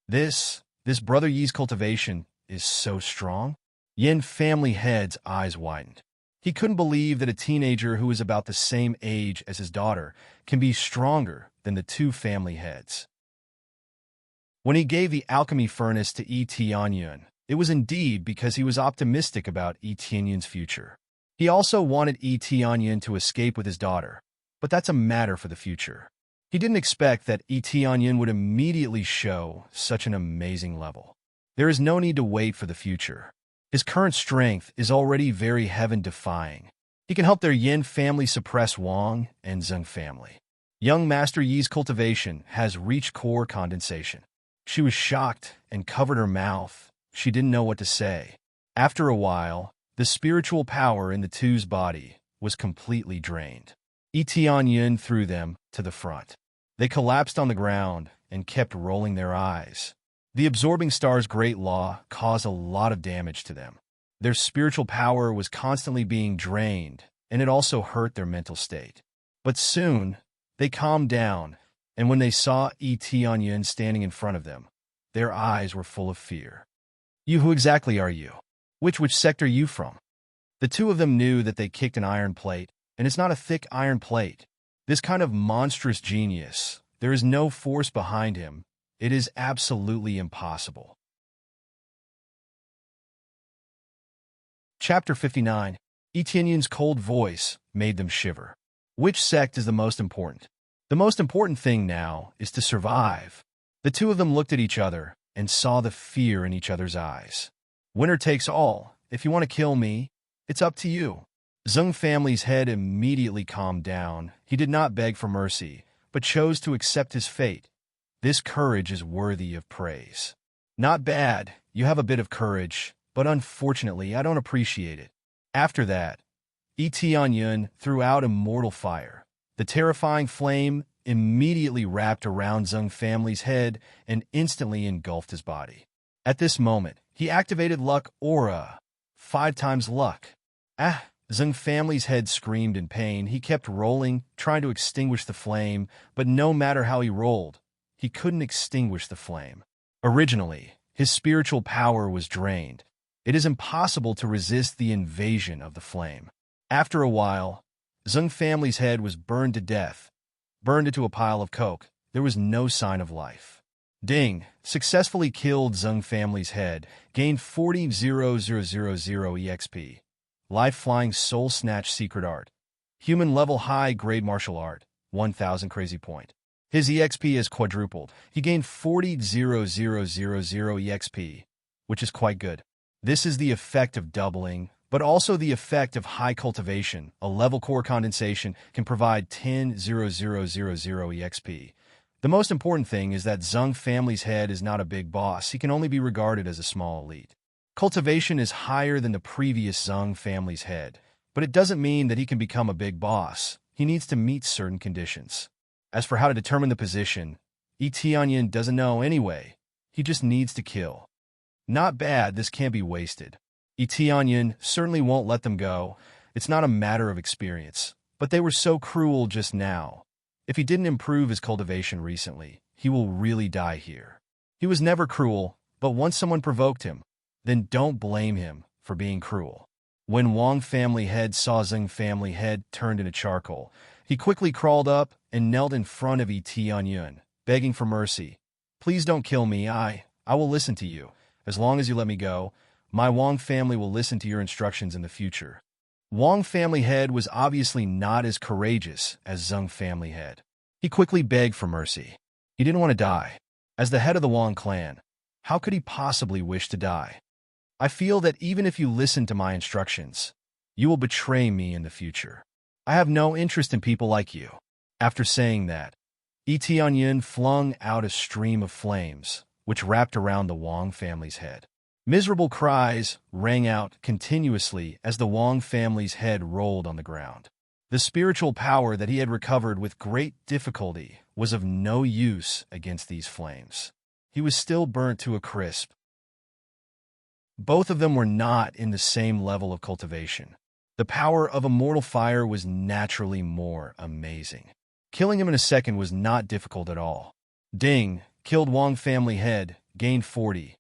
This Brother Yi's cultivation is so strong. Yin Family Head's eyes widened. He couldn't believe that a teenager who is about the same age as his daughter can be stronger than the two family heads. When he gave the alchemy furnace to Tianyun, it was indeed because he was optimistic about Tianyun's future. He also wanted Tianyun to escape with his daughter, but that's a matter for the future. He didn't expect that Tianyun would immediately show such an amazing level. There is no need to wait for the future. His current strength is already very heaven-defying. He can help their Yin family suppress Wang and Zheng family. Young Master Yi's cultivation has reached core condensation. She was shocked and covered her mouth. She didn't know what to say. After a while, the spiritual power in the two's body was completely drained. Tianyun threw them to the front. They collapsed on the ground and kept rolling their eyes. The absorbing star's great law caused a lot of damage to them. Their spiritual power was constantly being drained, and it also hurt their mental state. But soon, they calmed down, and when they saw Tianyun standing in front of them, their eyes were full of fear. "You, who exactly are you? Which sector are you from?" The two of them knew that they kicked an iron plate, and it's not a thick iron plate. This kind of monstrous genius, there is no force behind him. It is absolutely impossible. Chapter 59. Tianyun's cold voice made them shiver. Which sect is the most important? The most important thing now is to survive. The two of them looked at each other and saw the fear in each other's eyes. Winner takes all. If you want to kill me, it's up to you. Zheng family's head immediately calmed down. He did not beg for mercy, but chose to accept his fate. This courage is worthy of praise. Not bad, you have a bit of courage, but unfortunately I don't appreciate it. After that, Tianyun threw out immortal fire. The terrifying flame immediately wrapped around Zheng family's head and instantly engulfed his body. At this moment, he activated luck aura. 5 times luck. Zheng family's head screamed in pain. He kept rolling, trying to extinguish the flame, but no matter how he rolled, he couldn't extinguish the flame. Originally, his spiritual power was drained. It is impossible to resist the invasion of the flame. After a while, Zheng family's head was burned to death, burned into a pile of coke. There was no sign of life. Ding successfully killed Zheng family's head, gained 40,000 EXP. Life Flying Soul Snatch Secret Art. Human level high grade martial art, 1000 crazy point. His EXP is quadrupled. He gained 40,000 EXP, which is quite good. This is the effect of doubling, but also the effect of high cultivation. A level core condensation can provide 10,000 EXP. The most important thing is that Zheng family's head is not a big boss. He can only be regarded as a small elite. Cultivation is higher than the previous Zheng family's head, but it doesn't mean that he can become a big boss. He needs to meet certain conditions. As for how to determine the position, Tianyun doesn't know anyway. He just needs to kill. Not bad, this can't be wasted. Tianyun certainly won't let them go. It's not a matter of experience. But they were so cruel just now. If he didn't improve his cultivation recently, he will really die here. He was never cruel, but once someone provoked him, then don't blame him for being cruel. When Wang family head saw Zheng family head turned into charcoal, he quickly crawled up and knelt in front of Tianyun, begging for mercy. Please don't kill me. I will listen to you. As long as you let me go, my Wang family will listen to your instructions in the future. Wang family head was obviously not as courageous as Zheng family head. He quickly begged for mercy. He didn't want to die. As the head of the Wang clan, how could he possibly wish to die? I feel that even if you listen to my instructions, you will betray me in the future. I have no interest in people like you. After saying that, Tianyun flung out a stream of flames, which wrapped around the Wang family's head. Miserable cries rang out continuously as the Wang family's head rolled on the ground. The spiritual power that he had recovered with great difficulty was of no use against these flames. He was still burnt to a crisp. Both of them were not in the same level of cultivation. The power of immortal fire was naturally more amazing. Killing him in a second was not difficult at all. Ding, killed Wang family head, gained 40,000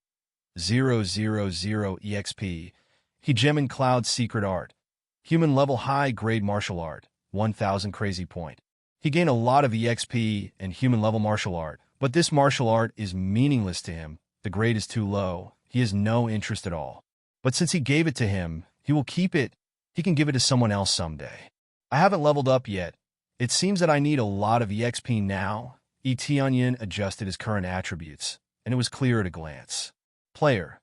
EXP. He Gemin Cloud secret art. Human level high grade martial art, 1000 crazy point. He gained a lot of EXP and human level martial art, but this martial art is meaningless to him. The grade is too low. He has no interest at all. But since he gave it to him, he will keep it. He can give it to someone else someday. I haven't leveled up yet. It seems that I need a lot of EXP now. Tianyun adjusted his current attributes, and it was clear at a glance. Player.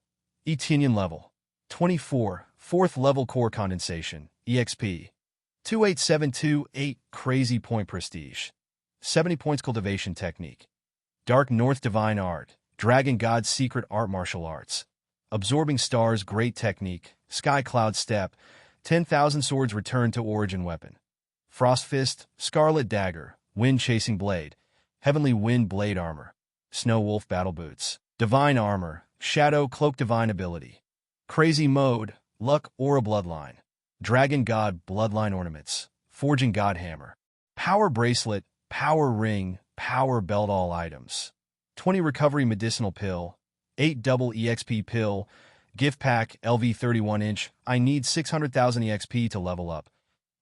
Tianyun level. 24. 4th level core condensation. EXP. 28728 crazy point prestige. 70 points cultivation technique. Dark North divine art. Dragon God secret art martial arts. Absorbing stars great technique. Sky cloud step. 10,000 swords return to origin weapon. Frost fist. Scarlet dagger. Wind chasing blade. Heavenly wind blade armor. Snow wolf battle boots. Divine armor. Shadow cloak divine ability. Crazy mode. Luck aura bloodline. Dragon God bloodline ornaments. Forging God hammer. Power bracelet. Power ring. Power belt all items. 20 recovery medicinal pill. 8 double EXP pill. Gift pack LV 31 inch. I need 600,000 EXP to level up.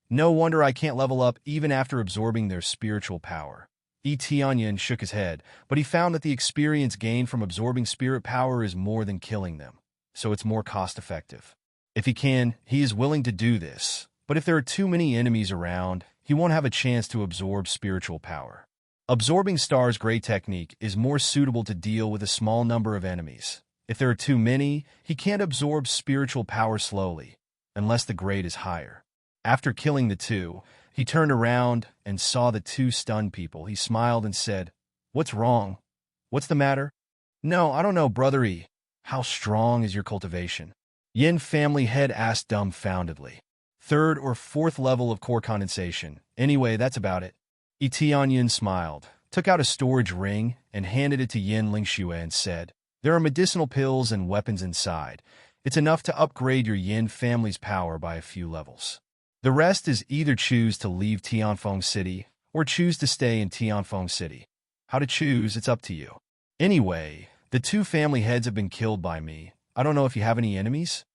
No wonder I can't level up even after absorbing their spiritual power. Tianyun shook his head, but he found that the experience gained from absorbing spirit power is more than killing them, so it's more cost-effective. If he can, he is willing to do this, but if there are too many enemies around, he won't have a chance to absorb spiritual power. Absorbing Star's great technique is more suitable to deal with a small number of enemies. If there are too many, he can't absorb spiritual power slowly, unless the grade is higher. After killing the two, he turned around and saw the two stunned people. He smiled and said, "What's wrong? What's the matter?" "No, I don't know, Brother E. How strong is your cultivation?" Yin family head asked dumbfoundedly. 3rd or 4th level of core condensation. Anyway, that's about it. Tianyun smiled, took out a storage ring, and handed it to Yin Lingxue and said, "There are medicinal pills and weapons inside. It's enough to upgrade your Yin family's power by a few levels. The rest is either choose to leave Tianfeng City or choose to stay in Tianfeng City. How to choose, it's up to you. Anyway, the two family heads have been killed by me. I don't know if you have any enemies?"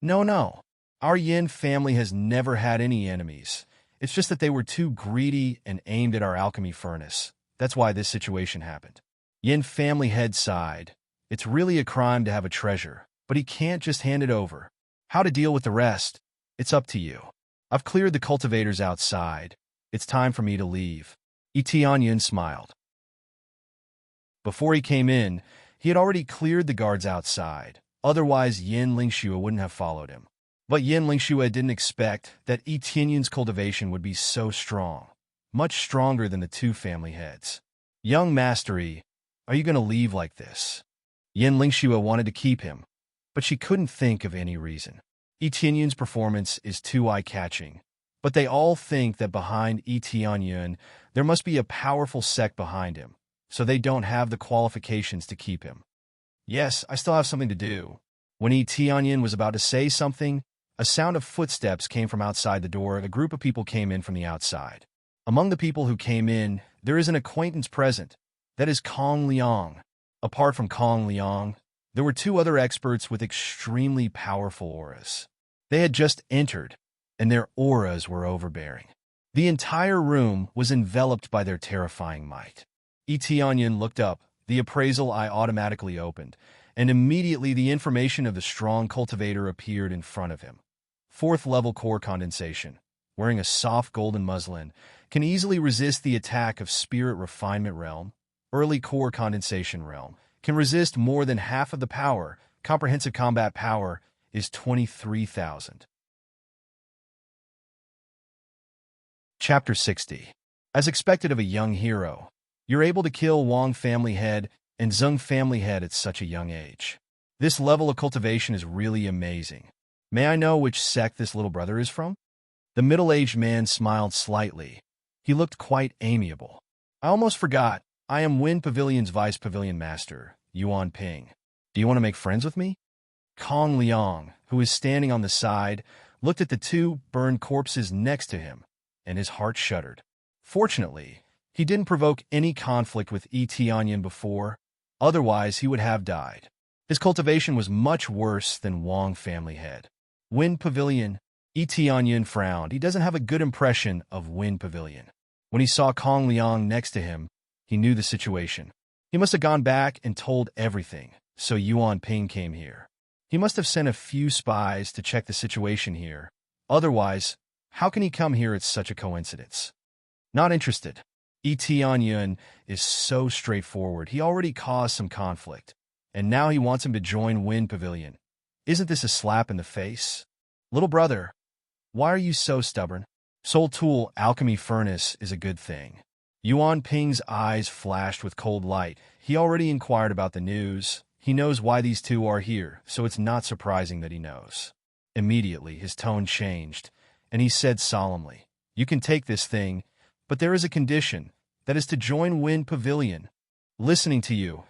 No. Our Yin family has never had any enemies. It's just that they were too greedy and aimed at our alchemy furnace. That's why this situation happened. Yin family head sighed. It's really a crime to have a treasure, but he can't just hand it over. How to deal with the rest? It's up to you. I've cleared the cultivators outside. It's time for me to leave. Tianyun smiled. Before he came in, he had already cleared the guards outside. Otherwise, Yin Lingxue wouldn't have followed him. But Yin Lingxue didn't expect that Tianyun's cultivation would be so strong, much stronger than the two family heads. "Young Master E, are you going to leave like this?" Yin Lingxue wanted to keep him, but she couldn't think of any reason. Tianyun's performance is too eye-catching, but they all think that behind Tianyun there must be a powerful sect behind him, so they don't have the qualifications to keep him. "Yes, I still have something to do." When Tianyun was about to say something, a sound of footsteps came from outside the door. A group of people came in from the outside. Among the people who came in, there is an acquaintance present. That is Kong Liang. Apart from Kong Liang, there were two other experts with extremely powerful auras. They had just entered, and their auras were overbearing. The entire room was enveloped by their terrifying might. Etionyan looked up, the appraisal eye automatically opened, and immediately the information of the strong cultivator appeared in front of him. 4th level core condensation, wearing a soft golden muslin, can easily resist the attack of spirit refinement realm. Early core condensation realm can resist more than half of the power. Comprehensive combat power is 23,000. Chapter 60. As expected of a young hero, you're able to kill Wang family head and Zheng family head at such a young age. This level of cultivation is really amazing. May I know which sect this little brother is from? The middle-aged man smiled slightly. He looked quite amiable. I almost forgot. I am Win Pavilion's Vice Pavilion Master, Yuan Ping. Do you want to make friends with me? Kong Liang, who is standing on the side, looked at the two burned corpses next to him, and his heart shuddered. Fortunately, he didn't provoke any conflict with Etionyan before, otherwise he would have died. His cultivation was much worse than Wang family head. Win Pavilion. Etionyan frowned. He doesn't have a good impression of Win Pavilion. When he saw Kong Liang next to him, he knew the situation. He must have gone back and told everything, so Yuan Ping came here. He must have sent a few spies to check the situation here. Otherwise, how can he come here at such a coincidence? Not interested. Etionyan is so straightforward. He already caused some conflict, and now he wants him to join Win Pavilion. Isn't this a slap in the face? Little brother, why are you so stubborn? Soul Tool Alchemy Furnace is a good thing. Yuan Ping's eyes flashed with cold light. He already inquired about the news. He knows why these two are here, so it's not surprising that he knows. Immediately, his tone changed, and he said solemnly, "You can take this thing, but there is a condition, that is to join Win Pavilion. Listening to you,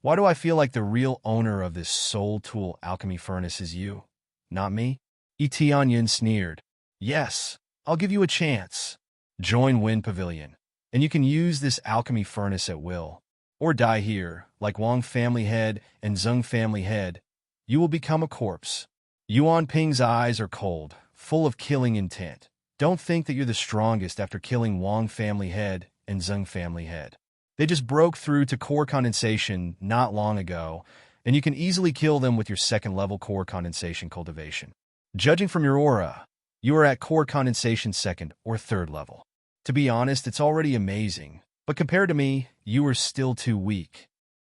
why do I feel like the real owner of this Soul Tool Alchemy Furnace is you, not me?" Etionyan sneered. "Yes, I'll give you a chance. Join Win Pavilion, and you can use this alchemy furnace at will. Or die here, like Wang family head and Zheng family head. You will become a corpse." Yuan Ping's eyes are cold, full of killing intent. Don't think that you're the strongest after killing Wang family head and Zheng family head. They just broke through to core condensation not long ago, and you can easily kill them with your 2nd level core condensation cultivation. Judging from your aura, you are at core condensation 2nd or 3rd level. To be honest, it's already amazing, but compared to me, you are still too weak.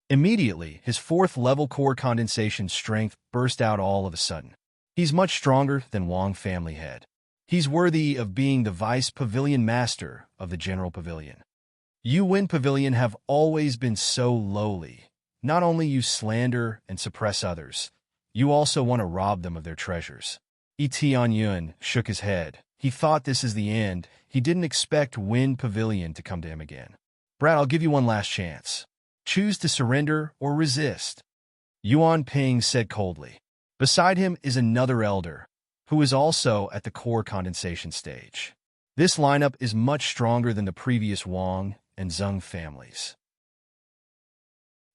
Immediately, his 4th level core condensation strength burst out all of a sudden. He's much stronger than Wang family head. He's worthy of being the Vice Pavilion Master of the General Pavilion. You Win Pavilion have always been so lowly. Not only you slander and suppress others, you also want to rob them of their treasures. Etionyan shook his head. He thought this is the end. He didn't expect Win Pavilion to come to him again. "Brad, I'll give you one last chance. Choose to surrender or resist," Yuan Ping said coldly. Beside him is another elder, who is also at the core condensation stage. This lineup is much stronger than the previous Wang and Zheng families.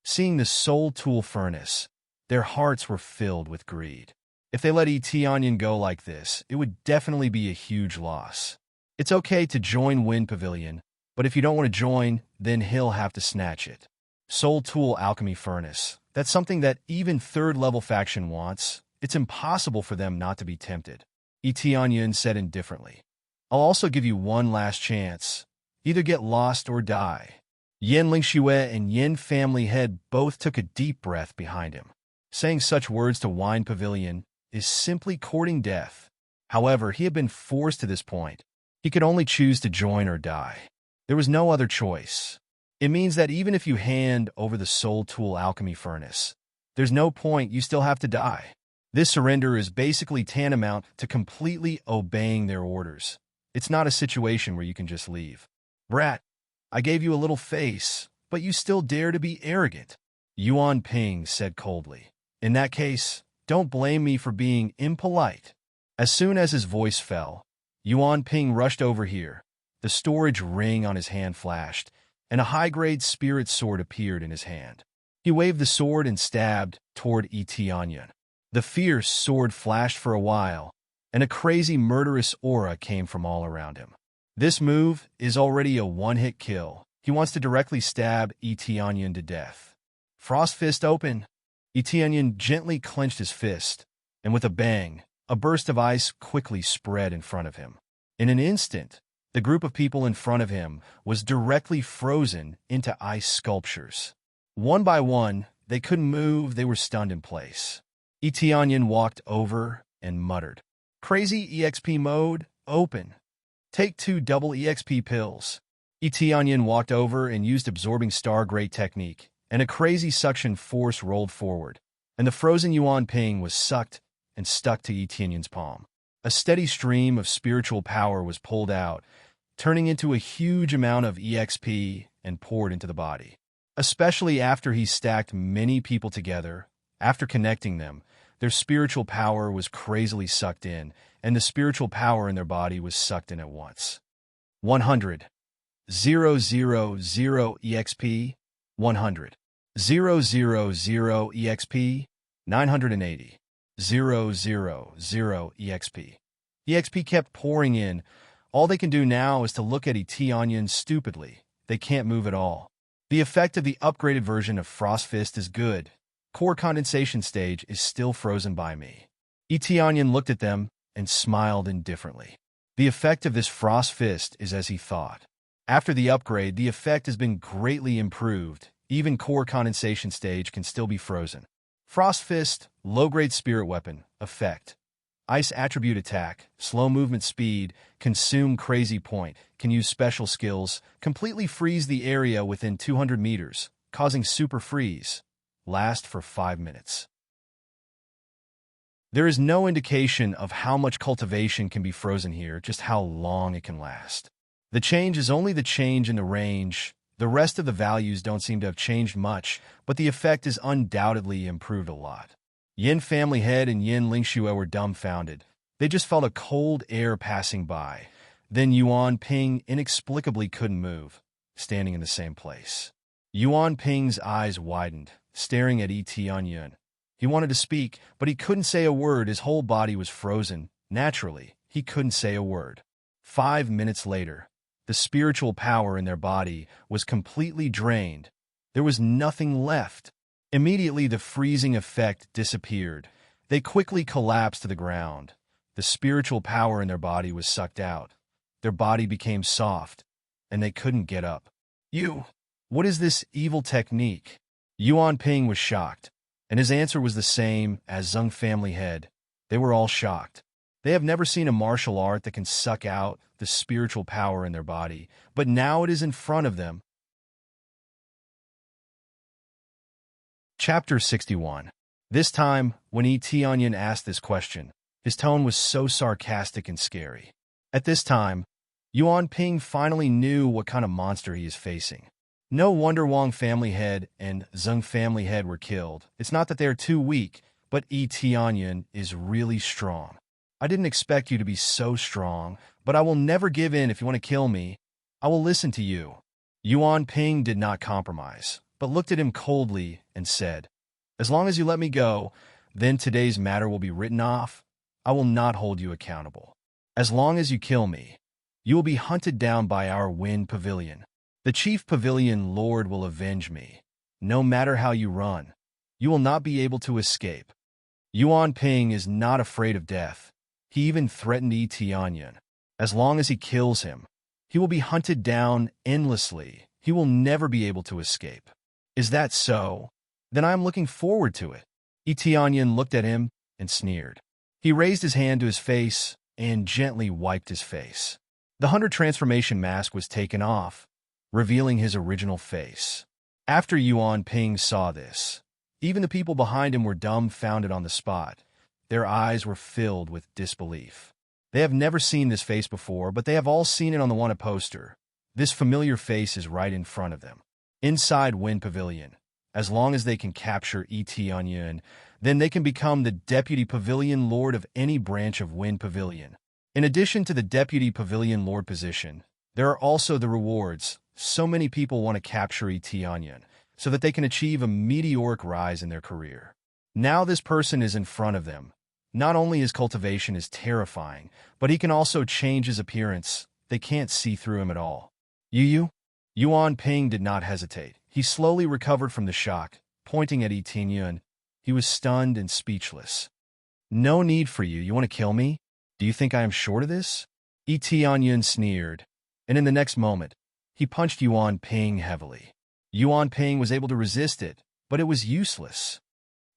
Seeing the Soul Tool Furnace, their hearts were filled with greed. If they let Etionyan go like this, it would definitely be a huge loss. It's okay to join Win Pavilion, but if you don't want to join, then he'll have to snatch it. Soul Tool Alchemy Furnace, that's something that even 3rd level faction wants. It's impossible for them not to be tempted. Etionyan said indifferently. "I'll also give you one last chance. Either get lost or die." Yen Lingxue and Yen family head both took a deep breath behind him. Saying such words to Wine Pavilion is simply courting death. However, he had been forced to this point. He could only choose to join or die. There was no other choice. It means that even if you hand over the Soul Tool Alchemy Furnace, there's no point, you still have to die. This surrender is basically tantamount to completely obeying their orders. It's not a situation where you can just leave. "Brat, I gave you a little face, but you still dare to be arrogant," Yuan Ping said coldly. "In that case, don't blame me for being impolite." As soon as his voice fell, Yuan Ping rushed over here. The storage ring on his hand flashed, and a high-grade spirit sword appeared in his hand. He waved the sword and stabbed toward Etionyan. The fierce sword flashed for a while, and a crazy murderous aura came from all around him. This move is already a one-hit kill. He wants to directly stab Etienne to death. Frost fist open. Etienne gently clenched his fist, and with a bang, a burst of ice quickly spread in front of him. In an instant, the group of people in front of him was directly frozen into ice sculptures. One by one, they couldn't move, they were stunned in place. Etienne walked over and muttered, "Crazy EXP mode, open. Take 2 double EXP pills." Etienne walked over and used absorbing star great technique, and a crazy suction force rolled forward, and the frozen Yuan Ping was sucked and stuck to Etienne's palm. A steady stream of spiritual power was pulled out, turning into a huge amount of EXP and poured into the body. Especially after he stacked many people together, after connecting them, their spiritual power was crazily sucked in, and the spiritual power in their body was sucked in at once. 100. 000 EXP. 100. 000 EXP. 980. 000 EXP. EXP kept pouring in. All they can do now is to look at Etienne stupidly. They can't move at all. The effect of the upgraded version of Frost Fist is good. Core condensation stage is still frozen by me. Etienne looked at them and smiled indifferently. The effect of this Frost Fist is as he thought. After the upgrade, the effect has been greatly improved. Even core condensation stage can still be frozen. Frost Fist, low-grade spirit weapon, effect. Ice attribute attack, slow movement speed, consume crazy point, can use special skills, completely freeze the area within 200 meters, causing super freeze. Last for 5 minutes. There is no indication of how much cultivation can be frozen here, just how long it can last. The change is only the change in the range. The rest of the values don't seem to have changed much, but the effect is undoubtedly improved a lot. Yin family head and Yin Lingxue were dumbfounded. They just felt a cold air passing by. Then Yuan Ping inexplicably couldn't move, standing in the same place. Yuan Ping's eyes widened, staring at Etienne. He wanted to speak, but he couldn't say a word. His whole body was frozen. Naturally, he couldn't say a word. 5 minutes later, the spiritual power in their body was completely drained. There was nothing left. Immediately, the freezing effect disappeared. They quickly collapsed to the ground. The spiritual power in their body was sucked out. Their body became soft, and they couldn't get up. What is this evil technique? Yuan Ping was shocked, and his answer was the same as Zheng family head. They were all shocked. They have never seen a martial art that can suck out the spiritual power in their body, but now it is in front of them. Chapter 61. This time, when Etienne asked this question, his tone was so sarcastic and scary. At this time, Yuan Ping finally knew what kind of monster he is facing. No wonder Wang family head and Zheng family head were killed. It's not that they are too weak, but Etienne is really strong. I didn't expect you to be so strong, but I will never give in. If you want to kill me, I will listen to you. Yuan Ping did not compromise, but looked at him coldly and said, "As long as you let me go, then today's matter will be written off. I will not hold you accountable. As long as you kill me, you will be hunted down by our Wind Pavilion. The Chief Pavilion Lord will avenge me. No matter how you run, you will not be able to escape." Yuan Ping is not afraid of death. He even threatened Etienne. As long as he kills him, he will be hunted down endlessly. He will never be able to escape. Is that so? Then I am looking forward to it. Etienne looked at him and sneered. He raised his hand to his face and gently wiped his face. The hunter transformation mask was taken off, revealing his original face. After Yuan Ping saw this, even the people behind him were dumbfounded on the spot. Their eyes were filled with disbelief. They have never seen this face before, but they have all seen it on the wanted poster. This familiar face is right in front of them. Inside Wind Pavilion, as long as they can capture Etienne, then they can become the Deputy Pavilion Lord of any branch of Wind Pavilion. In addition to the Deputy Pavilion Lord position, there are also the rewards. So many people want to capture Etienne, so that they can achieve a meteoric rise in their career. Now this person is in front of them. Not only his cultivation is terrifying, but he can also change his appearance. They can't see through him at all. You? Yuan Ping did not hesitate. He slowly recovered from the shock, pointing at Yi Tianyun. He was stunned and speechless. No need for you. You want to kill me? Do you think I am short of this? Yi Tianyun sneered, and in the next moment, he punched Yuan Ping heavily. Yuan Ping was able to resist it, but it was useless.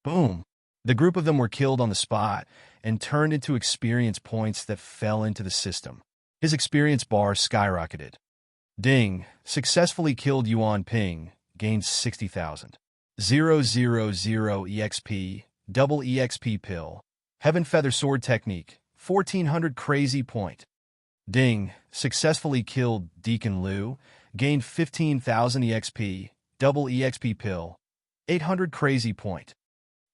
Boom! The group of them were killed on the spot and turned into experience points that fell into the system. His experience bar skyrocketed. Ding! Successfully killed Yuan Ping, gained 60,000. 000 EXP, double EXP pill. Heaven Feather Sword Technique, 1400 crazy point. Ding! Successfully killed Deacon Liu, gained 15,000 EXP, double EXP pill, 800 crazy point.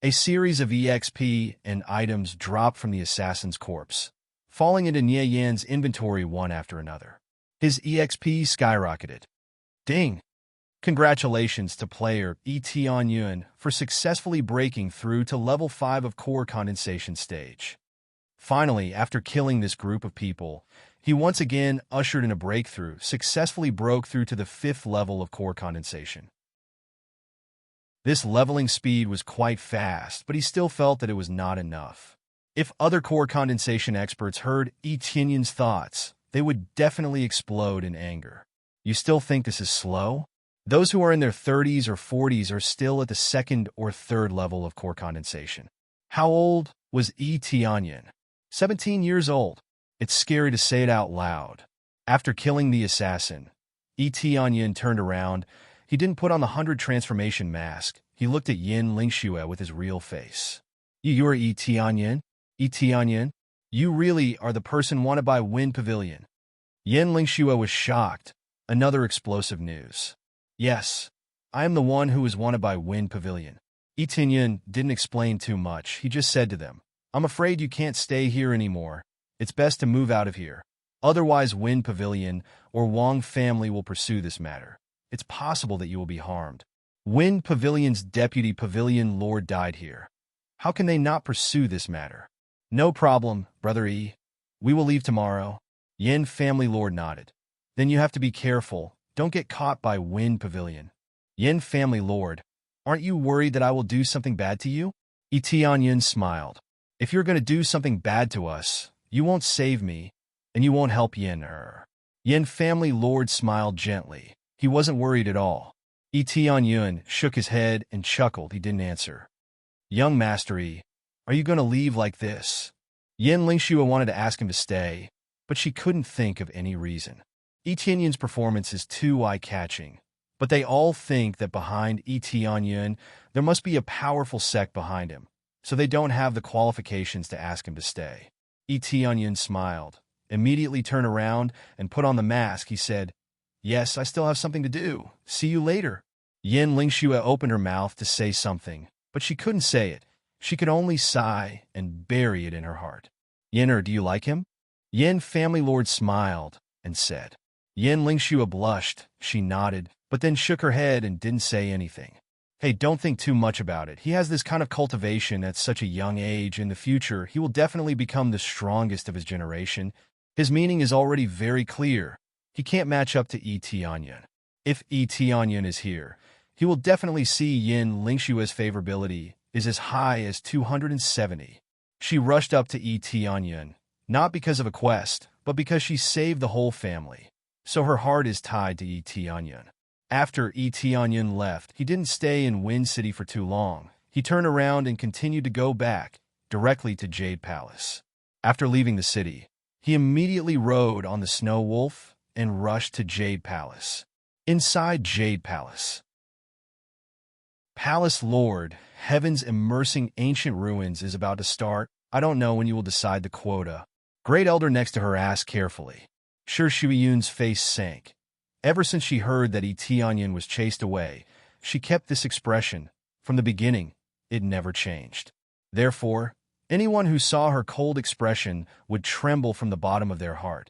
A series of EXP and items dropped from the assassin's corpse, falling into Nie Yan's inventory one after another. His EXP skyrocketed. Ding! Congratulations to player Yi Tianyun for successfully breaking through to level 5 of core condensation stage. Finally, after killing this group of people, he once again ushered in a breakthrough, successfully broke through to the 5th level of core condensation. This leveling speed was quite fast, but he still felt that it was not enough. If other core condensation experts heard Yi Tianyun's thoughts, they would definitely explode in anger. You still think this is slow? Those who are in their 30s or 40s are still at the 2nd or 3rd level of core condensation. How old was Yi Tianyun? 17 years old. It's scary to say it out loud. After killing the assassin, Yi Tianyun turned around. He didn't put on the 100 transformation mask. He looked at Yin Lingxue with his real face. You are Yi Tianyun? Yi Tianyun? You really are the person wanted by Wind Pavilion. Yin Lingxue was shocked. Another explosive news. Yes, I am the one who is wanted by Wind Pavilion. Yi Tianyun didn't explain too much. He just said to them, I'm afraid you can't stay here anymore. It's best to move out of here. Otherwise Wind Pavilion or Wang family will pursue this matter. It's possible that you will be harmed. Wind Pavilion's deputy pavilion lord died here. How can they not pursue this matter? No problem, Brother Yi. We will leave tomorrow. Yin family lord nodded. Then you have to be careful. Don't get caught by Wind Pavilion. Yin family lord, aren't you worried that I will do something bad to you? Yi Tianyun smiled. If you're going to do something bad to us, you won't save me, and you won't help Yin. Yin family lord smiled gently. He wasn't worried at all. Yi Tianyun shook his head and chuckled. He didn't answer. Young Master Yi, are you going to leave like this? Yin Lingxue wanted to ask him to stay, but she couldn't think of any reason. Yi Tianyun's performance is too eye-catching, but they all think that behind Yi Tianyun there must be a powerful sect behind him, so they don't have the qualifications to ask him to stay. Yi Tianyun smiled, immediately turned around and put on the mask. He said, Yes, I still have something to do. See you later. Yin Lingxue opened her mouth to say something, but she couldn't say it. She could only sigh and bury it in her heart. Yinner, do you like him? Yin family lord smiled and said. Yin Lingxue blushed. She nodded, but then shook her head and didn't say anything. Hey, don't think too much about it. He has this kind of cultivation at such a young age. In the future, he will definitely become the strongest of his generation. His meaning is already very clear. He can't match up to Yi Tianyun. If Yi Tianyun is here, he will definitely see Yin Lingxue's favorability is as high as 270. She rushed up to Yi Tianyun, not because of a quest, but because she saved the whole family. So her heart is tied to Yi Tianyun. After Yi Tianyun left, he didn't stay in Wind City for too long. He turned around and continued to go back, directly to Jade Palace. After leaving the city, he immediately rode on the Snow Wolf and rushed to Jade Palace. Inside Jade Palace. Palace Lord, Heaven's immersing ancient ruins is about to start. I don't know when you will decide the quota. Great Elder next to her asked carefully. Sure, Shuiyun's face sank. Ever since she heard that Yi Tianyun was chased away, she kept this expression. From the beginning, it never changed. Therefore, anyone who saw her cold expression would tremble from the bottom of their heart,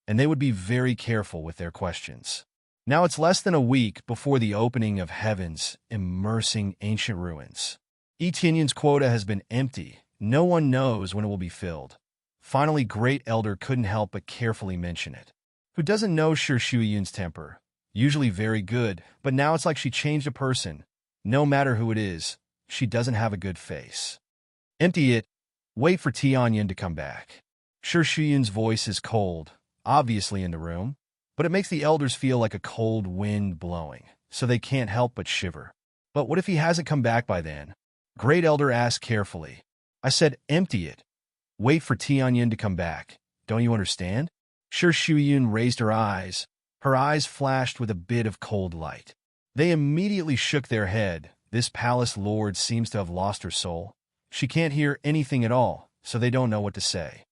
and they would be very careful with their questions. Now it's less than a week before the opening of Heaven's immersing ancient ruins. Yi Tianyun's quota has been empty. no one knows when it will be filled. Finally, Great Elder couldn't help but carefully mention it. Who doesn't know Sir Shuyun's temper? Usually very good, but now it's like she changed a person. No matter who it is, she doesn't have a good face. Empty it. Wait for Tianyin to come back. Sir Shuyun's voice is cold, obviously in the room, but it makes the elders feel like a cold wind blowing, so they can't help but shiver. But what if he hasn't come back by then? Great Elder asked carefully. I said empty it. Wait for Tianyin to come back. Don't you understand? Sir Shuyun raised her eyes. Her eyes flashed with a bit of cold light. They immediately shook their head. This palace lord seems to have lost her soul. She can't hear anything at all, so they don't know what to say.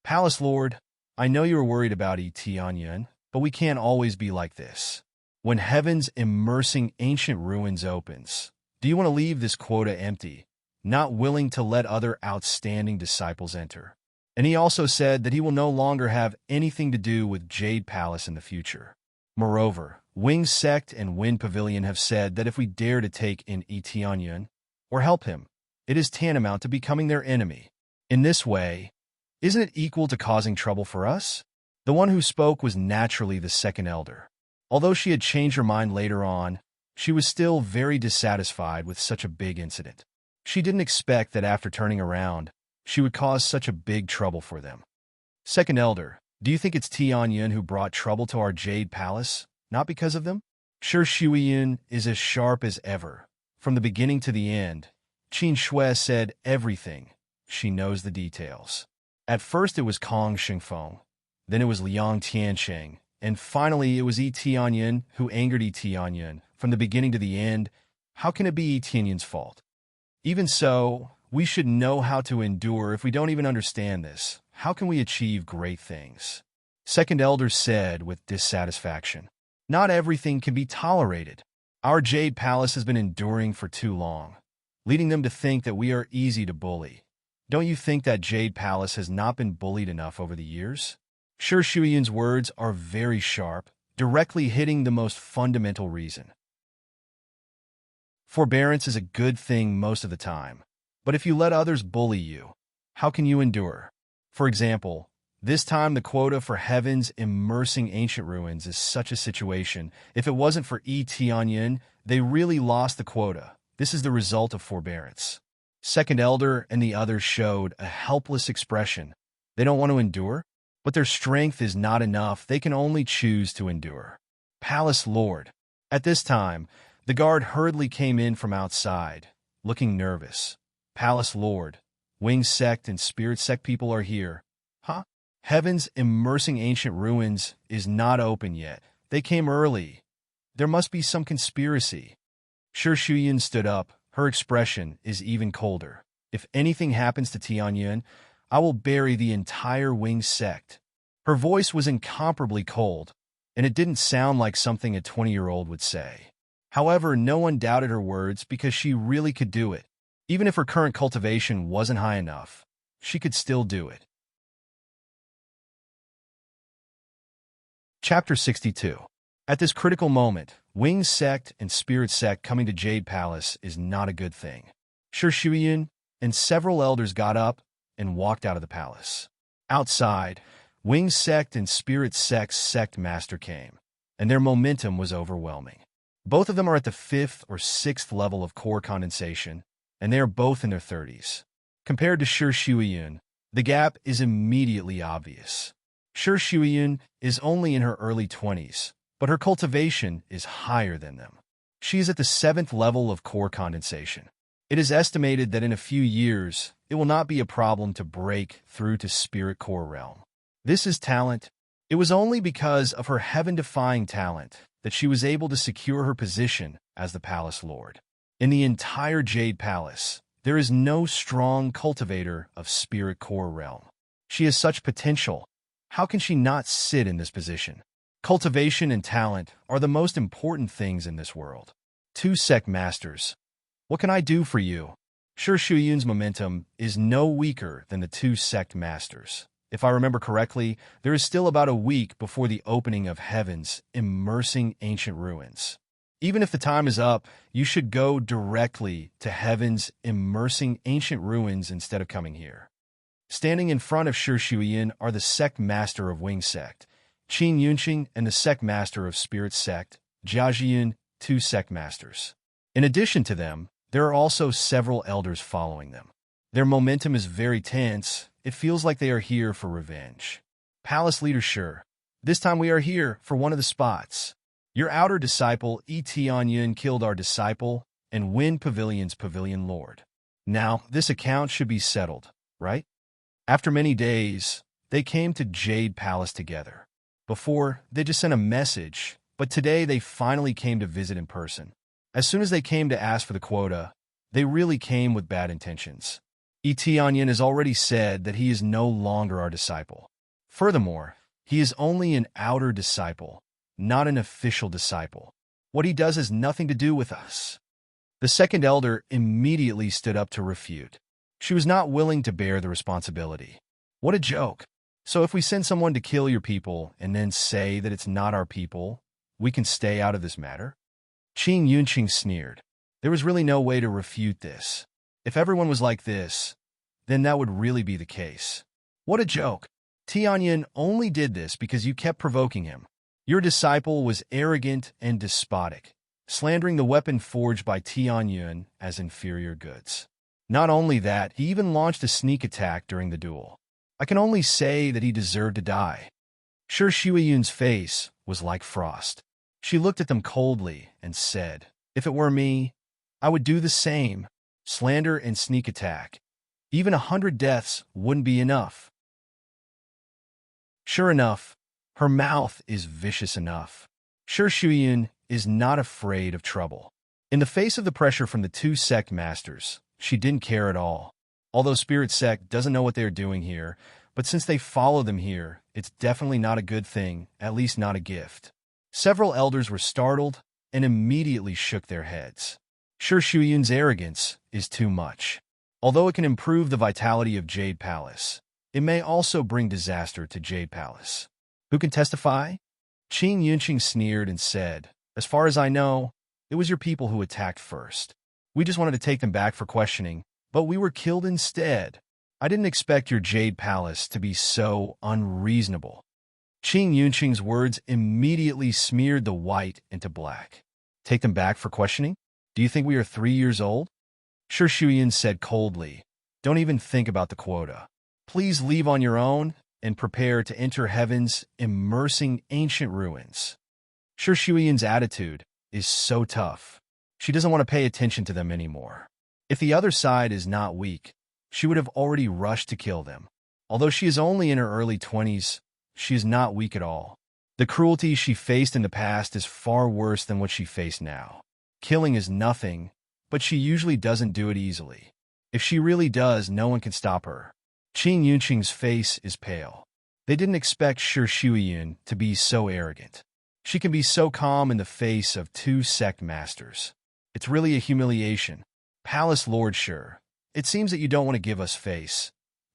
Palace lord, I know you were worried about Tianyin, but we can't always be like this. When heaven's immersing ancient ruins opens, do you want to leave this quota empty, not willing to let other outstanding disciples enter? And he also said that he will no longer have anything to do with Jade Palace in the future. Moreover, Wing Sect and Wind Pavilion have said that if we dare to take in Tianyin or help him, it is tantamount to becoming their enemy. In this way, isn't it equal to causing trouble for us? The one who spoke was naturally the second elder. Although she had changed her mind later on, she was still very dissatisfied with such a big incident. She didn't expect that after turning around, she would cause such a big trouble for them. Second elder, do you think it's Tianyin who brought trouble to our Jade Palace, not because of them? Sure, Shuyun is as sharp as ever. From the beginning to the end, Qin Shui said everything. She knows the details. At first it was Kong Xingfeng, then it was Liang Tiansheng, and finally it was Tianyin who angered Tianyin. From the beginning to the end, how can it be Tianyin's fault? Even so, we should know how to endure. If we don't even understand this, how can we achieve great things? Second elder said with dissatisfaction. Not everything can be tolerated. Our Jade Palace has been enduring for too long, leading them to think that we are easy to bully. Don't you think that Jade Palace has not been bullied enough over the years? Sure, Shuyun's words are very sharp, directly hitting the most fundamental reason. Forbearance is a good thing most of the time, but if you let others bully you, how can you endure? For example, this time the quota for heaven's immersing ancient ruins is such a situation. If it wasn't for Tianyin, they really lost the quota. This is the result of forbearance. Second elder and the others showed a helpless expression. They don't want to endure, but their strength is not enough. They can only choose to endure. Palace Lord. At this time, the guard hurriedly came in from outside, looking nervous. Palace Lord, Wing Sect and Spirit Sect people are here. Huh? Heaven's immersing ancient ruins is not open yet. They came early. There must be some conspiracy. Sure, Shuyun stood up. Her expression is even colder. If anything happens to Tianyin, I will bury the entire Wing Sect. Her voice was incomparably cold, and it didn't sound like something a 20-year-old would say. However, no one doubted her words because she really could do it. Even if her current cultivation wasn't high enough, she could still do it. Chapter 62. At this critical moment, Wing Sect and Spirit Sect coming to Jade Palace is not a good thing. Sure, Shuyun and several elders got up and walked out of the palace. Outside, Wing Sect and Spirit Sect's sect master came, and their momentum was overwhelming. Both of them are at the 5th or 6th level of core condensation, and they are both in their 30s. Compared to Sure Shuyun, the gap is immediately obvious. Sure Shuyun is only in her early 20s, but her cultivation is higher than them. She is at the 7th level of core condensation. It is estimated that in a few years, it will not be a problem to break through to Spirit Core realm. This is talent. It was only because of her heaven-defying talent that she was able to secure her position as the Palace Lord. In the entire Jade Palace, there is no strong cultivator of Spirit Core realm. She has such potential. How can she not sit in this position? Cultivation and talent are the most important things in this world. 2 sect masters. What can I do for you? Sure, Shuyun's momentum is no weaker than the 2 sect masters. If I remember correctly, there is still about a week before the opening of heaven's immersing ancient ruins. Even if the time is up, you should go directly to heaven's immersing ancient ruins instead of coming here. Standing in front of Shi Shuiyin are the sect master of Wing Sect, Qin Yunqing, and the sect master of Spirit Sect, Jiajiyun, two sect masters. In addition to them, there are also several elders following them. Their momentum is very tense. It feels like they are here for revenge. Palace leader Shi, this time we are here for one of the spots. Your outer disciple, Tianyun, killed our disciple and Wind Pavilion's pavilion lord. Now, this account should be settled, right? After many days, they came to Jade Palace together. Before, they just sent a message, but today they finally came to visit in person. As soon as they came to ask for the quota, they really came with bad intentions. Tianyun has already said that he is no longer our disciple. Furthermore, he is only an outer disciple, not an official disciple. What he does has nothing to do with us. The second elder immediately stood up to refute. She was not willing to bear the responsibility. What a joke. So if we send someone to kill your people and then say that it's not our people, we can stay out of this matter? Qin Yunqing sneered. There was really no way to refute this. If everyone was like this, then that would really be the case. What a joke. Tianyun only did this because you kept provoking him. Your disciple was arrogant and despotic, slandering the weapon forged by Tianyun as inferior goods. Not only that, he even launched a sneak attack during the duel. I can only say that he deserved to die. Shi Shuiyun's face was like frost. She looked at them coldly and said, if it were me, I would do the same. Slander and sneak attack. Even 100 deaths wouldn't be enough. Sure enough, her mouth is vicious enough. Shi Shuiyun is not afraid of trouble. In the face of the pressure from the two sect masters, she didn't care at all. Although Spirit Sect doesn't know what they are doing here, but since they follow them here, it's definitely not a good thing, at least not a gift. Several elders were startled and immediately shook their heads. Shi Shuiyun's arrogance is too much. Although it can improve the vitality of Jade Palace, it may also bring disaster to Jade Palace. Who can testify? Qin Yunqing sneered and said, as far as I know, it was your people who attacked first. We just wanted to take them back for questioning, but we were killed instead. I didn't expect your Jade Palace to be so unreasonable. Qin Yunqing's words immediately smeared the white into black. Take them back for questioning? Do you think we are 3 years old? Shi Shuiyun said coldly, don't even think about the quota. Please leave on your own and prepare to enter heaven's immersing ancient ruins. Shi Shuiyun's attitude is so tough. She doesn't want to pay attention to them anymore. If the other side is not weak, she would have already rushed to kill them. Although she is only in her early 20s, she is not weak at all. The cruelty she faced in the past is far worse than what she faced now. Killing is nothing, but she usually doesn't do it easily. If she really does, no one can stop her. Qin Yunqing's face is pale. They didn't expect Shi Shuiyun to be so arrogant. She can be so calm in the face of two sect masters. It's really a humiliation. Palace Lord Shi, it seems that you don't want to give us face.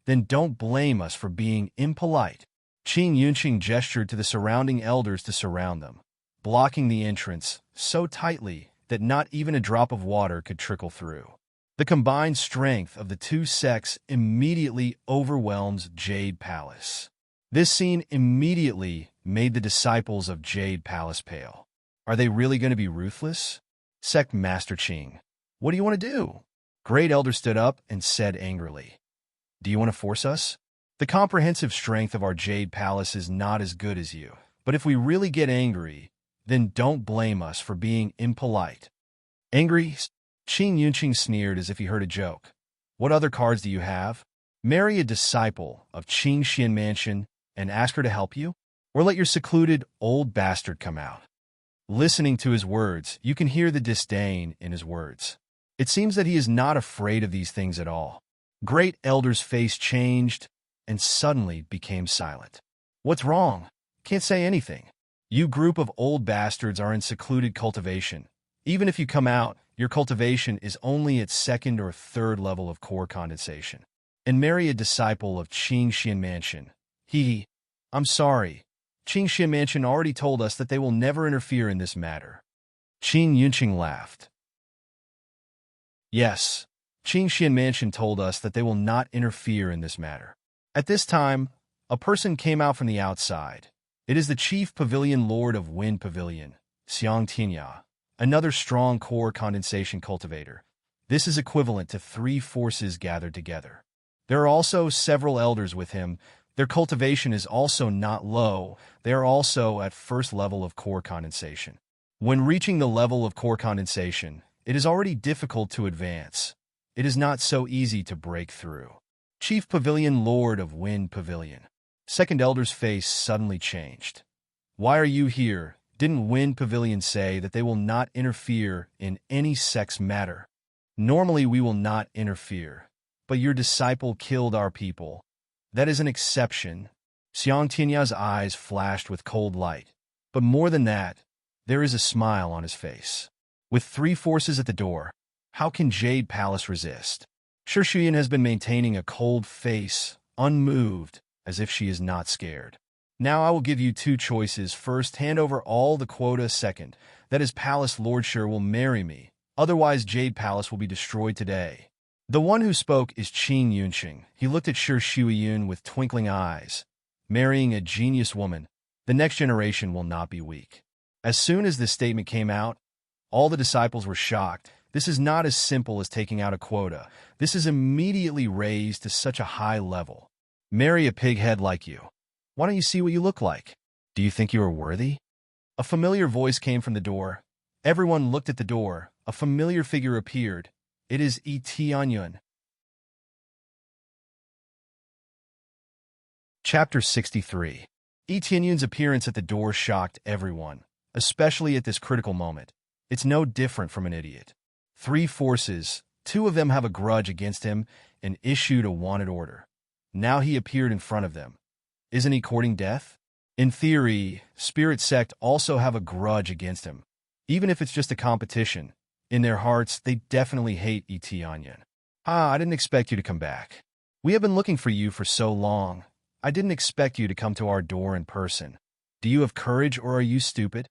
Then don't blame us for being impolite. Qin Yunqing gestured to the surrounding elders to surround them, blocking the entrance so tightly that not even a drop of water could trickle through. The combined strength of the two sects immediately overwhelms Jade Palace. This scene immediately made the disciples of Jade Palace pale. Are they really going to be ruthless? Sect Master Qing, what do you want to do? Great Elder stood up and said angrily, do you want to force us? The comprehensive strength of our Jade Palace is not as good as you, but if we really get angry, then don't blame us for being impolite. Angry? Qin Yunqing sneered as if he heard a joke. What other cards do you have? Marry a disciple of Qing Xian Mansion and ask her to help you? Or let your secluded old bastard come out? Listening to his words, you can hear the disdain in his words. It seems that he is not afraid of these things at all. Great Elder's face changed and suddenly became silent. What's wrong? Can't say anything. You group of old bastards are in secluded cultivation. Even if you come out, your cultivation is only at second or third level of core condensation. And marry a disciple of Qing Xian Mansion. I'm sorry. Qing Xian Mansion already told us that they will never interfere in this matter. Qin Yunqing laughed. Yes, Qin Xian Mansion told us that they will not interfere in this matter. At this time, a person came out from the outside. It is the chief pavilion lord of Wind Pavilion, Xiang Tinya, another strong core condensation cultivator. This is equivalent to 3 forces gathered together. There are also several elders with him. Their cultivation is also not low. They are also at first level of core condensation. When reaching the level of core condensation, it is already difficult to advance. It is not so easy to break through. Chief Pavilion Lord of Wind Pavilion. Second Elder's face suddenly changed. Why are you here? Didn't Wind Pavilion say that they will not interfere in any sex matter? Normally we will not interfere, but your disciple killed our people. That is an exception. Xiang Tinya's eyes flashed with cold light. But more than that, there is a smile on his face. With 3 forces at the door, how can Jade Palace resist? Shi Shuyan has been maintaining a cold face, unmoved, as if she is not scared. Now I will give you 2 choices. First, hand over all the quota. Second, that is Palace Lord Shi will marry me. Otherwise, Jade Palace will be destroyed today. The one who spoke is Qin Yunqing. He looked at Shi Shuyan with twinkling eyes. Marrying a genius woman, the next generation will not be weak. As soon as this statement came out, all the disciples were shocked. This is not as simple as taking out a quota. This is immediately raised to such a high level. Marry a pighead like you. Why don't you see what you look like? Do you think you are worthy? A familiar voice came from the door. Everyone looked at the door. A familiar figure appeared. It is Yi Tianyun. Chapter 63. Yi Tianyun's appearance at the door shocked everyone, especially at this critical moment. It's no different from an idiot. 3 forces, 2 of them have a grudge against him and issued a wanted order. Now he appeared in front of them. Isn't he courting death? In theory, Spirit Sect also have a grudge against him. Even if it's just a competition, in their hearts, they definitely hate Yi Tianyun. I didn't expect you to come back. We have been looking for you for so long. I didn't expect you to come to our door in person. Do you have courage or are you stupid?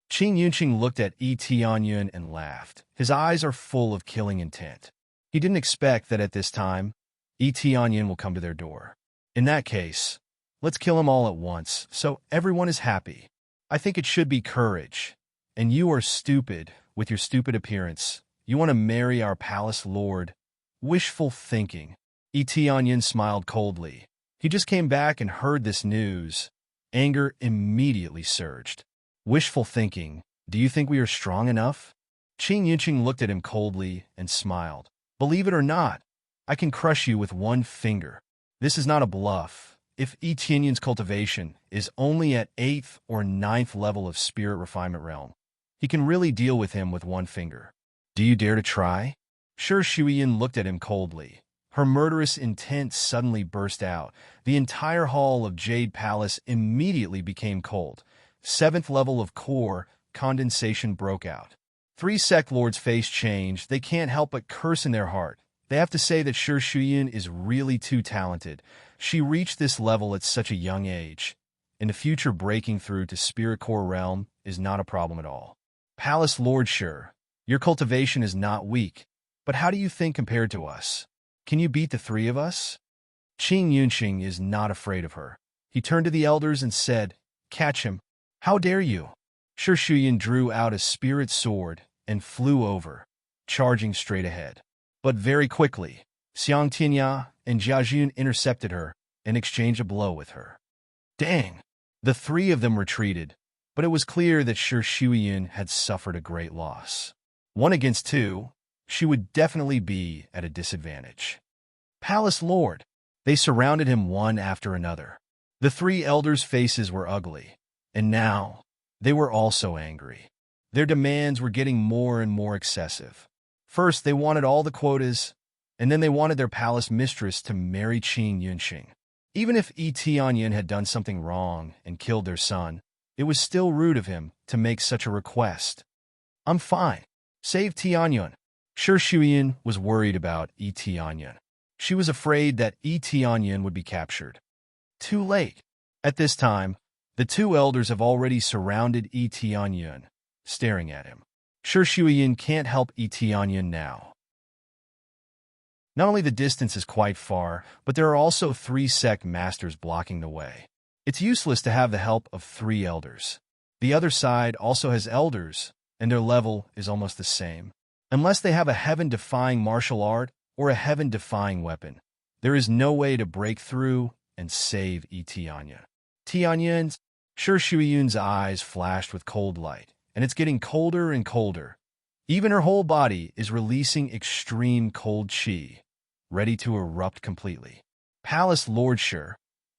Qin Yunqing looked at Yi Tianyun and laughed. His eyes are full of killing intent. He didn't expect that at this time, Yi Tianyun will come to their door. In that case, let's kill them all at once, so everyone is happy. I think it should be courage. And you are stupid, with your stupid appearance. You want to marry our palace lord. Wishful thinking. Yi Tianyun smiled coldly. He just came back and heard this news. Anger immediately surged. Wishful thinking. Do you think we are strong enough? Qin Yunqing looked at him coldly and smiled. Believe it or not, I can crush you with 1 finger. This is not a bluff. If Yi Tianyun's cultivation is only at 8th or 9th level of spirit refinement realm, he can really deal with him with 1 finger. Do you dare to try? Shi Shuyan looked at him coldly. Her murderous intent suddenly burst out. The entire hall of Jade Palace immediately became cold. 7th level of core condensation broke out. 3 sect lords' face changed. They can't help but curse in their heart. They have to say that Shi Shuyan is really too talented. She reached this level at such a young age. In the future, breaking through to Spirit Core Realm is not a problem at all. Palace Lord Shi, your cultivation is not weak, but how do you think compared to us? Can you beat the 3 of us? Qin Yunqing is not afraid of her. He turned to the elders and said, Catch him. How dare you? Shi Shuyan drew out a spirit sword and flew over, charging straight ahead. But very quickly, Xiang Tinya and Jiajun intercepted her and exchanged a blow with her. Dang! The 3 of them retreated, but it was clear that Shi Shuyan had suffered a great loss. 1 against 2, she would definitely be at a disadvantage. Palace Lord! They surrounded him one after another. The 3 elders' faces were ugly, and now they were also angry. Their demands were getting more and more excessive. First, they wanted all the quotas, and then they wanted their palace mistress to marry Qin Yunqing. Even if Yi Tianyun had done something wrong and killed their son, it was still rude of him to make such a request. I'm fine. Save Tianyun. Shi Shuyan was worried about Yi Tianyun. She was afraid that Yi Tianyun would be captured. Too late. At this time, the 2 elders have already surrounded Yi Tianyun, staring at him. Sure, Shuiyin can't help Tianyun now. Not only the distance is quite far, but there are also 3 sect masters blocking the way. It's useless to have the help of 3 elders. The other side also has elders, and their level is almost the same. Unless they have a heaven-defying martial art or a heaven-defying weapon, there is no way to break through and save Tianyun. Tianyun's, Sure Shuiyun's eyes flashed with cold light, and it's getting colder and colder. Even her whole body is releasing extreme cold chi, ready to erupt completely. Palace Lord Sure,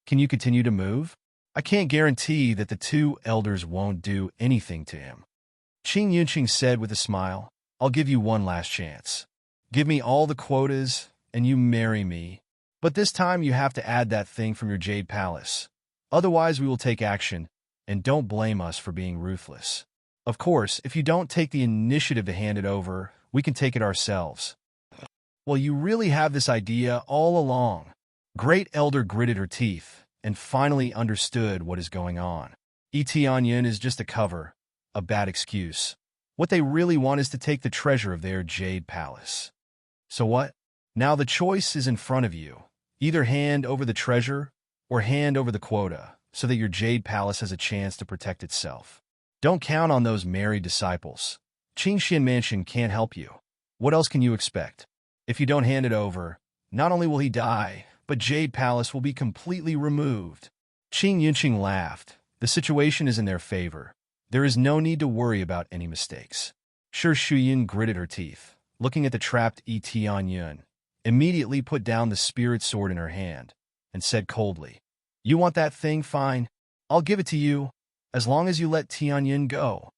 can you continue to move? I can't guarantee that the 2 elders won't do anything to him. Qing Yunqing said with a smile, I'll give you one last chance. Give me all the quotas, and you marry me. But this time you have to add that thing from your Jade Palace. Otherwise we will take action, and don't blame us for being ruthless. Of course, if you don't take the initiative to hand it over, we can take it ourselves. Well, you really have this idea all along. Great Elder gritted her teeth, and finally understood what is going on. Tianyun is just a cover, a bad excuse. What they really want is to take the treasure of their Jade Palace. So what? Now the choice is in front of you. Either hand over the treasure, or hand over the quota, so that your Jade Palace has a chance to protect itself. Don't count on those married disciples. Qingxian Mansion can't help you. What else can you expect? If you don't hand it over, not only will he die, but Jade Palace will be completely removed. Qing Yunqing laughed. The situation is in their favor. There is no need to worry about any mistakes. Sure Shuyin gritted her teeth, looking at the trapped Tianyun, immediately put down the spirit sword in her hand, and said coldly, You want that thing? Fine. I'll give it to you, as long as you let Tianyun go.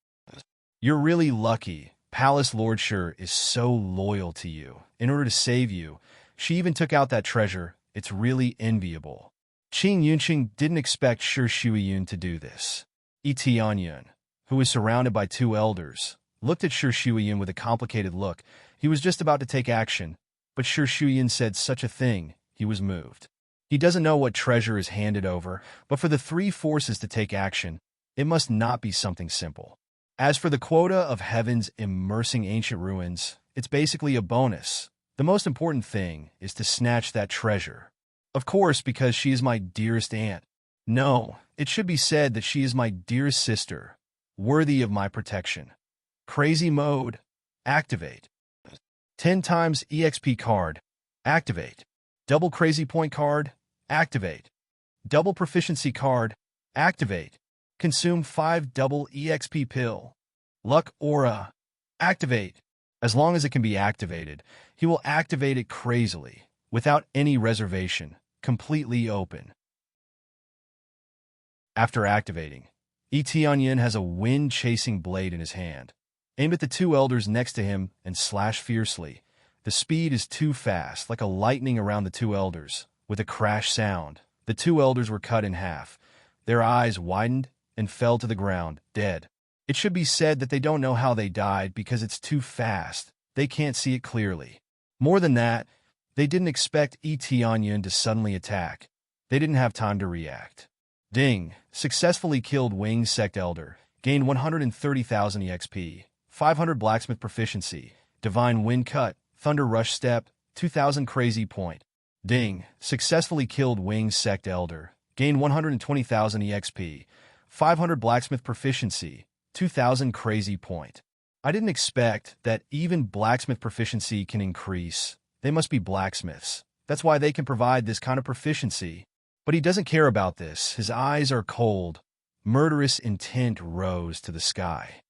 You're really lucky. Palace Lord Sure is so loyal to you. In order to save you, she even took out that treasure. It's really enviable. Qing Yunqing didn't expect Sure Shuiyun to do this. Tianyun, who was surrounded by 2 elders, looked at Sure Shuiyun with a complicated look. He was just about to take action, but Sure Shuiyun said such a thing, he was moved. He doesn't know what treasure is handed over, but for the 3 forces to take action, it must not be something simple. As for the quota of heaven's immersing ancient ruins, it's basically a bonus. The most important thing is to snatch that treasure. Of course, because she is my dearest aunt. No, it should be said that she is my dearest sister, worthy of my protection. Crazy mode. Activate. 10 times EXP card. Activate. Double crazy point card. Activate. Double proficiency card. Activate. Consume 5 double EXP pill. Luck aura. Activate. As long as it can be activated, he will activate it crazily, without any reservation, completely open. After activating, Tianyun has a wind-chasing blade in his hand. Aim at the 2 elders next to him and slash fiercely. The speed is too fast, like a lightning around the 2 elders. With a crash sound, the 2 elders were cut in half. Their eyes widened and fell to the ground, dead. It should be said that they don't know how they died because it's too fast. They can't see it clearly. More than that, they didn't expect Tianyun to suddenly attack. They didn't have time to react. Ding! Successfully killed Winged Sect Elder. Gained 130,000 EXP. 500 Blacksmith Proficiency. Divine Wind Cut. Thunder Rush Step. 2,000 Crazy Point. Ding! Successfully killed Winged Sect Elder. Gained 120,000 EXP. 500 Blacksmith Proficiency. 2,000 Crazy Point. I didn't expect that even blacksmith proficiency can increase. They must be blacksmiths. That's why they can provide this kind of proficiency. But he doesn't care about this. His eyes are cold. Murderous intent rose to the sky.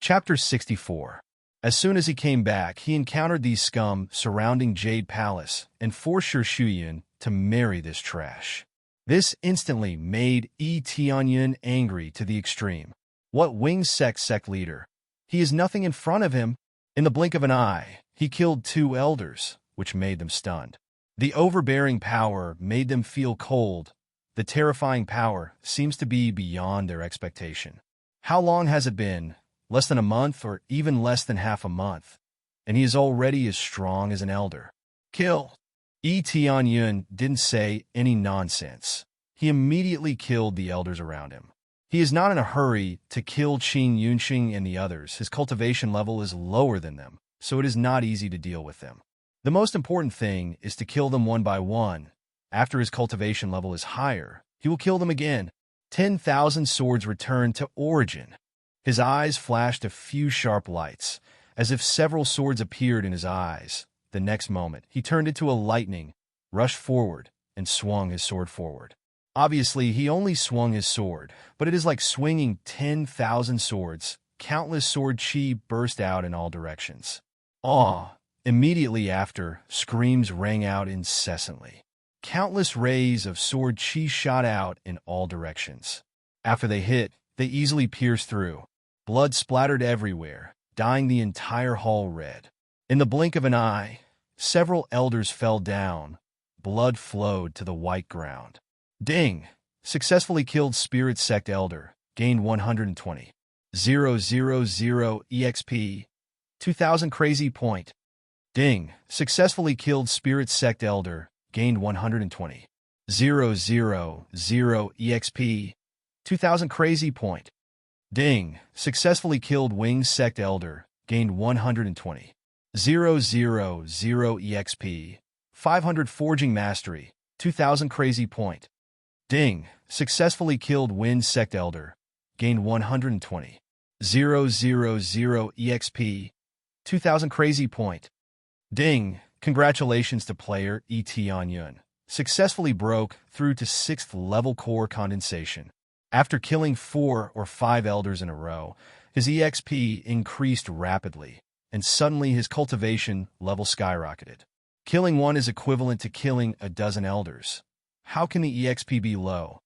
Chapter 64. As soon as he came back, he encountered these scum surrounding Jade Palace and forced Sure Shuiyun to marry this trash. This instantly made Tianyun angry to the extreme. What Winged Sect leader? He is nothing in front of him. In the blink of an eye, he killed 2 elders, which made them stunned. The overbearing power made them feel cold. The terrifying power seems to be beyond their expectation. How long has it been? Less than a month or even less than half a month. And he is already as strong as an elder. Kill! Tianyun didn't say any nonsense. He immediately killed the elders around him. He is not in a hurry to kill Qing Yunqing and the others. His cultivation level is lower than them, so it is not easy to deal with them. The most important thing is to kill them one by one. After his cultivation level is higher, he will kill them again. 10,000 swords returned to origin. His eyes flashed a few sharp lights, as if several swords appeared in his eyes. The next moment, he turned into a lightning, rushed forward, and swung his sword forward. Obviously, he only swung his sword, but it is like swinging 10,000 swords. Countless sword chi burst out in all directions. Awe! Immediately after, screams rang out incessantly. Countless rays of sword chi shot out in all directions. After they hit, they easily pierced through. Blood splattered everywhere, dyeing the entire hall red. In the blink of an eye, several elders fell down. Blood flowed to the white ground. Ding! Successfully killed Spirit Sect Elder. Gained 120. 000 EXP. 2000 crazy point. Ding! Successfully killed Spirit Sect Elder. Gained 120. 000 EXP. 2000 crazy point. Ding! Successfully killed Wings Sect Elder. Gained 120. 000 EXP. 500 Forging Mastery. 2000 crazy point. Ding! Successfully killed Wind Sect Elder. Gained 120. 000 EXP. 2000 crazy point. Ding! Congratulations to player Yun. Successfully broke through to 6th level core condensation. After killing 4 or 5 elders in a row, his EXP increased rapidly, and suddenly his cultivation level skyrocketed. Killing one is equivalent to killing a dozen elders. How can the EXP be low?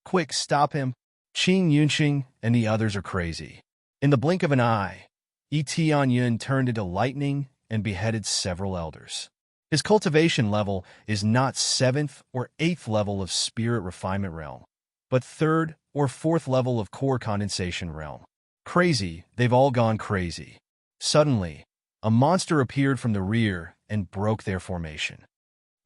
Quick, stop him. Qing Yunqing and the others are crazy. In the blink of an eye, Yun turned into lightning and beheaded several elders. His cultivation level is not 7th or 8th level of Spirit Refinement Realm, but 3rd or 4th level of Core Condensation Realm. Crazy, they've all gone crazy. Suddenly, a monster appeared from the rear and broke their formation.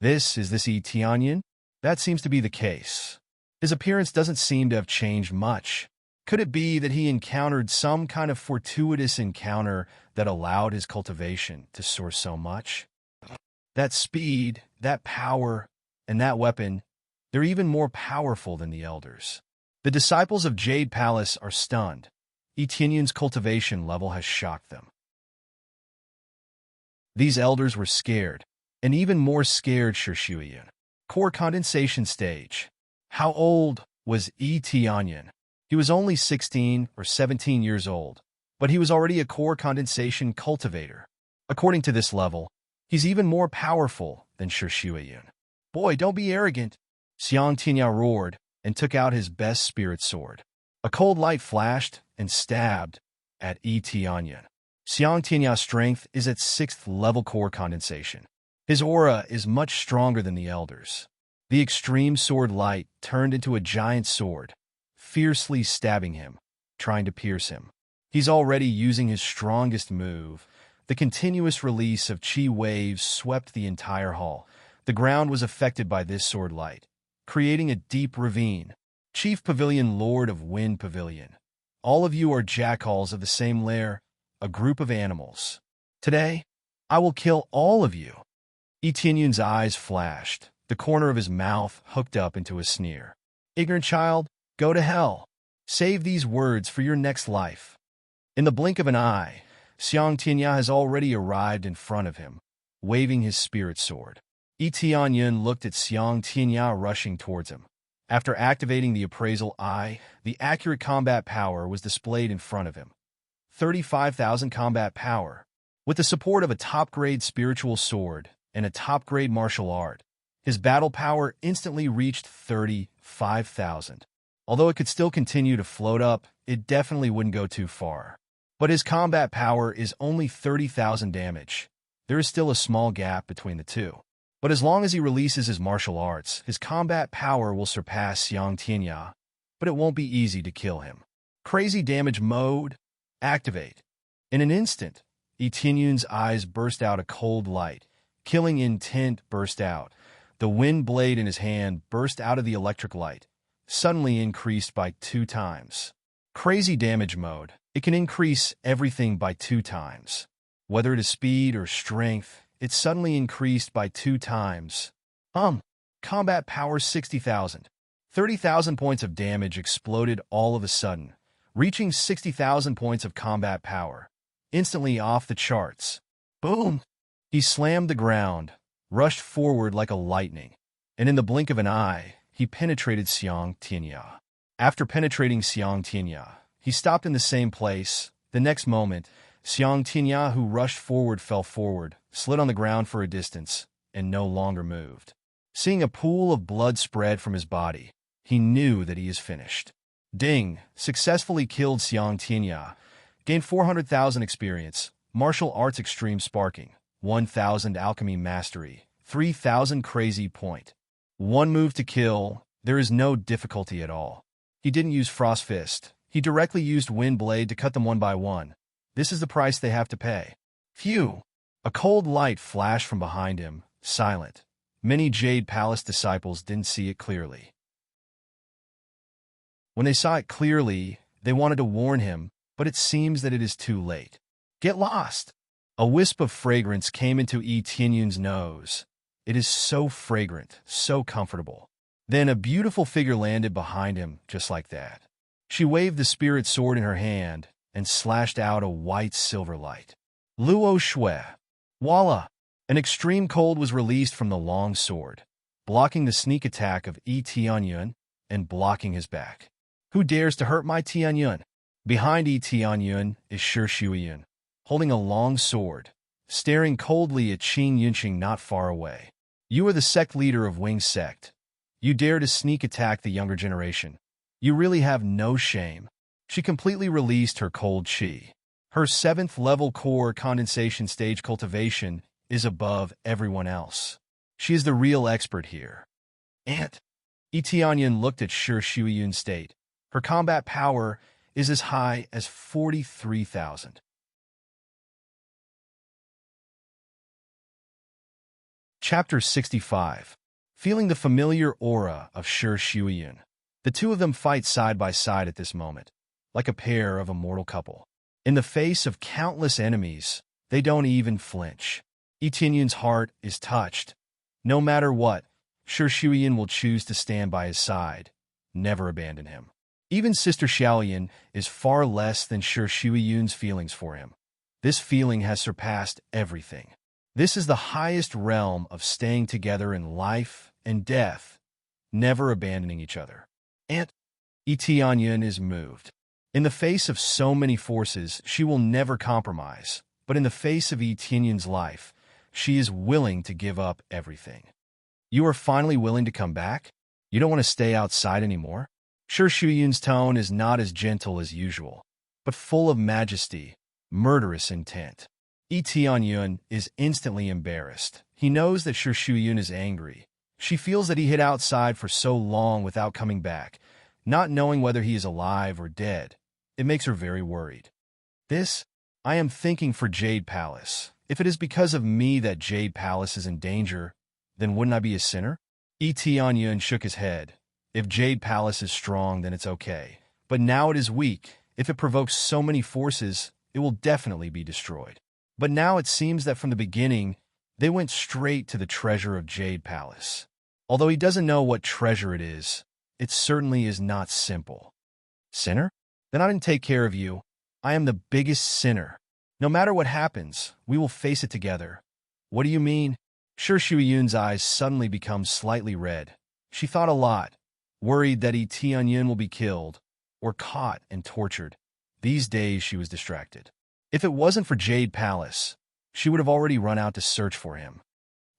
Is this Yun? That seems to be the case. His appearance doesn't seem to have changed much. Could it be that he encountered some kind of fortuitous encounter that allowed his cultivation to soar so much? That speed, that power, and that weapon, they're even more powerful than the elders. The disciples of Jade Palace are stunned. Yun's cultivation level has shocked them. These elders were scared, and even more scared Yun. Core condensation stage. How old was Yun? He was only 16 or 17 years old, but he was already a core condensation cultivator. According to this level, he's even more powerful than Yun. Boy, don't be arrogant. Xiang Tinya roared and took out his best spirit sword. A cold light flashed and stabbed at Yun. Xiang Tinya's strength is at 6th level core condensation. His aura is much stronger than the elders. The extreme sword light turned into a giant sword, fiercely stabbing him, trying to pierce him. He's already using his strongest move. The continuous release of chi waves swept the entire hall. The ground was affected by this sword light, creating a deep ravine. Chief Pavilion, Lord of Wind Pavilion. All of you are jackals of the same lair, a group of animals. Today, I will kill all of you. Yun's eyes flashed, the corner of his mouth hooked up into a sneer. Ignorant child, go to hell. Save these words for your next life. In the blink of an eye, Xiang Tinya has already arrived in front of him, waving his spirit sword. Yun looked at Xiang Tinya rushing towards him. After activating the appraisal eye, the accurate combat power was displayed in front of him. 35,000 combat power. With the support of a top-grade spiritual sword and a top-grade martial art, his battle power instantly reached 35,000. Although it could still continue to float up, it definitely wouldn't go too far. But his combat power is only 30,000 damage. There is still a small gap between the two. But as long as he releases his martial arts, his combat power will surpass Xiang Tinya, but it won't be easy to kill him. Crazy damage mode. Activate. In an instant, Yun's eyes burst out a cold light. Killing intent burst out. The wind blade in his hand burst out of the electric light. suddenly increased by 2 times. Crazy damage mode. It can increase everything by 2 times. Whether it is speed or strength, it suddenly increased by 2 times. Combat power 60,000. 30,000 points of damage exploded all of a sudden, reaching 60,000 points of combat power. Instantly off the charts. Boom! He slammed the ground, rushed forward like a lightning, and in the blink of an eye, he penetrated Xiang Tianya. After penetrating Xiang Tianya, he stopped in the same place. The next moment, Xiang Tianya, who rushed forward, fell forward, slid on the ground for a distance, and no longer moved. Seeing a pool of blood spread from his body, he knew that he is finished. Ding! Successfully killed Xiang Tianya. Gained 400,000 experience, martial arts extreme sparking, 1,000 alchemy mastery, 3,000 crazy point. 1 move to kill, there is no difficulty at all. He didn't use Frost Fist. He directly used Wind Blade to cut them one by one. This is the price they have to pay. Phew! A cold light flashed from behind him, silent. Many Jade Palace disciples didn't see it clearly. When they saw it clearly, they wanted to warn him, but it seems that it is too late. Get lost! A wisp of fragrance came into Yi Tianyun's nose. It is so fragrant, so comfortable. Then a beautiful figure landed behind him, just like that. She waved the spirit sword in her hand and slashed out a white silver light. Luo Shui. Voila! An extreme cold was released from the long sword, blocking the sneak attack of Yi Tianyun and blocking his back. Who dares to hurt my Tianyun? Behind Yi Tianyun is Shi Shuiyun, holding a long sword, staring coldly at Qin Yunqing not far away. You are the sect leader of Wing Sect. You dare to sneak attack the younger generation. You really have no shame. She completely released her cold chi. Her 7th level core condensation stage cultivation is above everyone else. She is the real expert here. And Yi Tianyun looked at Shi Shuiyun's state. Her combat power is as high as 43,000. Chapter 65. Feeling the familiar aura of Shi Shuiyun. The two of them fight side by side at this moment, like a pair of a mortal couple. In the face of countless enemies, they don't even flinch. Yi Tianyun's heart is touched. No matter what, Shi Shuiyun will choose to stand by his side, never abandon him. Even Sister Xiaoyan is far less than Shi Shuiyun's feelings for him. This feeling has surpassed everything. This is the highest realm of staying together in life and death, never abandoning each other. And Yi Tianyun is moved. In the face of so many forces, she will never compromise. But in the face of Yi Tianyun's life, she is willing to give up everything. You are finally willing to come back? You don't want to stay outside anymore? Shi Shuiyun's tone is not as gentle as usual, but full of majesty, murderous intent. Yi Tianyun is instantly embarrassed. He knows that Shi Shuiyun is angry. She feels that he hid outside for so long without coming back, not knowing whether he is alive or dead. It makes her very worried. I am thinking for Jade Palace. If it is because of me that Jade Palace is in danger, then wouldn't I be a sinner? Yi Tianyun shook his head. If Jade Palace is strong, then it's okay. But now it is weak. If it provokes so many forces, it will definitely be destroyed. But now it seems that from the beginning, they went straight to the treasure of Jade Palace. Although he doesn't know what treasure it is, it certainly is not simple. Sinner? Then I didn't take care of you. I am the biggest sinner. No matter what happens, we will face it together. What do you mean? Shi Shuiyun's eyes suddenly become slightly red. She thought a lot, worried that Yi Tianyun will be killed, or caught and tortured. These days she was distracted. If it wasn't for Jade Palace, she would have already run out to search for him.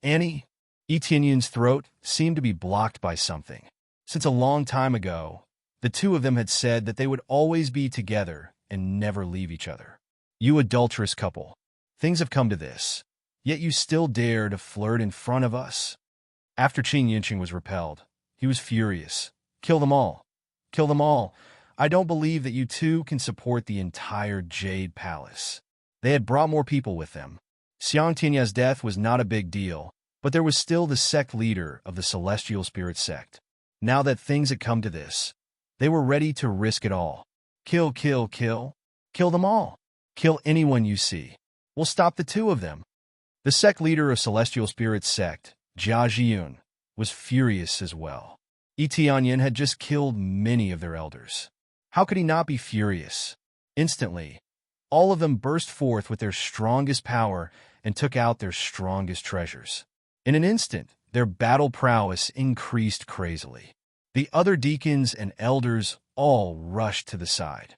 Annie? Yi Tianyun's throat seemed to be blocked by something. Since a long time ago, the two of them had said that they would always be together and never leave each other. You adulterous couple. Things have come to this. Yet you still dare to flirt in front of us? After Qin Yunqing was repelled, he was furious. Kill them all. Kill them all. I don't believe that you two can support the entire Jade Palace. They had brought more people with them. Xiang Tianya's death was not a big deal, but there was still the sect leader of the Celestial Spirit sect. Now that things had come to this, they were ready to risk it all. Kill, kill, kill. Kill them all. Kill anyone you see. We'll stop the two of them. The sect leader of Celestial Spirits sect, Jia Jiyun, was furious as well. Tianyin had just killed many of their elders. How could he not be furious? Instantly, all of them burst forth with their strongest power and took out their strongest treasures. In an instant, their battle prowess increased crazily. The other deacons and elders all rushed to the side.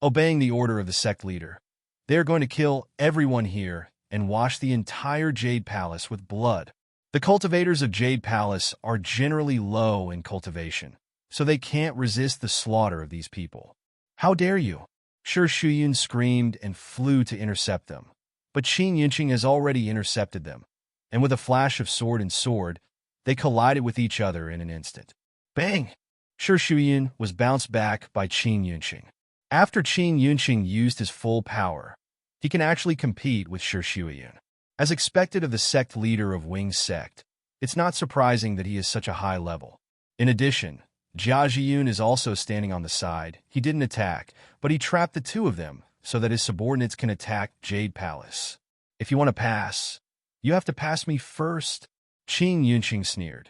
Obeying the order of the sect leader, they are going to kill everyone here and wash the entire Jade Palace with blood. The cultivators of Jade Palace are generally low in cultivation, so they can't resist the slaughter of these people. How dare you? Shi Shuyun screamed and flew to intercept them, but Qin Yunqing has already intercepted them, and with a flash of sword and sword, they collided with each other in an instant. Bang! Shi Shuyun was bounced back by Qin Yunqing. After Qin Yunqing used his full power, he can actually compete with Shi Shuyun. As expected of the sect leader of Wing's sect, it's not surprising that he is such a high level. In addition, Jia Jiyun is also standing on the side. He didn't attack, but he trapped the two of them so that his subordinates can attack Jade Palace. If you want to pass, you have to pass me first. Qin Yunqing sneered.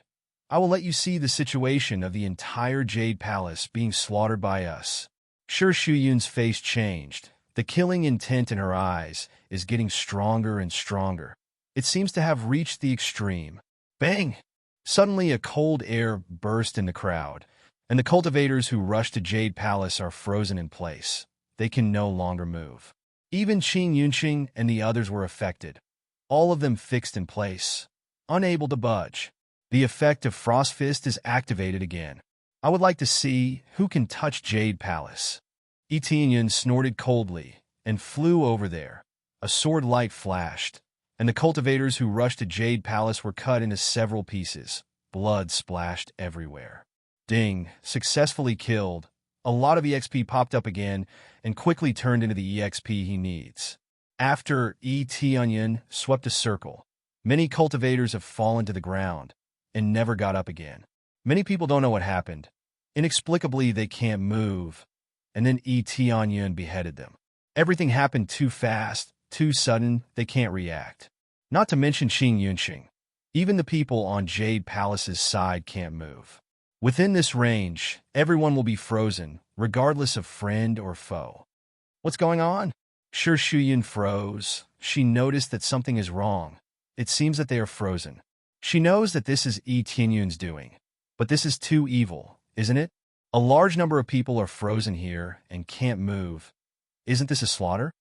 I will let you see the situation of the entire Jade Palace being slaughtered by us. Shi Shuyun's face changed. The killing intent in her eyes is getting stronger and stronger. It seems to have reached the extreme. Bang! Suddenly a cold air burst in the crowd, and the cultivators who rushed to Jade Palace are frozen in place. They can no longer move. Even Qin Yunqing and the others were affected, all of them fixed in place, unable to budge. The effect of Frost Fist is activated again. I would like to see who can touch Jade Palace. Tianyin snorted coldly and flew over there. A sword light flashed, and the cultivators who rushed to Jade Palace were cut into several pieces. Blood splashed everywhere. Ding, successfully killed. A lot of EXP popped up again and quickly turned into the EXP he needs. After Tianyin swept a circle, many cultivators have fallen to the ground and never got up again. Many people don't know what happened. Inexplicably, they can't move, and then Tianyin beheaded them. Everything happened too fast, too sudden, they can't react. Not to mention Qin Yunqing. Even the people on Jade Palace's side can't move. Within this range, everyone will be frozen, regardless of friend or foe. What's going on? Shi Shuyun froze. She noticed that something is wrong. It seems that they are frozen. She knows that this is Tianyun's doing. But this is too evil, isn't it? A large number of people are frozen here and can't move. Isn't this a slaughter?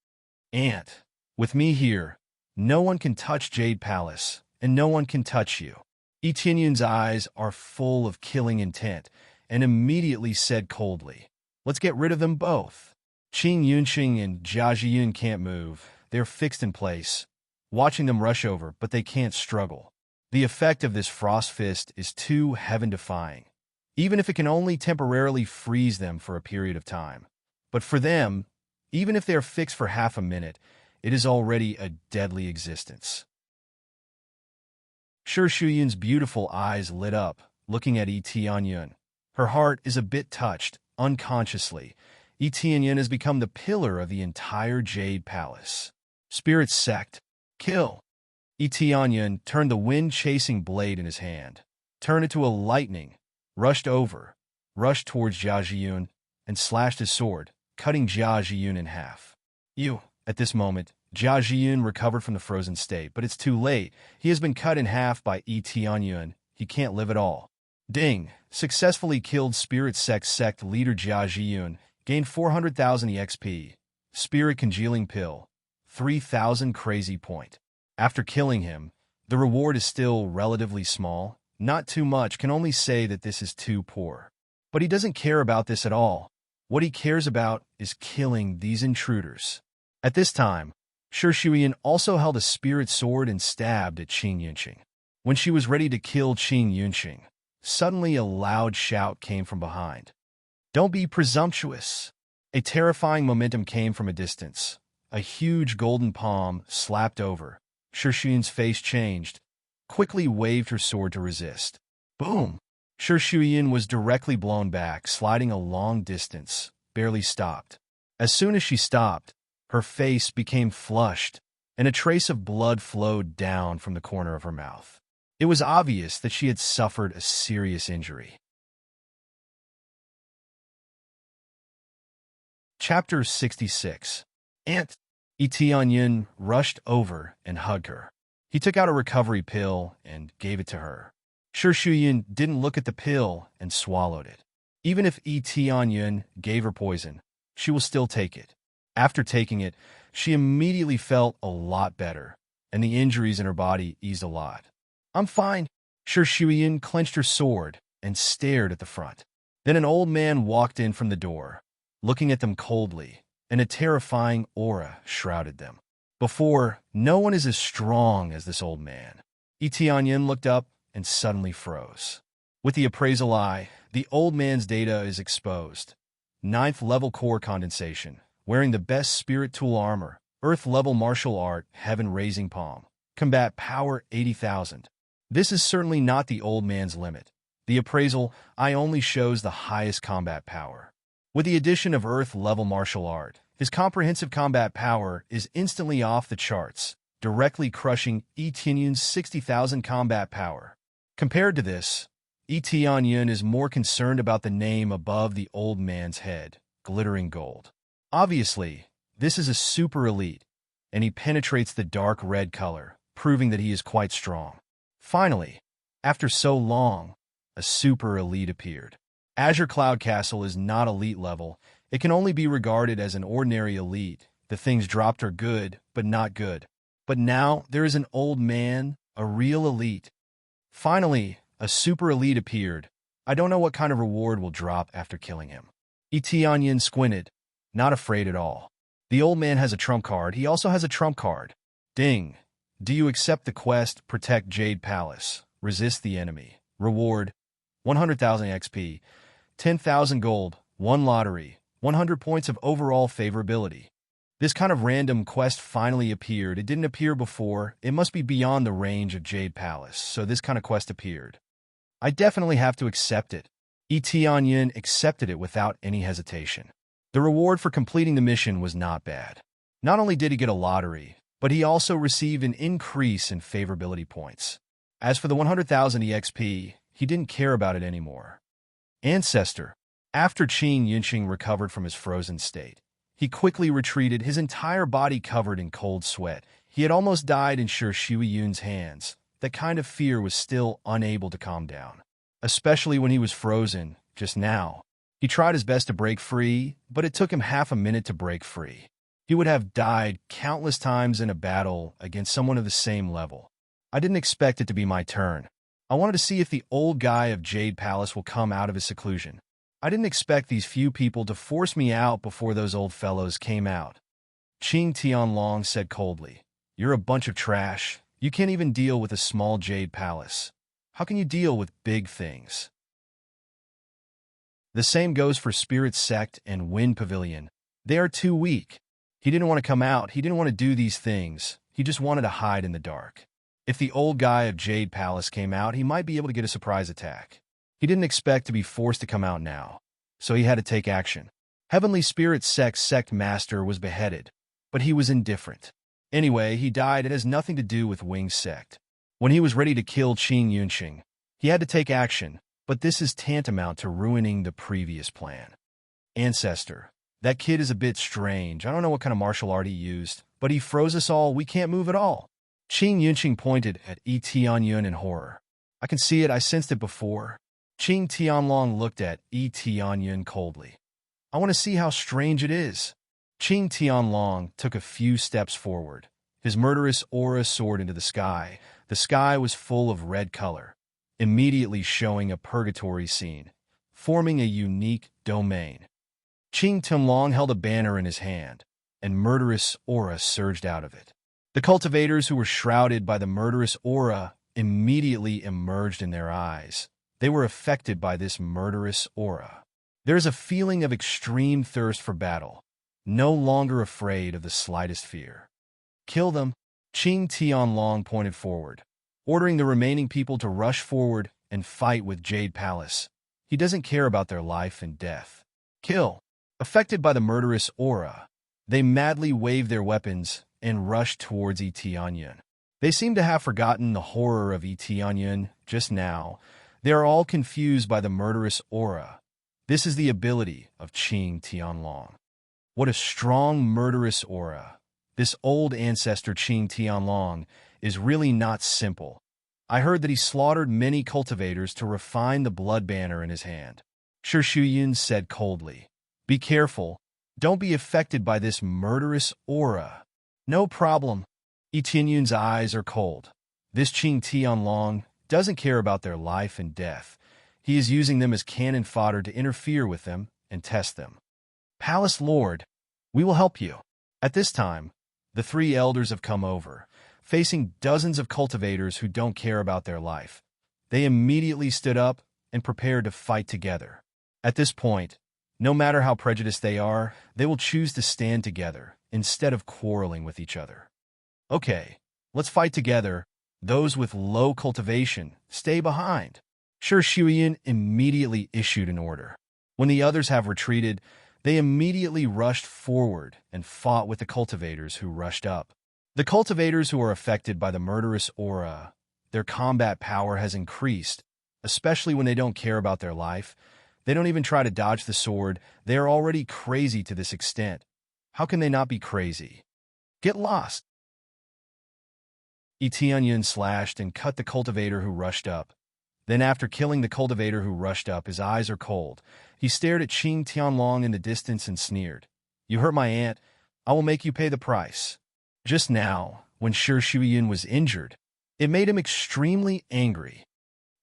Ant, with me here, no one can touch Jade Palace, and no one can touch you. Tianyun's eyes are full of killing intent, and immediately said coldly, let's get rid of them both. Qin Yunqing and Jia Jiyun can't move. They're fixed in place, watching them rush over, but they can't struggle. The effect of this Frost Fist is too heaven-defying, even if it can only temporarily freeze them for a period of time. But for them, even if they are fixed for half a minute, it is already a deadly existence. Shi Shuyun's beautiful eyes lit up, looking at Tianyun. Her heart is a bit touched, unconsciously. Tianyun has become the pillar of the entire Jade Palace. Spirit Sect, kill! Tianyun turned the wind-chasing blade in his hand, turned it to a lightning, rushed towards Jia Jiyun, and slashed his sword, cutting Jia Jiyun in half. At this moment, Jia Jiyun recovered from the frozen state, but it's too late. He has been cut in half by Tianyun. He can't live at all. Ding, successfully killed Spirit Sect leader Jia Jiyun, gained 400,000 EXP. Spirit Congealing Pill, 3,000 crazy point. After killing him, the reward is still relatively small. Not too much, can only say that this is too poor. But he doesn't care about this at all. What he cares about is killing these intruders. At this time, Shi Shuyun also held a spirit sword and stabbed at Qin Yunqing. When she was ready to kill Qin Yunqing, suddenly a loud shout came from behind. Don't be presumptuous. A terrifying momentum came from a distance. A huge golden palm slapped over. Shi Shuyun's face changed, quickly waved her sword to resist. Boom! Shi Shuyin was directly blown back, sliding a long distance, barely stopped. As soon as she stopped, her face became flushed, and a trace of blood flowed down from the corner of her mouth. It was obvious that she had suffered a serious injury. Chapter 66. Aunt Etienne rushed over and hugged her. He took out a recovery pill and gave it to her. Shi Shuyin didn't look at the pill and swallowed it. Even if Etienne gave her poison, she will still take it. After taking it, she immediately felt a lot better, and the injuries in her body eased a lot. I'm fine. Shi Shuyin clenched her sword and stared at the front. Then an old man walked in from the door, looking at them coldly, and a terrifying aura shrouded them. Before, no one is as strong as this old man. Etienne looked up and suddenly froze. With the appraisal eye, the old man's data is exposed. 9th level core condensation, wearing the best spirit tool armor, Earth level martial art, heaven raising palm, combat power 80,000. This is certainly not the old man's limit. The appraisal eye only shows the highest combat power. With the addition of Earth level martial art, his comprehensive combat power is instantly off the charts, directly crushing Etienne's 60,000 combat power. Compared to this, Etienne is more concerned about the name above the old man's head, glittering gold. Obviously, this is a super elite, and he penetrates the dark red color, proving that he is quite strong. Finally, after so long, a super elite appeared. Azure Cloud Castle is not elite level. It can only be regarded as an ordinary elite. The things dropped are good, but not good. But now there is an old man, a real elite. Finally, a super elite appeared. I don't know what kind of reward will drop after killing him. Etienne squinted, not afraid at all. The old man has a trump card. He also has a trump card. Ding. Do you accept the quest, Protect Jade Palace, Resist the Enemy? Reward, 100,000 XP, 10,000 gold, 1 lottery, 100 points of overall favorability. This kind of random quest finally appeared. It didn't appear before. It must be beyond the range of Jade Palace, so this kind of quest appeared. I definitely have to accept it. Etienne accepted it without any hesitation. The reward for completing the mission was not bad. Not only did he get a lottery, but he also received an increase in favorability points. As for the 100,000 EXP, he didn't care about it anymore. Ancestor. After Qing Yunqing recovered from his frozen state, he quickly retreated, his entire body covered in cold sweat. He had almost died in Shi Shuyun's hands. That kind of fear was still unable to calm down, especially when he was frozen, just now. He tried his best to break free, but it took him half a minute to break free. He would have died countless times in a battle against someone of the same level. I didn't expect it to be my turn. I wanted to see if the old guy of Jade Palace will come out of his seclusion. I didn't expect these few people to force me out before those old fellows came out. Qing Tianlong said coldly, "You're a bunch of trash. You can't even deal with a small Jade Palace. How can you deal with big things?" The same goes for Spirit Sect and Wind Pavilion. They are too weak. He didn't want to come out. He didn't want to do these things. He just wanted to hide in the dark. If the old guy of Jade Palace came out, he might be able to get a surprise attack. He didn't expect to be forced to come out now, so he had to take action. Heavenly Spirit Sect Master was beheaded, but he was indifferent. Anyway, he died. It has nothing to do with Wing Sect. When he was ready to kill Qing Yunqing, he had to take action, but this is tantamount to ruining the previous plan. Ancestor. That kid is a bit strange. I don't know what kind of martial art he used, but he froze us all. We can't move at all. Qing Yunqing pointed at Etienne in horror. I can see it. I sensed it before. Qing Tianlong looked at Etienne coldly. I want to see how strange it is. Qing Tianlong took a few steps forward. His murderous aura soared into the sky. The sky was full of red color, immediately showing a purgatory scene, forming a unique domain. Qing Tianlong held a banner in his hand, and murderous aura surged out of it. The cultivators who were shrouded by the murderous aura immediately emerged in their eyes. They were affected by this murderous aura. There is a feeling of extreme thirst for battle, no longer afraid of the slightest fear. Kill them. Qing Tianlong pointed forward, ordering the remaining people to rush forward and fight with Jade Palace. He doesn't care about their life and death. Kill. Affected by the murderous aura, they madly wave their weapons and rush towards Etianyan. They seem to have forgotten the horror of Etianyan just now. They are all confused by the murderous aura. This is the ability of Qing Tianlong. What a strong murderous aura. This old ancestor Qing Tianlong is really not simple. I heard that he slaughtered many cultivators to refine the blood banner in his hand. Shi Shuyun said coldly. Be careful. Don't be affected by this murderous aura. No problem. Etianyun's eyes are cold. This Qing Tianlong doesn't care about their life and death. He is using them as cannon fodder to interfere with them and test them. Palace Lord, we will help you. At this time, the three elders have come over, facing dozens of cultivators who don't care about their life. They immediately stood up and prepared to fight together. At this point, no matter how prejudiced they are, they will choose to stand together instead of quarreling with each other. Okay, let's fight together. Those with low cultivation, stay behind. Shi Shuyun immediately issued an order. When the others have retreated, they immediately rushed forward and fought with the cultivators who rushed up. The cultivators who are affected by the murderous aura, their combat power has increased, especially when they don't care about their life. They don't even try to dodge the sword. They are already crazy to this extent. How can they not be crazy? Get lost. Etianyan slashed and cut the cultivator who rushed up. Then after killing the cultivator who rushed up, his eyes are cold. He stared at Qing Tianlong in the distance and sneered. You hurt my aunt. I will make you pay the price. Just now, when Shi Shuyun was injured, it made him extremely angry.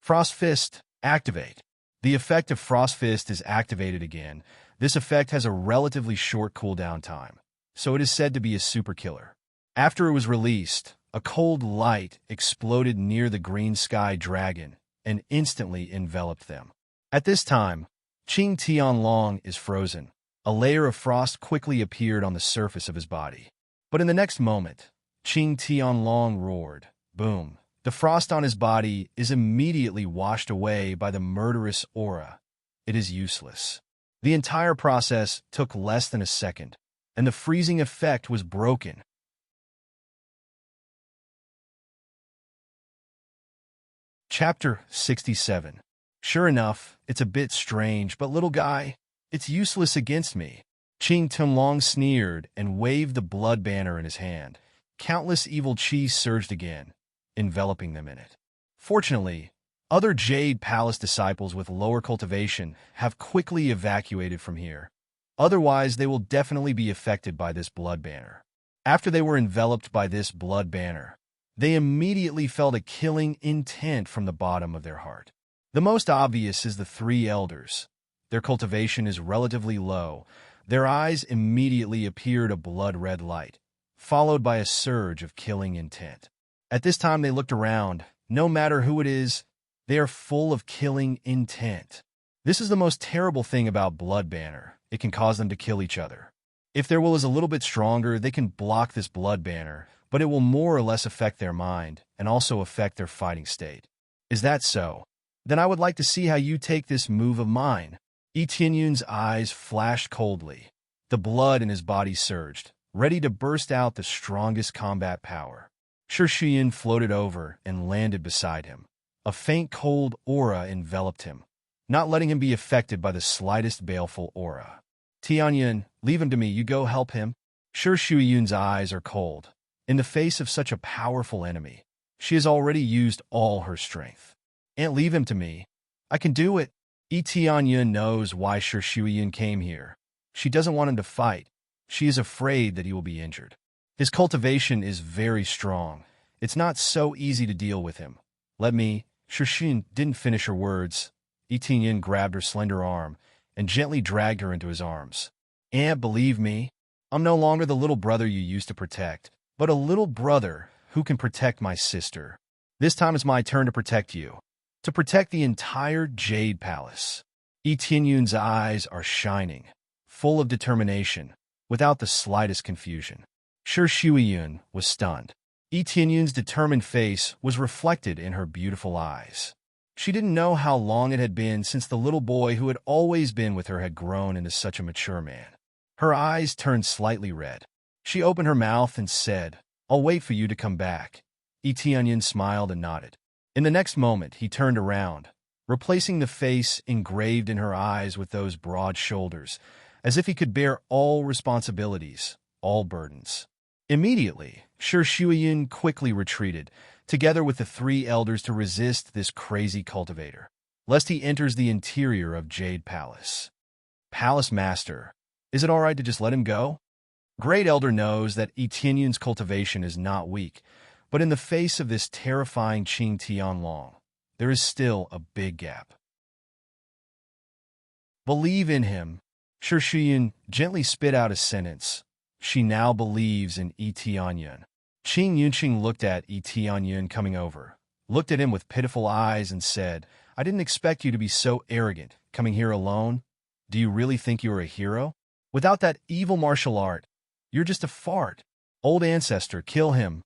Frost Fist, activate. The effect of Frost Fist is activated again. This effect has a relatively short cooldown time, so it is said to be a super killer. After it was released, a cold light exploded near the green sky dragon and instantly enveloped them. At this time, Qing Tianlong is frozen. A layer of frost quickly appeared on the surface of his body. But in the next moment, Qing Tianlong roared. Boom. The frost on his body is immediately washed away by the murderous aura. It is useless. The entire process took less than a second, and the freezing effect was broken. Chapter 67. Sure enough, it's a bit strange, but little guy, it's useless against me. Qing Tianlong sneered and waved the blood banner in his hand. Countless evil chi surged again, enveloping them in it. Fortunately, other Jade Palace disciples with lower cultivation have quickly evacuated from here. Otherwise, they will definitely be affected by this blood banner. After they were enveloped by this blood banner, they immediately felt a killing intent from the bottom of their heart. The most obvious is the three elders. Their cultivation is relatively low. Their eyes immediately appeared a blood-red light, followed by a surge of killing intent. At this time they looked around. No matter who it is, they are full of killing intent. This is the most terrible thing about blood banner. It can cause them to kill each other. If their will is a little bit stronger, they can block this blood banner, but it will more or less affect their mind and also affect their fighting state. Is that so? Then I would like to see how you take this move of mine. Etianyun's eyes flashed coldly. The blood in his body surged, ready to burst out the strongest combat power. Shi Shuyun floated over and landed beside him. A faint cold aura enveloped him, not letting him be affected by the slightest baleful aura. Tianyan, leave him to me, you go help him. Shi Shuyun's eyes are cold. In the face of such a powerful enemy, she has already used all her strength. And leave him to me. I can do it. Tianyan knows why Shi Shuyun came here. She doesn't want him to fight. She is afraid that he will be injured. His cultivation is very strong. It's not so easy to deal with him. Let me. Shi Shuyun didn't finish her words. Tianyan grabbed her slender arm and gently dragged her into his arms. And believe me, I'm no longer the little brother you used to protect, but a little brother who can protect my sister. This time it's my turn to protect you. To protect the entire Jade Palace. Tianyun's eyes are shining, full of determination, without the slightest confusion. Shi Shuyun was stunned. Tianyun's determined face was reflected in her beautiful eyes. She didn't know how long it had been since the little boy who had always been with her had grown into such a mature man. Her eyes turned slightly red. She opened her mouth and said, "I'll wait for you to come back." Onion smiled and nodded. In the next moment, he turned around, replacing the face engraved in her eyes with those broad shoulders, as if he could bear all responsibilities, all burdens. Immediately, Shuyin quickly retreated, together with the three elders to resist this crazy cultivator, lest he enters the interior of Jade Palace. Palace Master, is it all right to just let him go? Great Elder knows that Etienne's cultivation is not weak, but in the face of this terrifying Qing Tianlong, there is still a big gap. Believe in him. Shuyin gently spit out a sentence. She now believes in Etienne. Qing Yunqing looked at Etienne coming over, looked at him with pitiful eyes and said, "I didn't expect you to be so arrogant, coming here alone. Do you really think you are a hero? Without that evil martial art, you're just a fart. Old ancestor, kill him."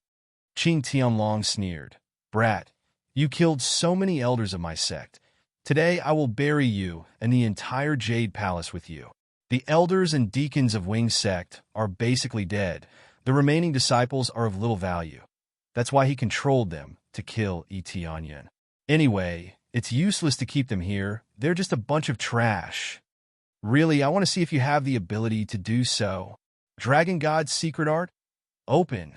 Qing Tianlong sneered. "Brat, you killed so many elders of my sect. Today I will bury you and the entire Jade Palace with you." The elders and deacons of Wing's sect are basically dead. The remaining disciples are of little value. That's why he controlled them to kill Etienne. Anyway, it's useless to keep them here. They're just a bunch of trash. Really, I want to see if you have the ability to do so. Dragon God's secret art? Open.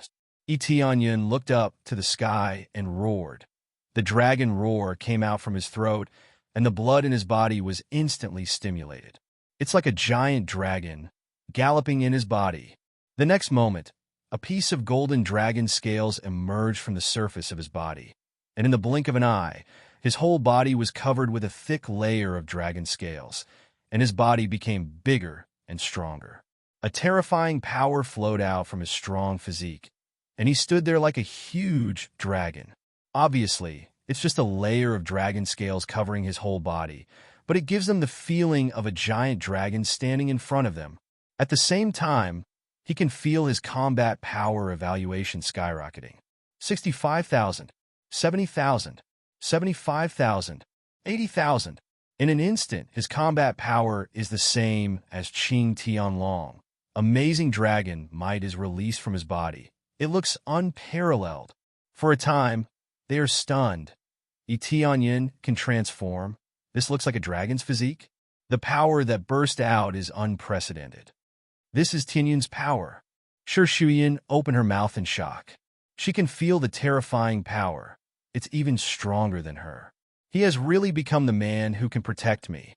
Etienne looked up to the sky and roared. The dragon roar came out from his throat, and the blood in his body was instantly stimulated. It's like a giant dragon galloping in his body. The next moment, a piece of golden dragon scales emerged from the surface of his body, and in the blink of an eye, his whole body was covered with a thick layer of dragon scales, and his body became bigger and stronger. A terrifying power flowed out from his strong physique, and he stood there like a huge dragon. Obviously, it's just a layer of dragon scales covering his whole body, but it gives them the feeling of a giant dragon standing in front of them. At the same time, he can feel his combat power evaluation skyrocketing. 65,000, 70,000, 75,000, 80,000. In an instant, his combat power is the same as Qing Tianlong. Amazing dragon might is released from his body. It looks unparalleled. For a time, they are stunned. Etienne can transform. This looks like a dragon's physique. The power that burst out is unprecedented. This is Tianyan's power. Shuyin opened her mouth in shock. She can feel the terrifying power. It's even stronger than her. He has really become the man who can protect me,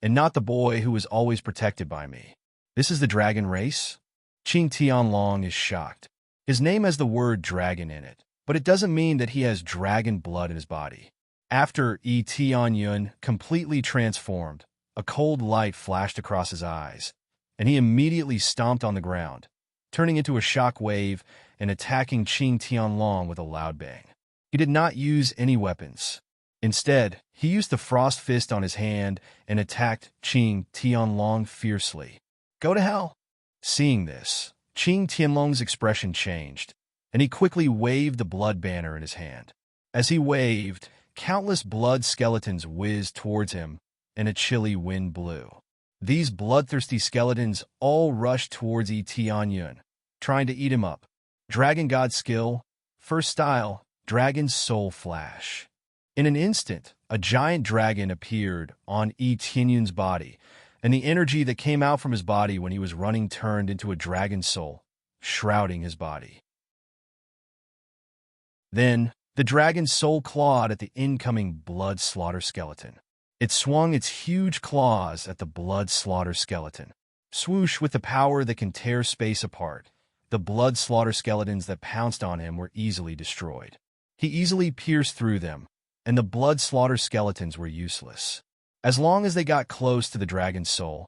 and not the boy who was always protected by me. This is the dragon race? Qing Tianlong is shocked. His name has the word dragon in it, but it doesn't mean that he has dragon blood in his body. After Etienne completely transformed, a cold light flashed across his eyes, and he immediately stomped on the ground, turning into a shock wave and attacking Qing Tianlong with a loud bang. He did not use any weapons. Instead, he used the frost fist on his hand and attacked Qing Tianlong fiercely. "Go to hell!" Seeing this, Qing Tianlong's expression changed, and he quickly waved the blood banner in his hand. As he waved, countless blood skeletons whizzed towards him, and a chilly wind blew. These bloodthirsty skeletons all rushed towards Etienne, trying to eat him up. Dragon God skill, first style, Dragon's Soul Flash. In an instant, a giant dragon appeared on Etienne's body, and the energy that came out from his body when he was running turned into a dragon soul, shrouding his body. Then, the dragon's soul clawed at the incoming blood slaughter skeleton. It swung its huge claws at the blood slaughter skeleton. Swoosh, with the power that can tear space apart, the blood slaughter skeletons that pounced on him were easily destroyed. He easily pierced through them, and the blood slaughter skeletons were useless. As long as they got close to the dragon's soul,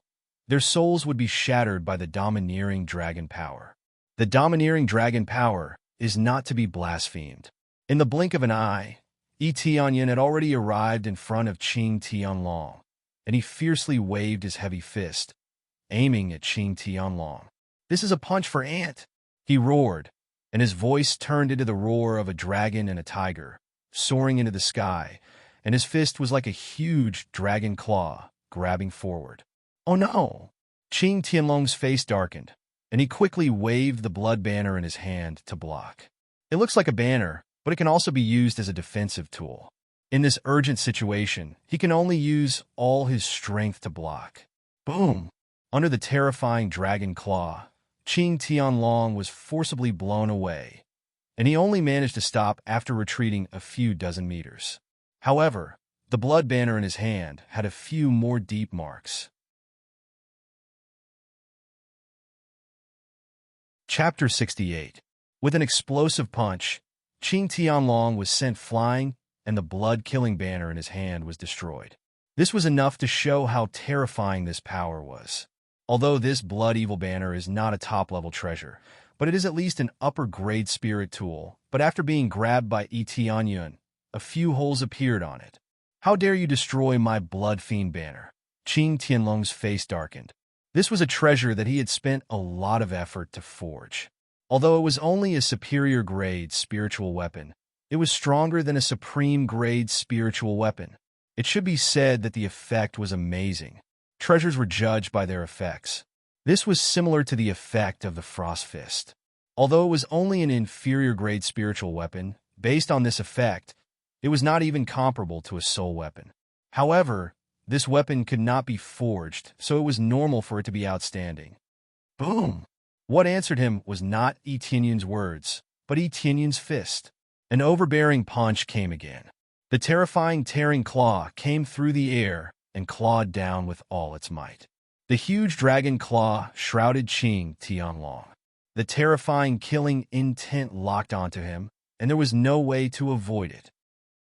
their souls would be shattered by the domineering dragon power. The domineering dragon power is not to be blasphemed. In the blink of an eye, Etienne had already arrived in front of Qing Tianlong, and he fiercely waved his heavy fist, aiming at Qing Tianlong. "This is a punch for Ant!" he roared, and his voice turned into the roar of a dragon and a tiger, soaring into the sky, and his fist was like a huge dragon claw grabbing forward. Oh no! Qing Tianlong's face darkened, and he quickly waved the blood banner in his hand to block. It looks like a banner, but it can also be used as a defensive tool. In this urgent situation, he can only use all his strength to block. Boom! Under the terrifying dragon claw, Qing Tianlong was forcibly blown away, and he only managed to stop after retreating a few dozen meters. However, the blood banner in his hand had a few more deep marks. Chapter 68. With an explosive punch, Qing Tianlong was sent flying, and the blood-killing banner in his hand was destroyed. This was enough to show how terrifying this power was. Although this blood-evil banner is not a top-level treasure, but it is at least an upper-grade spirit tool. But after being grabbed by Yi Tianyun, a few holes appeared on it. How dare you destroy my blood-fiend banner? Qing Tianlong's face darkened. This was a treasure that he had spent a lot of effort to forge. Although it was only a superior-grade spiritual weapon, it was stronger than a supreme-grade spiritual weapon. It should be said that the effect was amazing. Treasures were judged by their effects. This was similar to the effect of the Frost Fist. Although it was only an inferior-grade spiritual weapon, based on this effect, it was not even comparable to a soul weapon. However, this weapon could not be forged, so it was normal for it to be outstanding. Boom! What answered him was not Yi Tianyun's words, but Yi Tianyun's fist. An overbearing punch came again. The terrifying tearing claw came through the air and clawed down with all its might. The huge dragon claw shrouded Qing Tianlong. The terrifying killing intent locked onto him, and there was no way to avoid it.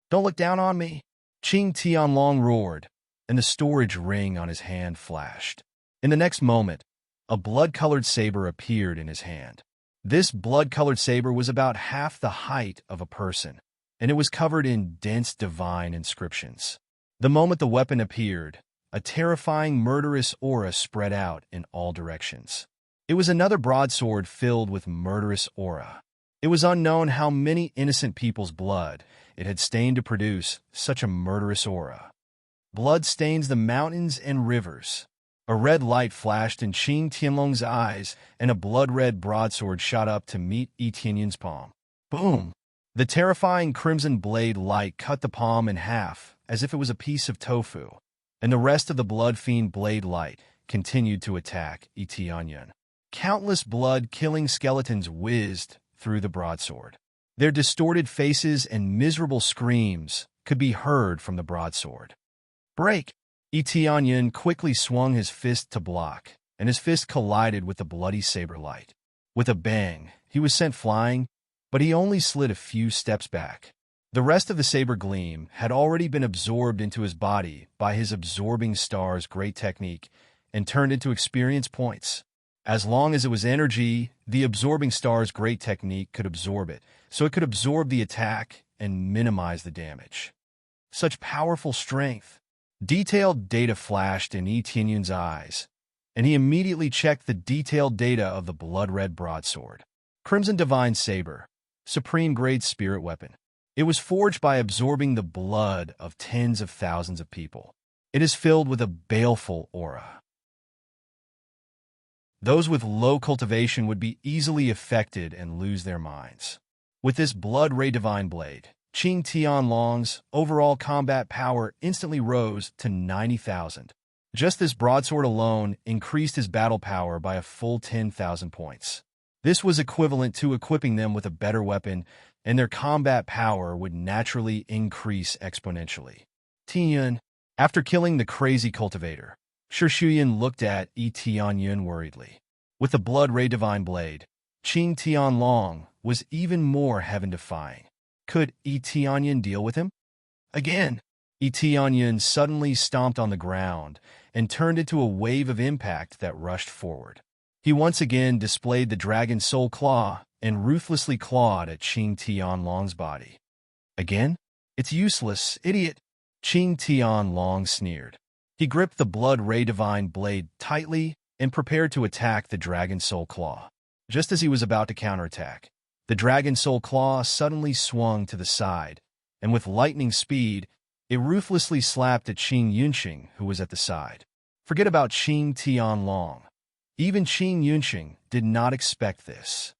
Don't look down on me! Qing Tianlong roared, and the storage ring on his hand flashed. In the next moment, a blood-colored saber appeared in his hand. This blood-colored saber was about half the height of a person, and it was covered in dense divine inscriptions. The moment the weapon appeared, a terrifying murderous aura spread out in all directions. It was another broadsword filled with murderous aura. It was unknown how many innocent people's blood it had stained to produce such a murderous aura. Blood stains the mountains and rivers. A red light flashed in Qing Tianlong's eyes, and a blood-red broadsword shot up to meet Yi Tianyun's palm. Boom! The terrifying crimson blade light cut the palm in half, as if it was a piece of tofu, and the rest of the blood-fiend blade light continued to attack Yi Tianyun. Countless blood-killing skeletons whizzed through the broadsword. Their distorted faces and miserable screams could be heard from the broadsword. Break! Yi Tianyun quickly swung his fist to block, and his fist collided with the bloody saber light. With a bang, he was sent flying, but he only slid a few steps back. The rest of the saber gleam had already been absorbed into his body by his absorbing star's great technique and turned into experience points. As long as it was energy, the absorbing star's great technique could absorb it, so it could absorb the attack and minimize the damage. Such powerful strength! Detailed data flashed in Yi Tianyun's eyes, and he immediately checked the detailed data of the blood-red broadsword. Crimson Divine Saber, supreme-grade spirit weapon. It was forged by absorbing the blood of tens of thousands of people. It is filled with a baleful aura. Those with low cultivation would be easily affected and lose their minds. With this blood-ray divine blade, Qing Tianlong's overall combat power instantly rose to 90,000. Just this broadsword alone increased his battle power by a full 10,000 points. This was equivalent to equipping them with a better weapon, and their combat power would naturally increase exponentially. Tianyun, after killing the crazy cultivator, Shi Shuyan looked at Yi Tianyun worriedly. With the blood-ray divine blade, Qing Tianlong was even more heaven-defying. Could Yi Tianyun deal with him? Again, Yi Tianyun suddenly stomped on the ground and turned into a wave of impact that rushed forward. He once again displayed the dragon soul claw and ruthlessly clawed at Qing Tianlong's body. Again? It's useless, idiot! Qing Tianlong sneered. He gripped the blood-ray divine blade tightly and prepared to attack the dragon soul claw. Just as he was about to counterattack, the dragon soul claw suddenly swung to the side, and with lightning speed, It ruthlessly slapped at Qing Yunqing, who was at the side. Forget about Qing Tianlong. Even Qing Yunqing did not expect this.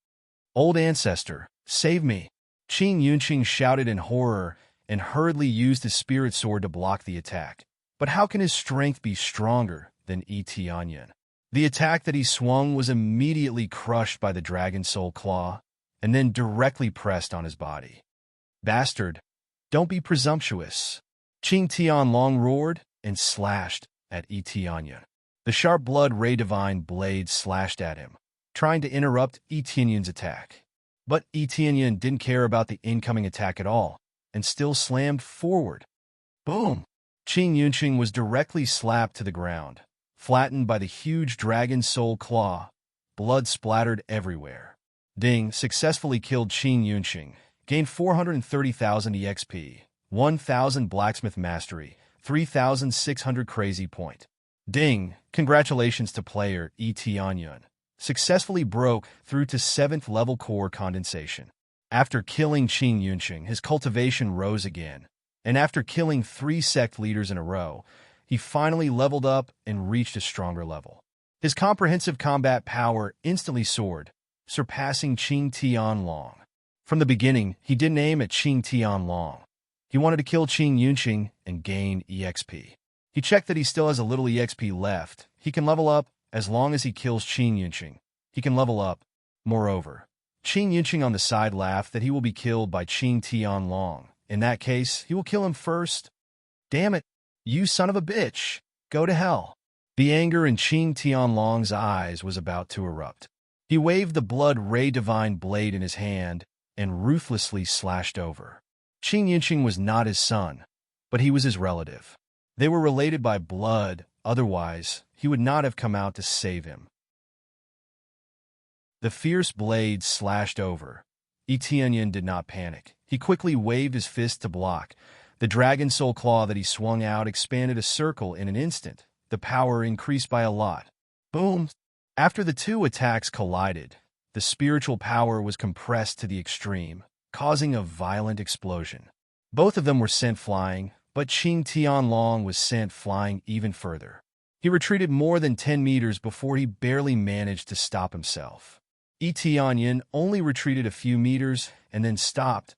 Old ancestor, save me! Qing Yunqing shouted in horror and hurriedly used his spirit sword to block the attack. But how can his strength be stronger than Yi Tianyan? The attack that he swung was immediately crushed by the dragon soul claw, and then directly pressed on his body. Bastard, don't be presumptuous. Qing Tianlong roared and slashed at Yi Tianyan. The sharp blood ray divine blade slashed at him, trying to interrupt Yi Tianyan's attack. But Yi Tianyan didn't care about the incoming attack at all, and still slammed forward. Boom! Qing Yunqing was directly slapped to the ground, flattened by the huge dragon soul claw. Blood splattered everywhere. Ding successfully killed Qing Yunqing, gained 430,000 EXP, 1,000 blacksmith mastery, 3,600 crazy point. Ding, congratulations to player Yi Tianyan. Successfully broke through to 7th level core condensation. After killing Qing Yunqing, his cultivation rose again, and after killing 3 sect leaders in a row, he finally leveled up and reached a stronger level. His comprehensive combat power instantly soared, surpassing Qing Tianlong. From the beginning, he didn't aim at Qing Tianlong. He wanted to kill Qing Yunqing and gain EXP. He checked that he still has a little EXP left. He can level up as long as he kills Qing Yunqing. He can level up. Moreover, Qing Yunqing on the side laughed that he will be killed by Qing Tianlong. In that case, he will kill him first. Damn it, you son of a bitch. Go to hell. The anger in Qing Tianlong's eyes was about to erupt. He waved the blood ray divine blade in his hand and ruthlessly slashed over. Qing Yunqing was not his son, but he was his relative. They were related by blood, otherwise he would not have come out to save him. The fierce blade slashed over. Yi Tianyan did not panic. He quickly waved his fist to block. The dragon soul claw that he swung out expanded a circle in an instant. The power increased by a lot. Boom! After the two attacks collided, the spiritual power was compressed to the extreme, causing a violent explosion. Both of them were sent flying, but Qing Tianlong was sent flying even further. He retreated more than 10 meters before he barely managed to stop himself. Yi Tianyan only retreated a few meters and then stopped.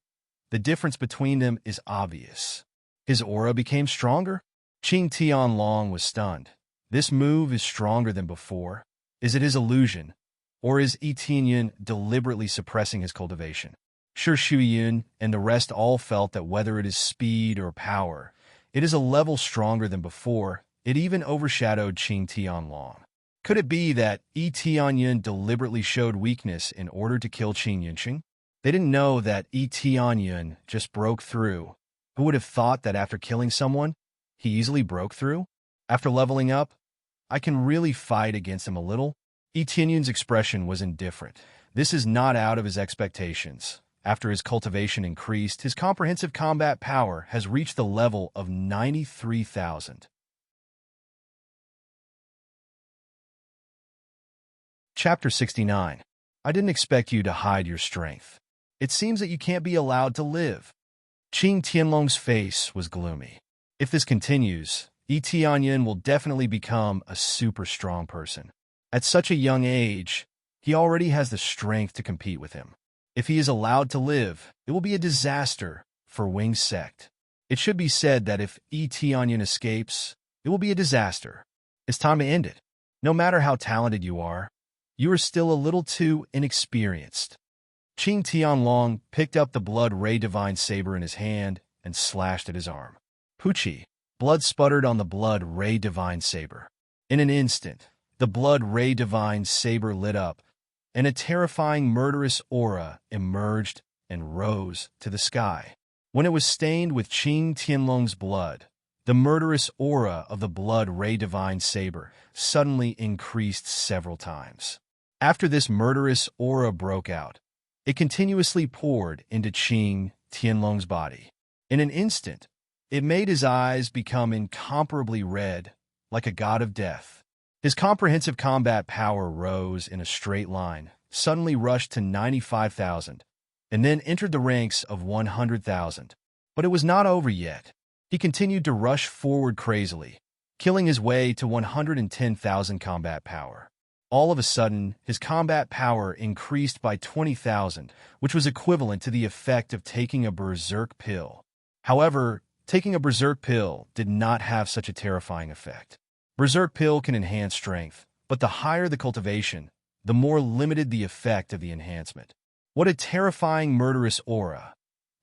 The difference between them is obvious. His aura became stronger. Qing Tianlong was stunned. This move is stronger than before. Is it his illusion, or is Yi Tianyan deliberately suppressing his cultivation? Shi Shuyun and the rest all felt that whether it is speed or power, it is a level stronger than before. It even overshadowed Qing Tianlong. Could it be that Yi Tianyan deliberately showed weakness in order to kill Qing Yunqing? They didn't know that Yi Tianyan just broke through. Who would have thought that after killing someone, he easily broke through? After leveling up, I can really fight against him a little. Yi Tianyan's expression was indifferent. This is not out of his expectations. After his cultivation increased, his comprehensive combat power has reached the level of 93,000. Chapter 69. I didn't expect you to hide your strength. It seems that you can't be allowed to live. Qing Tianlong's face was gloomy. If this continues, Yi Tianyan will definitely become a super strong person. At such a young age, he already has the strength to compete with him. If he is allowed to live, it will be a disaster for Wing Sect. It should be said that if Yi Tianyan escapes, it will be a disaster. It's time to end it. No matter how talented you are still a little too inexperienced. Qing Tianlong picked up the blood ray divine saber in his hand and slashed at his arm. Poochie! Blood sputtered on the blood ray divine saber. In an instant, the blood ray divine saber lit up, and a terrifying murderous aura emerged and rose to the sky. When it was stained with Qing Tianlong's blood, the murderous aura of the blood ray divine saber suddenly increased several times. After this murderous aura broke out, it continuously poured into Qing Tianlong's body. In an instant, it made his eyes become incomparably red, like a god of death. His comprehensive combat power rose in a straight line, suddenly rushed to 95,000, and then entered the ranks of 100,000. But it was not over yet. He continued to rush forward crazily, killing his way to 110,000 combat power. All of a sudden, his combat power increased by 20,000, which was equivalent to the effect of taking a berserk pill. However, taking a berserk pill did not have such a terrifying effect. Berserk pill can enhance strength, but the higher the cultivation, the more limited the effect of the enhancement. What a terrifying murderous aura!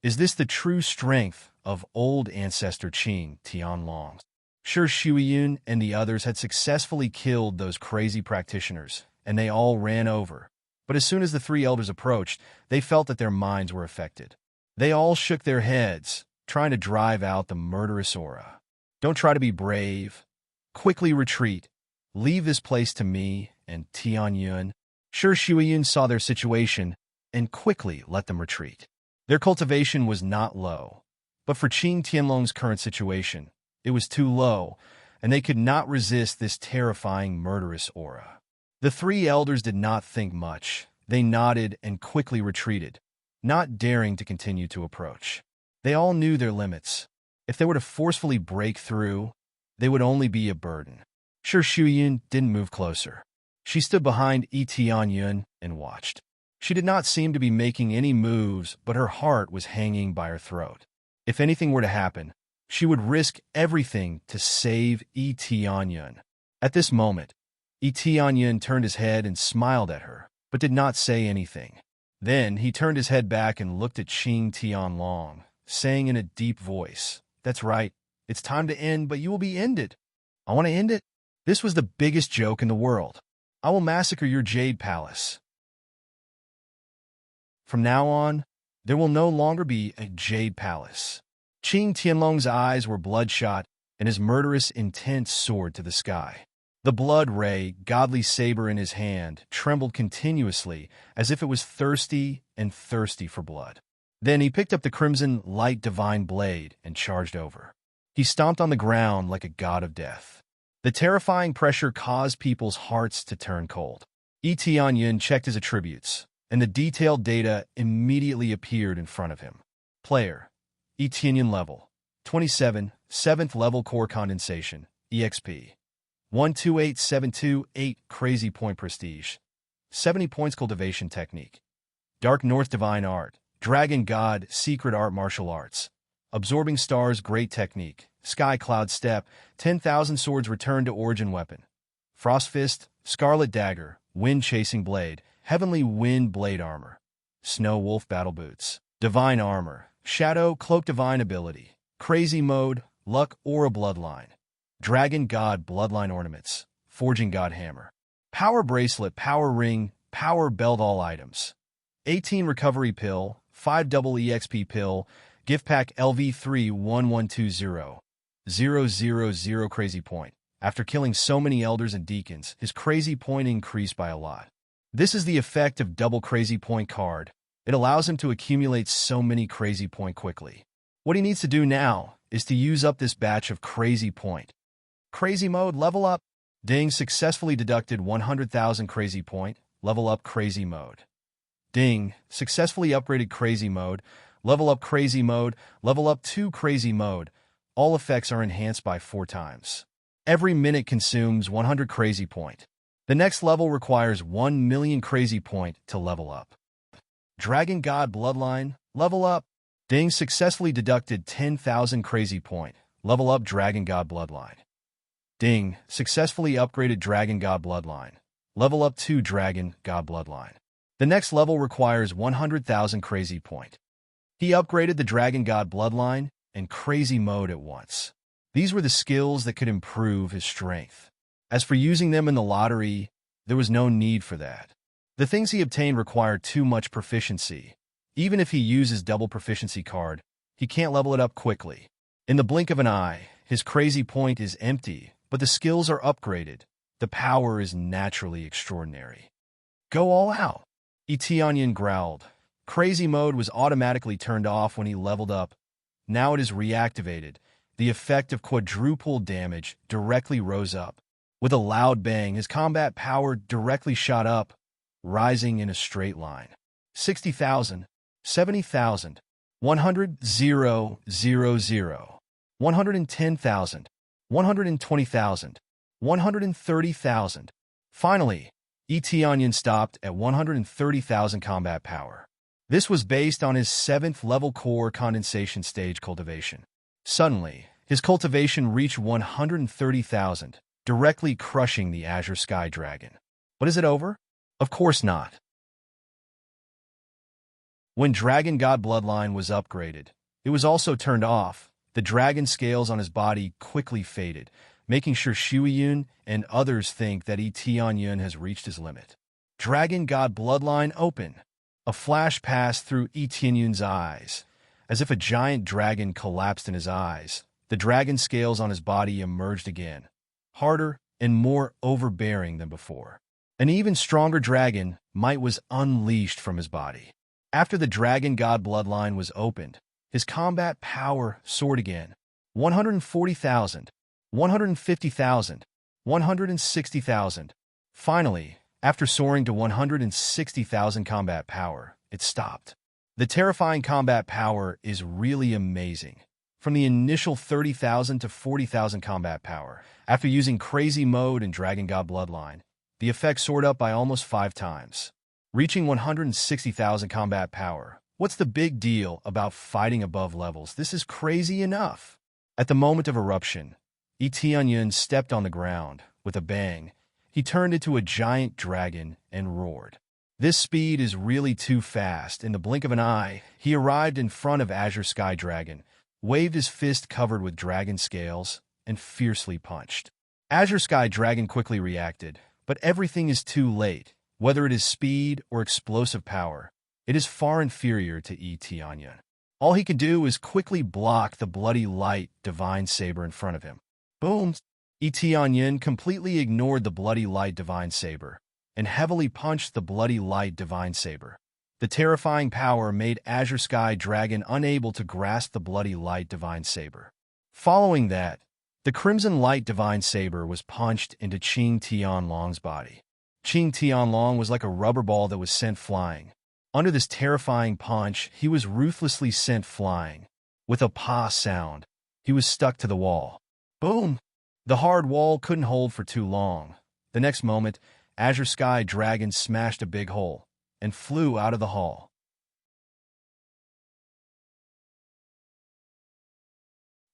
Is this the true strength of old ancestor Qing Tianlong? Sure, Shuiyun and the others had successfully killed those crazy practitioners, and they all ran over. But as soon as the three elders approached, they felt that their minds were affected. They all shook their heads, trying to drive out the murderous aura. Don't try to be brave. Quickly retreat. Leave this place to me and Tianyun. Sure, Shuiyun saw their situation and quickly let them retreat. Their cultivation was not low, but for Qing Tianlong's current situation, it was too low, and they could not resist this terrifying murderous aura. The three elders did not think much. They nodded and quickly retreated, not daring to continue to approach. They all knew their limits. If they were to forcefully break through, they would only be a burden. Sure, Shuiyun didn't move closer. She stood behind Tianyun and watched. She did not seem to be making any moves, but her heart was hanging by her throat. If anything were to happen, she would risk everything to save Tianyun. At this moment, Tianyun turned his head and smiled at her, but did not say anything. Then he turned his head back and looked at Qing Tianlong, saying in a deep voice, "That's right, it's time to end, but you will be ended. I want to end it. This was the biggest joke in the world. I will massacre your Jade Palace. From now on, there will no longer be a Jade Palace." Qing Tianlong's eyes were bloodshot, and his murderous intent soared to the sky. The blood ray, godly saber in his hand, trembled continuously as if it was thirsty and thirsty for blood. Then he picked up the crimson light divine blade and charged over. He stomped on the ground like a god of death. The terrifying pressure caused people's hearts to turn cold. Tianyun checked his attributes, and the detailed data immediately appeared in front of him. Player: Tianyun level 27, 7th level core condensation, EXP 128728 crazy point prestige, 70 points cultivation technique, Dark North divine art, Dragon God secret art martial arts, Absorbing stars great technique, Sky cloud step, 10,000 swords return to origin weapon, Frost fist, Scarlet dagger, Wind chasing blade, Heavenly wind blade armor, Snow wolf battle boots, divine armor, Shadow cloak divine ability, Crazy mode, luck aura bloodline, Dragon god bloodline ornaments, Forging god hammer, Power bracelet, power ring, power belt all items, 18 recovery pill, 5 double EXP pill, gift pack LV3 1120 000 crazy point. After killing so many elders and deacons, his crazy point increased by a lot. This is the effect of double crazy point card. It allows him to accumulate so many crazy point quickly. What he needs to do now is to use up this batch of crazy point. Crazy mode, level up. Ding, successfully deducted 100,000 crazy point, level up crazy mode. Ding, successfully upgraded crazy mode, level up crazy mode, level up 2 crazy mode. All effects are enhanced by 4 times. Every minute consumes 100 crazy point. The next level requires 1 million crazy point to level up. Dragon God Bloodline, level up. Ding, successfully deducted 10,000 crazy point, level up Dragon God Bloodline. Ding, successfully upgraded Dragon God Bloodline, level up 2 Dragon God Bloodline. The next level requires 100,000 crazy point. He upgraded the Dragon God Bloodline and crazy mode at once. These were the skills that could improve his strength. As for using them in the lottery, there was no need for that. The things he obtained required too much proficiency. Even if he uses double proficiency card, he can't level it up quickly. In the blink of an eye, his crazy point is empty, but the skills are upgraded. The power is naturally extraordinary. Go all out. Tianyun growled. Crazy mode was automatically turned off when he leveled up. Now it is reactivated. The effect of quadruple damage directly rose up. With a loud bang, his combat power directly shot up, rising in a straight line. 60,000, 70,000, 100,000. 110,000, 120,000, 130,000. Finally, Etienne stopped at 130,000 combat power. This was based on his 7th level core condensation stage cultivation. Suddenly, his cultivation reached 130,000, directly crushing the Azure Sky Dragon. But is it over? Of course not. When Dragon God Bloodline was upgraded, it was also turned off. The dragon scales on his body quickly faded, making sure Shuiyun and others think that Etienne has reached his limit. Dragon God Bloodline open. A flash passed through Etienne's eyes. As if a giant dragon collapsed in his eyes, the dragon scales on his body emerged again, harder and more overbearing than before. An even stronger dragon might was unleashed from his body. After the Dragon God Bloodline was opened, his combat power soared again. 140,000, 150,000, 160,000. Finally, after soaring to 160,000 combat power, it stopped. The terrifying combat power is really amazing. From the initial 30,000 to 40,000 combat power, after using Crazy Mode in Dragon God Bloodline, the effect soared up by almost 5 times. Reaching 160,000 combat power. What's the big deal about fighting above levels? This is crazy enough. At the moment of eruption, Etienne stepped on the ground. With a bang, he turned into a giant dragon and roared. This speed is really too fast. In the blink of an eye, he arrived in front of Azure Sky Dragon, waved his fist covered with dragon scales, and fiercely punched. Azure Sky Dragon quickly reacted, but everything is too late. Whether it is speed or explosive power, it is far inferior to Etienne. All he can do is quickly block the bloody light divine saber in front of him. Boom! Etienne completely ignored the bloody light divine saber and heavily punched the bloody light divine saber. The terrifying power made Azure Sky Dragon unable to grasp the bloody light divine saber. Following that, the crimson light divine saber was punched into Qing Tianlong's body. Qing Tianlong was like a rubber ball that was sent flying. Under this terrifying punch, he was ruthlessly sent flying. With a pa sound, he was stuck to the wall. Boom! The hard wall couldn't hold for too long. The next moment, Azure Sky Dragon smashed a big hole and flew out of the hall.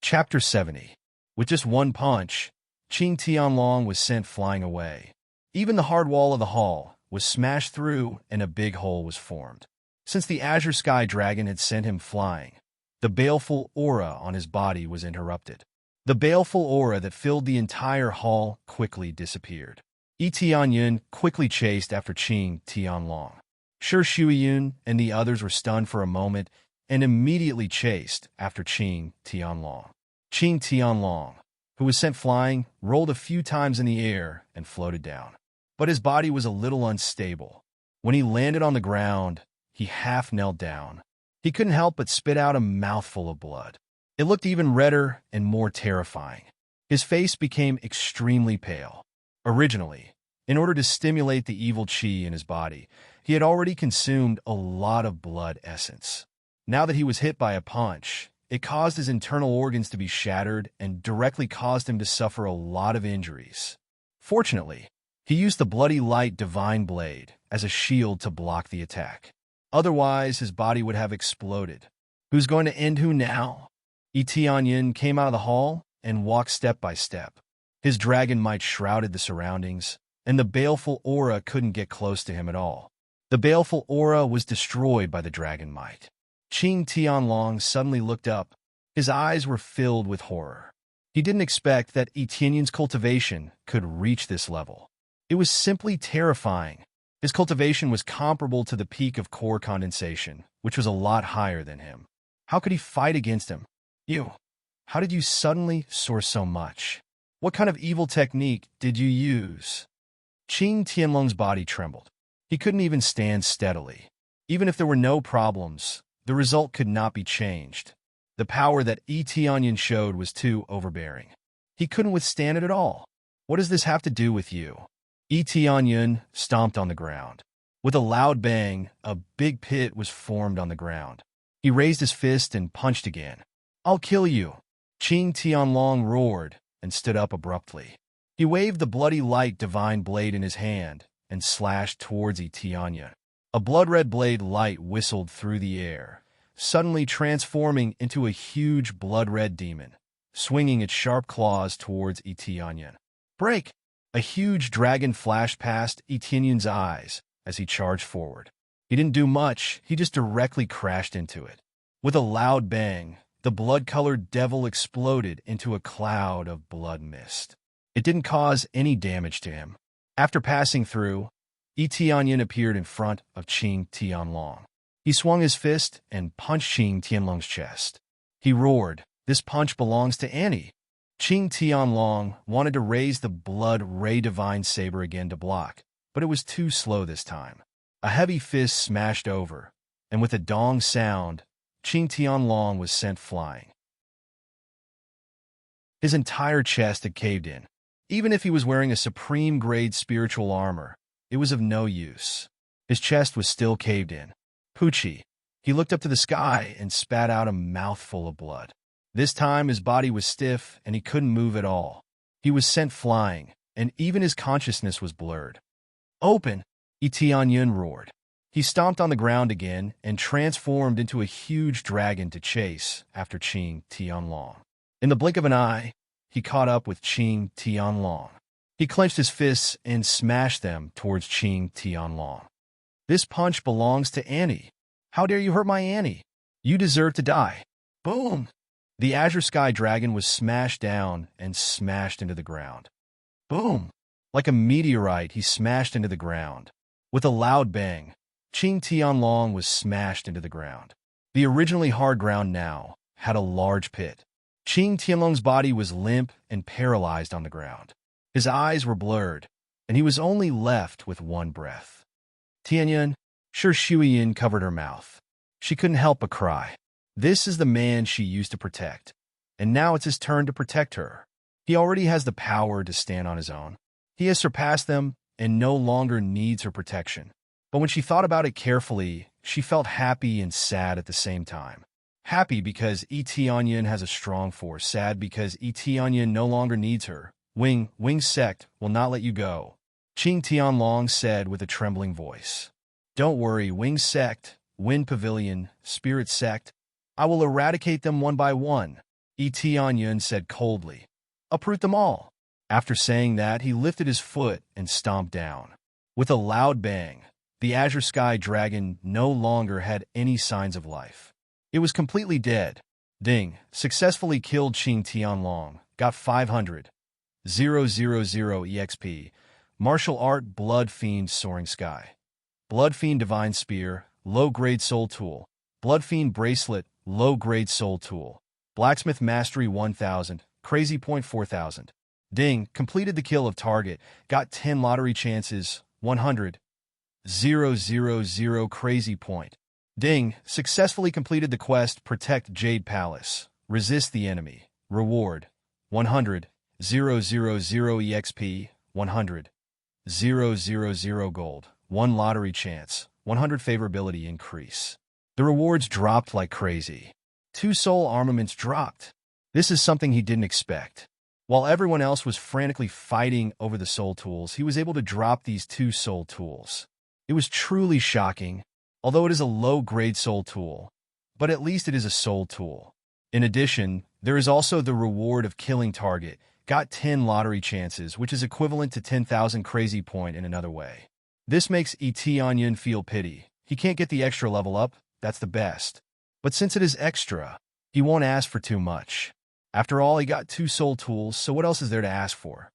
Chapter 70. With just one punch, Qing Tianlong was sent flying away. Even the hard wall of the hall was smashed through and a big hole was formed. Since the Azure Sky Dragon had sent him flying, the baleful aura on his body was interrupted. The baleful aura that filled the entire hall quickly disappeared. Etienne quickly chased after Qing Tianlong. Shi Shuiyun and the others were stunned for a moment and immediately chased after Qing Tianlong. Qing Tianlong, who was sent flying, rolled a few times in the air and floated down. But his body was a little unstable. When he landed on the ground, he half knelt down. He couldn't help but spit out a mouthful of blood. It looked even redder and more terrifying. His face became extremely pale. Originally, in order to stimulate the evil qi in his body, he had already consumed a lot of blood essence. Now that he was hit by a punch, it caused his internal organs to be shattered and directly caused him to suffer a lot of injuries. Fortunately, he used the bloody light divine blade as a shield to block the attack. Otherwise, his body would have exploded. Who's going to end who now? Etienne came out of the hall and walked step by step. His dragon might shrouded the surroundings, and the baleful aura couldn't get close to him at all. The baleful aura was destroyed by the dragon might. Qing Tianlong suddenly looked up. His eyes were filled with horror. He didn't expect that Etienne's cultivation could reach this level. It was simply terrifying. His cultivation was comparable to the peak of core condensation, which was a lot higher than him. How could he fight against him? How did you suddenly soar so much? What kind of evil technique did you use? Qing Tianlong's body trembled. He couldn't even stand steadily. Even if there were no problems, the result could not be changed. The power that Etienne showed was too overbearing. He couldn't withstand it at all. What does this have to do with you? Etienne stomped on the ground. With a loud bang, a big pit was formed on the ground. He raised his fist and punched again. I'll kill you. Qing Tianlong roared and stood up abruptly. He waved the bloody light divine blade in his hand and slashed towards Tianyan. A blood-red blade light whistled through the air, suddenly transforming into a huge blood-red demon, swinging its sharp claws towards Tianyan. Break! A huge dragon flashed past Tianyan's eyes as he charged forward. He didn't do much, he just directly crashed into it. With a loud bang, the blood-colored devil exploded into a cloud of blood mist. It didn't cause any damage to him. After passing through, Tianyan appeared in front of Qing Tianlong. He swung his fist and punched Qing Tianlong's chest. He roared, "This punch belongs to Annie." Qing Tianlong wanted to raise the blood ray divine saber again to block, but it was too slow this time. A heavy fist smashed over, and with a dong sound, Qing Tianlong was sent flying. His entire chest had caved in. Even if he was wearing a supreme-grade spiritual armor, it was of no use. His chest was still caved in. Poochie. He looked up to the sky and spat out a mouthful of blood. This time his body was stiff and he couldn't move at all. He was sent flying, and even his consciousness was blurred. "Open!" Tianyan roared. He stomped on the ground again and transformed into a huge dragon to chase after Qing Tianlong. In the blink of an eye, he caught up with Qing Tianlong. He clenched his fists and smashed them towards Qing Tianlong. "This punch belongs to Annie. How dare you hurt my Annie? You deserve to die." Boom! The Azure Sky Dragon was smashed down and smashed into the ground. Boom! Like a meteorite, he smashed into the ground. With a loud bang, Qing Tianlong was smashed into the ground. The originally hard ground now had a large pit. Qing Tianlong's body was limp and paralyzed on the ground. His eyes were blurred, and he was only left with one breath. Tianyan, Shi Shuiyin covered her mouth. She couldn't help but cry. This is the man she used to protect, and now it's his turn to protect her. He already has the power to stand on his own. He has surpassed them and no longer needs her protection. But when she thought about it carefully, she felt happy and sad at the same time. Happy because Tianyan has a strong force, sad because Tianyan no longer needs her. Wing sect will not let you go, Qing Tianlong said with a trembling voice. Don't worry, Wing sect, Wind Pavilion, Spirit sect, I will eradicate them one by one, Tianyan said coldly. Uproot them all. After saying that, he lifted his foot and stomped down. With a loud bang, the Azure Sky Dragon no longer had any signs of life. It was completely dead. Ding successfully killed Qing Tianlong, got 500,000 EXP. Martial Art Blood Fiend Soaring Sky. Blood Fiend Divine Spear, Low-Grade Soul Tool. Blood Fiend Bracelet, Low-Grade Soul Tool. Blacksmith Mastery 1000, Crazy Point 4000. Ding completed the kill of target, got 10 lottery chances, 100,000 Crazy Point. Ding successfully completed the quest Protect Jade Palace, Resist the Enemy. Reward 100,000 EXP, 100,000 gold, 1 lottery chance, 100 favorability increase. The rewards dropped like crazy. 2 soul armaments dropped. This is something he didn't expect. While everyone else was frantically fighting over the soul tools, he was able to drop these 2 soul tools. It was truly shocking, although it is a low-grade soul tool, but at least it is a soul tool. In addition, there is also the reward of killing target, got 10 lottery chances, which is equivalent to 10,000 crazy point in another way. This makes Tianyan feel pity. He can't get the extra level up, that's the best. But since it is extra, he won't ask for too much. After all, he got 2 soul tools, so what else is there to ask for?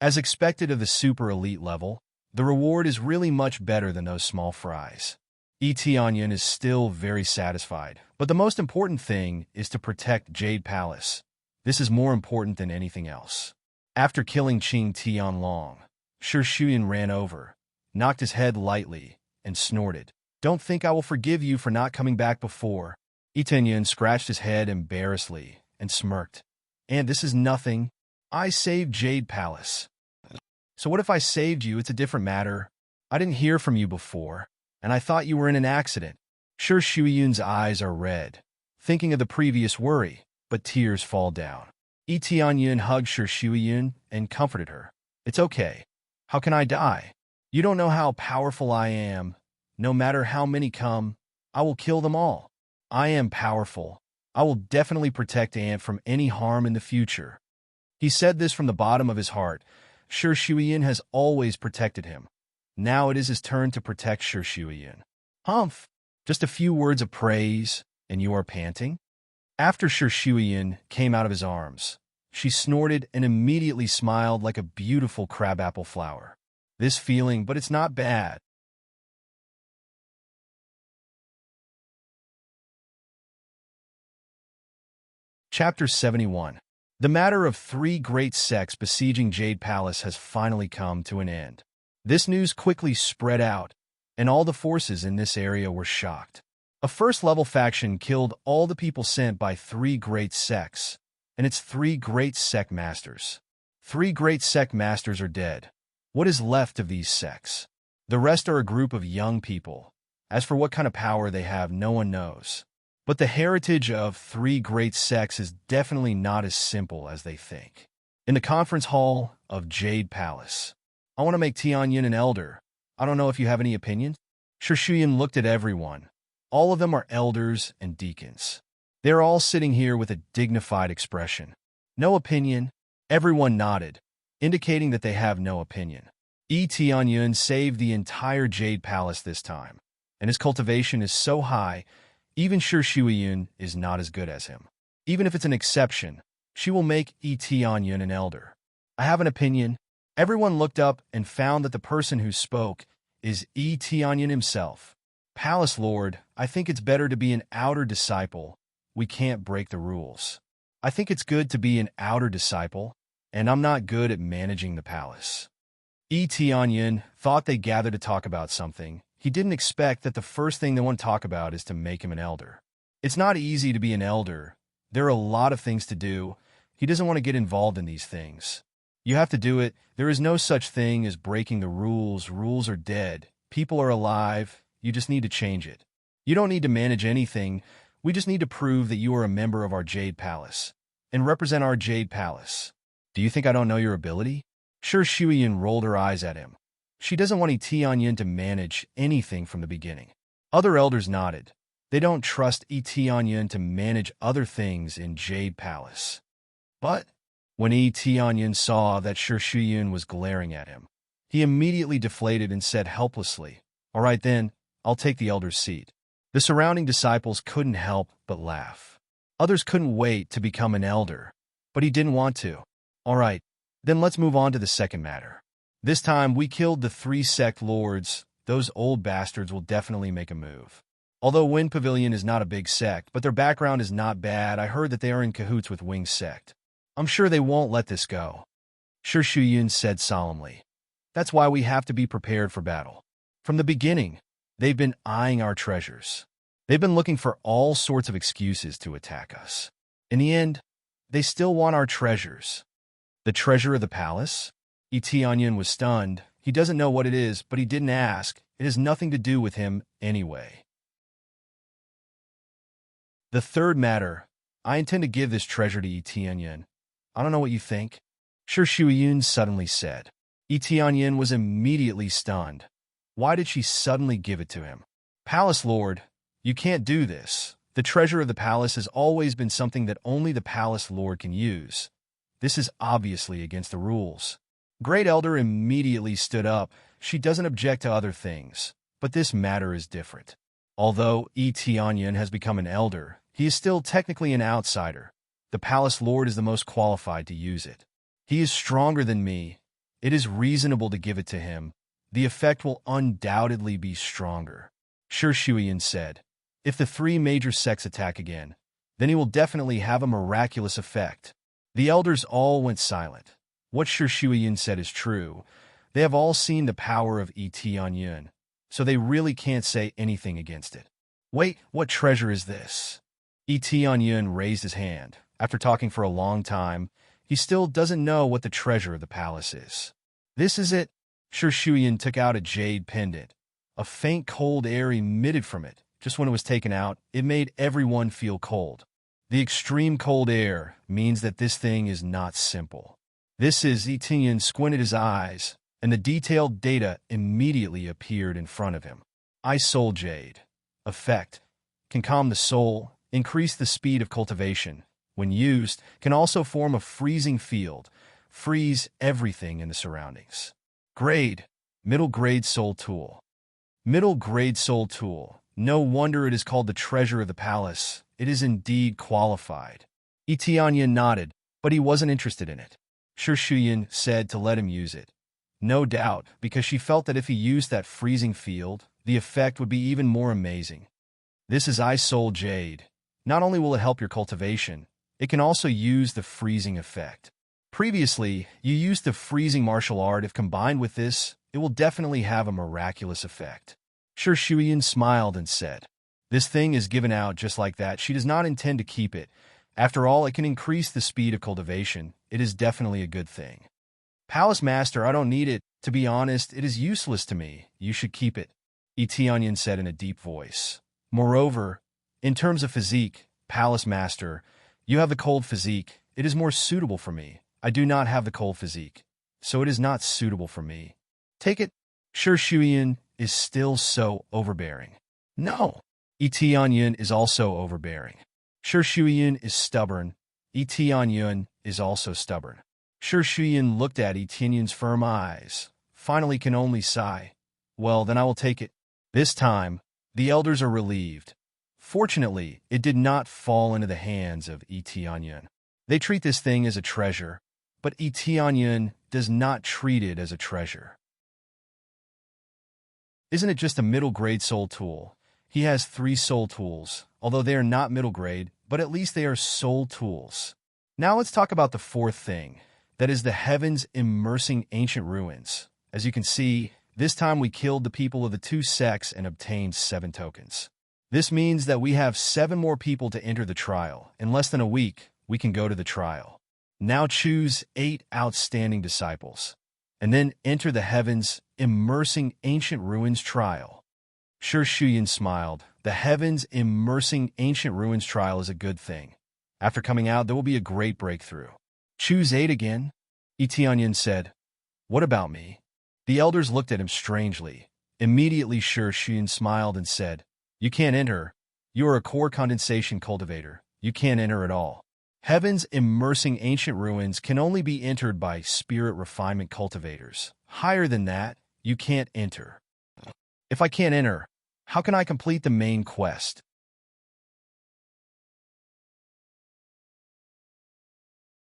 As expected of the super elite level, the reward is really much better than those small fries. Tianyan is still very satisfied, but the most important thing is to protect Jade Palace. This is more important than anything else. After killing Qing Tianlong, Shi Shuiyin ran over, knocked his head lightly, and snorted. Don't think I will forgive you for not coming back before. Tianyan scratched his head embarrassedly and smirked. And this is nothing. I saved Jade Palace. So what if I saved you? It's a different matter. I didn't hear from you before, and I thought you were in an accident. Shi Shuiyin's eyes are red. thinking of the previous worry, but tears fall down. Yi Tianyun hugged Shi Shuiyun and comforted her. It's okay. How can I die? You don't know how powerful I am. No matter how many come, I will kill them all. I am powerful. I will definitely protect Ant from any harm in the future. He said this from the bottom of his heart. Shi Shuiyun has always protected him. Now it is his turn to protect Shi Shuiyun. Humph! Just a few words of praise, and you are panting? After Shi Shuiyun came out of his arms, she snorted and immediately smiled like a beautiful crabapple flower. This feeling, but it's not bad. Chapter 71. The matter of 3 great sects besieging Jade Palace has finally come to an end. This news quickly spread out, and all the forces in this area were shocked. A first-level faction killed all the people sent by 3 great sects, and its 3 great sect masters. 3 great sect masters are dead. What is left of these sects? The rest are a group of young people. As for what kind of power they have, no one knows. But the heritage of 3 great sects is definitely not as simple as they think. In the conference hall of Jade Palace, I want to make Tianyun an elder. I don't know if you have any opinion. Shi Shuiyun looked at everyone. All of them are elders and deacons. They're all sitting here with a dignified expression. No opinion. Everyone nodded, indicating that they have no opinion. Yi Tianyun saved the entire Jade Palace this time, and his cultivation is so high, even Shi Shuiyun is not as good as him. Even if it's an exception, she will make Yi Tianyun an elder. I have an opinion. Everyone looked up and found that the person who spoke is Yi Tianyun himself. Palace Lord, I think it's better to be an outer disciple. We can't break the rules. I think it's good to be an outer disciple, and I'm not good at managing the palace. Yi Tianyun thought they gathered to talk about something. He didn't expect that the first thing they want to talk about is to make him an elder. It's not easy to be an elder. There are a lot of things to do. He doesn't want to get involved in these things. You have to do it. There is no such thing as breaking the rules. Rules are dead. People are alive. You just need to change it. You don't need to manage anything. We just need to prove that you are a member of our Jade Palace and represent our Jade Palace. Do you think I don't know your ability? Shi Shuiyun rolled her eyes at him. She doesn't want Tianyun to manage anything from the beginning. Other elders nodded. They don't trust Tianyun to manage other things in Jade Palace. But when Tianyun saw that Shi Shuiyun was glaring at him, he immediately deflated and said helplessly, "All right then, I'll take the elder's seat." The surrounding disciples couldn't help but laugh. Others couldn't wait to become an elder, but he didn't want to. All right, then let's move on to the second matter. This time we killed the 3 sect lords. Those old bastards will definitely make a move. Although Wind Pavilion is not a big sect, but their background is not bad. I heard that they are in cahoots with Wing sect. I'm sure they won't let this go. Shi Shuiyun said solemnly. That's why we have to be prepared for battle. From the beginning, they've been eyeing our treasures. They've been looking for all sorts of excuses to attack us. In the end, they still want our treasures. The treasure of the palace? Yi Tianyun was stunned. He doesn't know what it is, but he didn't ask. It has nothing to do with him anyway. The third matter. I intend to give this treasure to Yi Tianyun. I don't know what you think. Shi Shuiyun suddenly said. Yi Tianyun was immediately stunned. Why did she suddenly give it to him? Palace Lord, you can't do this. The treasure of the palace has always been something that only the Palace Lord can use. This is obviously against the rules. Great Elder immediately stood up. She doesn't object to other things, but this matter is different. Although Yi Tianyun has become an elder, he is still technically an outsider. The Palace Lord is the most qualified to use it. He is stronger than me. It is reasonable to give it to him. The effect will undoubtedly be stronger. Shi Shuiyun said. If the 3 major sects attack again, then he will definitely have a miraculous effect. The elders all went silent. What Shi Shuiyun said is true. They have all seen the power of Yi Tianyun, so they really can't say anything against it. Wait, what treasure is this? Yi Tianyun raised his hand. After talking for a long time, he still doesn't know what the treasure of the palace is. This is it. Shi Shuiyun took out a jade pendant. A faint cold air emitted from it. Just when it was taken out, it made everyone feel cold. The extreme cold air means that this thing is not simple. This is Etienne squinted his eyes, and the detailed data immediately appeared in front of him. Ice Soul Jade. Effect. Can calm the soul, increase the speed of cultivation. When used, can also form a freezing field, freeze everything in the surroundings. Grade. Middle Grade Soul Tool. Middle Grade Soul Tool. No wonder it is called the treasure of the palace. It is indeed qualified. Etienne nodded, but he wasn't interested in it. Shuyin said to let him use it. No doubt, because she felt that if he used that freezing field, the effect would be even more amazing. This is Ice Soul Jade. Not only will it help your cultivation, it can also use the freezing effect. Previously, you used the freezing martial art. If combined with this, it will definitely have a miraculous effect. Shuyin smiled and said, "This thing is given out just like that. She does not intend to keep it. After all, it can increase the speed of cultivation. It is definitely a good thing." "Palace Master, I don't need it. To be honest, it is useless to me. You should keep it," Etienne said in a deep voice. "Moreover, in terms of physique, Palace Master, you have the cold physique. It is more suitable for me. I do not have the cold physique, so it is not suitable for me. Take it." Shuyin is still so overbearing. "No." Etienne is also overbearing. Shuyin is stubborn. Etienne is also stubborn. Shuyin looked at Etienne's firm eyes. Finally can only sigh. "Well, then I will take it." This time, the elders are relieved. Fortunately, it did not fall into the hands of Etienne. They treat this thing as a treasure, but Etienne does not treat it as a treasure. Isn't it just a middle-grade soul tool? He has 3 soul tools, although they are not middle grade, but at least they are soul tools. Now let's talk about the 4th thing, that is the heavens immersing ancient ruins. As you can see, this time we killed the people of the 2 sects and obtained 7 tokens. This means that we have 7 more people to enter the trial. In less than a week, we can go to the trial. Now choose 8 outstanding disciples, and then enter the heavens immersing ancient ruins trial. Shuyin smiled. The heavens immersing ancient ruins trial is a good thing. After coming out, there will be a great breakthrough. Choose 8 again, Etienne said. What about me? The elders looked at him strangely. Immediately Shuyin smiled and said, "You can't enter. You are a core condensation cultivator. You can't enter at all. Heavens immersing ancient ruins can only be entered by spirit refinement cultivators. Higher than that, you can't enter. If I can't enter, how can I complete the main quest?"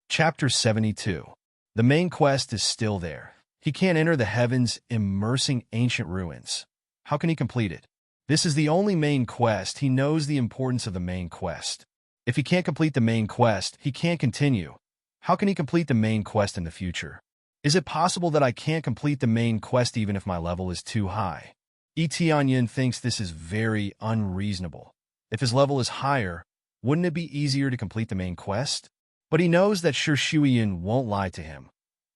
Chapter 72. The main quest is still there. He can't enter the heavens immersing ancient ruins. How can he complete it? This is the only main quest. He knows the importance of the main quest. If he can't complete the main quest, he can't continue. How can he complete the main quest in the future? Is it possible that I can't complete the main quest even if my level is too high? Etienne thinks this is very unreasonable. If his level is higher, wouldn't it be easier to complete the main quest? But he knows that Shuyin won't lie to him.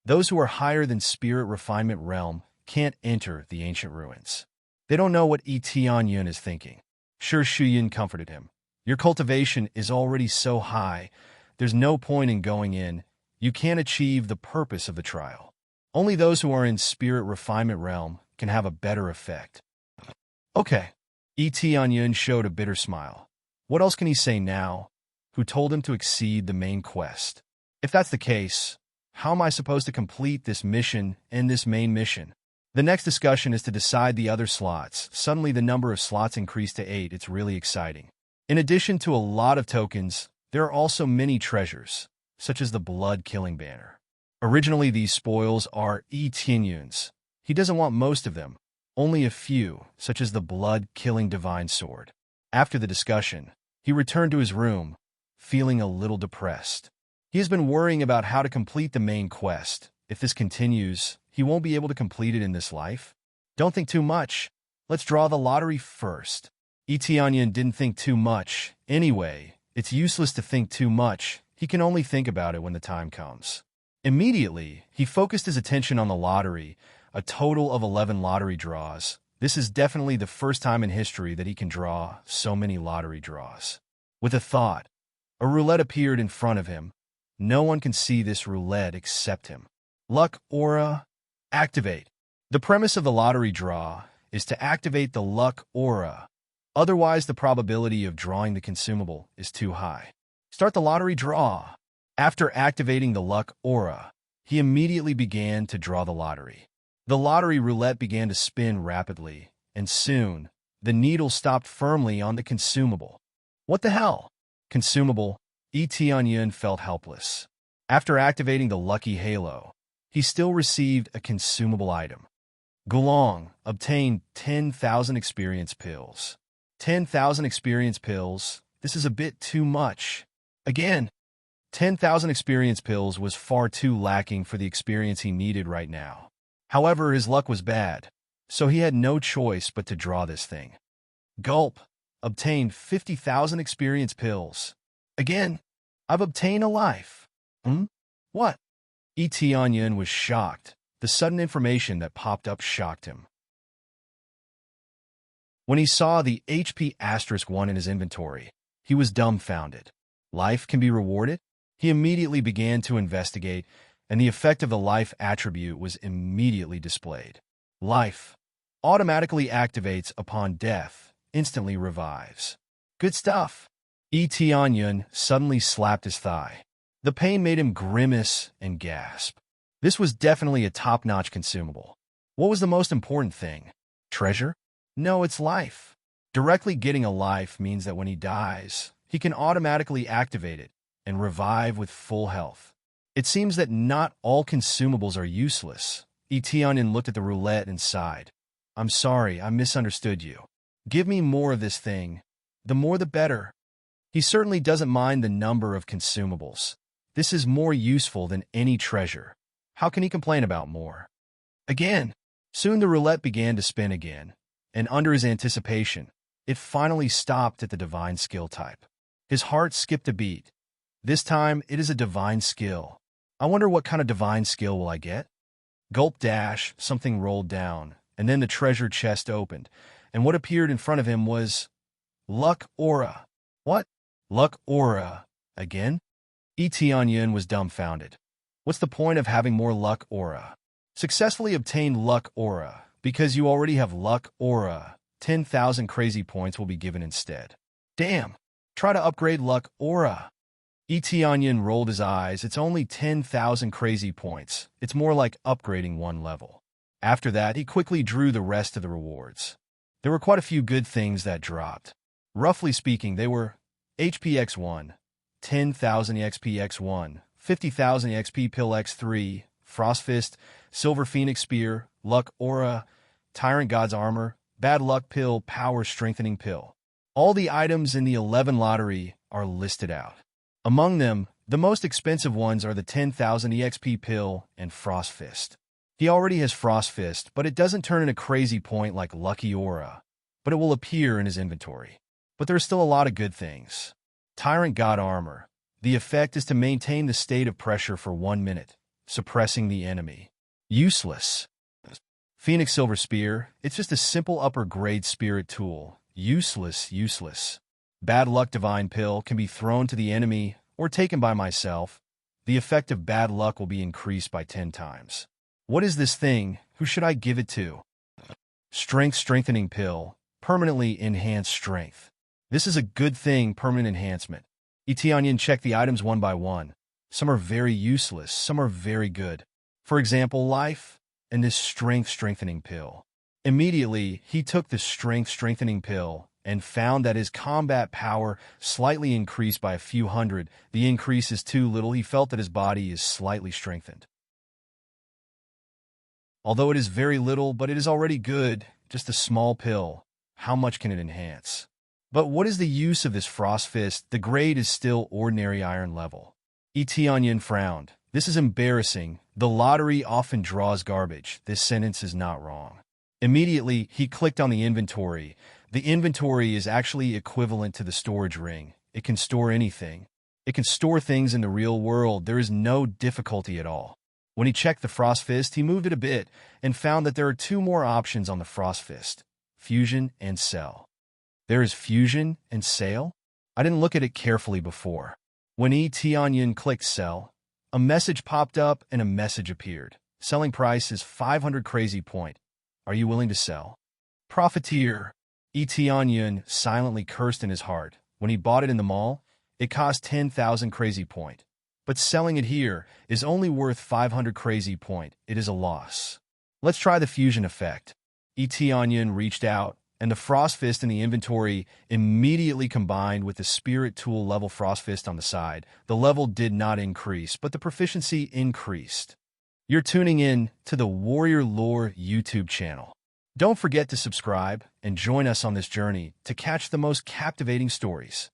Those who are higher than spirit refinement realm can't enter the ancient ruins. They don't know what Etienne is thinking. Shuyin comforted him. Your cultivation is already so high, there's no point in going in. You can't achieve the purpose of the trial. Only those who are in spirit refinement realm can have a better effect. Okay. Etienne showed a bitter smile. What else can he say now? Who told him to exceed the main quest? If that's the case, how am I supposed to complete this mission and this main mission? The next discussion is to decide the other slots. Suddenly the number of slots increased to 8. It's really exciting. In addition to a lot of tokens, there are also many treasures, such as the blood-killing banner. Originally, these spoils are Etienne's. He doesn't want most of them, only a few, such as the blood-killing divine sword. After the discussion, he returned to his room, feeling a little depressed. He has been worrying about how to complete the main quest. If this continues, he won't be able to complete it in this life. Don't think too much. Let's draw the lottery first. Etienne didn't think too much. Anyway, it's useless to think too much. He can only think about it when the time comes. Immediately, he focused his attention on the lottery, a total of 11 lottery draws. This is definitely the first time in history that he can draw so many lottery draws. With a thought, a roulette appeared in front of him. No one can see this roulette except him. Luck aura, activate. The premise of the lottery draw is to activate the luck aura. Otherwise, the probability of drawing the consumable is too high. Start the lottery draw. After activating the luck aura, he immediately began to draw the lottery. The lottery roulette began to spin rapidly, and soon, the needle stopped firmly on the consumable. What the hell? Consumable, Etienne felt helpless. After activating the lucky halo, he still received a consumable item. Gulong obtained 10,000 experience pills. 10,000 experience pills, this is a bit too much. Again, 10,000 experience pills was far too lacking for the experience he needed right now. However, his luck was bad, so he had no choice but to draw this thing. Gulp obtained 50,000 experience pills. Again, I've obtained a life. What? Etienne was shocked. The sudden information that popped up shocked him. When he saw the HP *1 in his inventory, he was dumbfounded. Life can be rewarded? He immediately began to investigate, and the effect of the life attribute was immediately displayed. Life automatically activates upon death, instantly revives. Good stuff. Etienne suddenly slapped his thigh. The pain made him grimace and gasp. This was definitely a top-notch consumable. What was the most important thing? Treasure? No, it's life. Directly getting a life means that when he dies, he can automatically activate it and revive with full health. It seems that not all consumables are useless. Etienne looked at the roulette and sighed. I'm sorry, I misunderstood you. Give me more of this thing. The more the better. He certainly doesn't mind the number of consumables. This is more useful than any treasure. How can he complain about more? Again, soon the roulette began to spin again, and under his anticipation, it finally stopped at the divine skill type. His heart skipped a beat. This time, it is a divine skill. I wonder what kind of divine skill will I get? Gulp dash, something rolled down, and then the treasure chest opened, and what appeared in front of him was luck aura. What? Luck aura. Again? Etienne was dumbfounded. What's the point of having more luck aura? Successfully obtain luck aura. Because you already have luck aura, 10,000 crazy points will be given instead. Damn! Try to upgrade luck aura. Etienne rolled his eyes. It's only 10,000 crazy points. It's more like upgrading one level. After that, he quickly drew the rest of the rewards. There were quite a few good things that dropped. Roughly speaking, they were HPX1, 10,000 EXPX1, 50,000 EXP Pill X3, Frost Fist, Silver Phoenix Spear, Luck Aura, Tyrant God's Armor, Bad Luck Pill, Power Strengthening Pill. All the items in the 11 lottery are listed out. Among them, the most expensive ones are the 10,000 EXP Pill and Frost Fist. He already has Frost Fist, but it doesn't turn in a crazy point like Lucky Aura, but it will appear in his inventory. But there's still a lot of good things. Tyrant God Armor. The effect is to maintain the state of pressure for 1 minute, suppressing the enemy. Useless. Phoenix Silver Spear. It's just a simple upper-grade spirit tool. Useless. Bad Luck Divine Pill can be thrown to the enemy or taken by myself. The effect of bad luck will be increased by 10 times. What is this thing? Who should I give it to? Strength Strengthening Pill. Permanently enhanced strength. This is a good thing, permanent enhancement. Etienne checked the items one by one. Some are very useless, some are very good. For example, life and this Strength Strengthening Pill. Immediately, he took the Strength Strengthening Pill and found that his combat power slightly increased by a few hundred. The increase is too little. He felt that his body is slightly strengthened. Although it is very little, but it is already good. Just a small pill. How much can it enhance? But what is the use of this Frost Fist? The grade is still ordinary iron level. Etienne frowned. This is embarrassing. The lottery often draws garbage. This sentence is not wrong. Immediately, he clicked on the inventory. The inventory is actually equivalent to the storage ring. It can store anything. It can store things in the real world. There is no difficulty at all. When he checked the Frost Fist, he moved it a bit and found that there are 2 more options on the Frost Fist. fusion, and sell. There is fusion and sale? I didn't look at it carefully before. When Onion clicked sell, a message popped up and a message appeared. Selling price is 500 crazy point. Are you willing to sell? Profiteer. Onion silently cursed in his heart. When he bought it in the mall, it cost 10,000 crazy point. But selling it here is only worth 500 crazy point. It is a loss. Let's try the fusion effect. Onion reached out, and the Frost Fist in the inventory immediately combined with the Spirit Tool level Frost Fist on the side. The level did not increase, but the proficiency increased. You're tuning in to the Warrior Lore YouTube channel. Don't forget to subscribe and join us on this journey to catch the most captivating stories.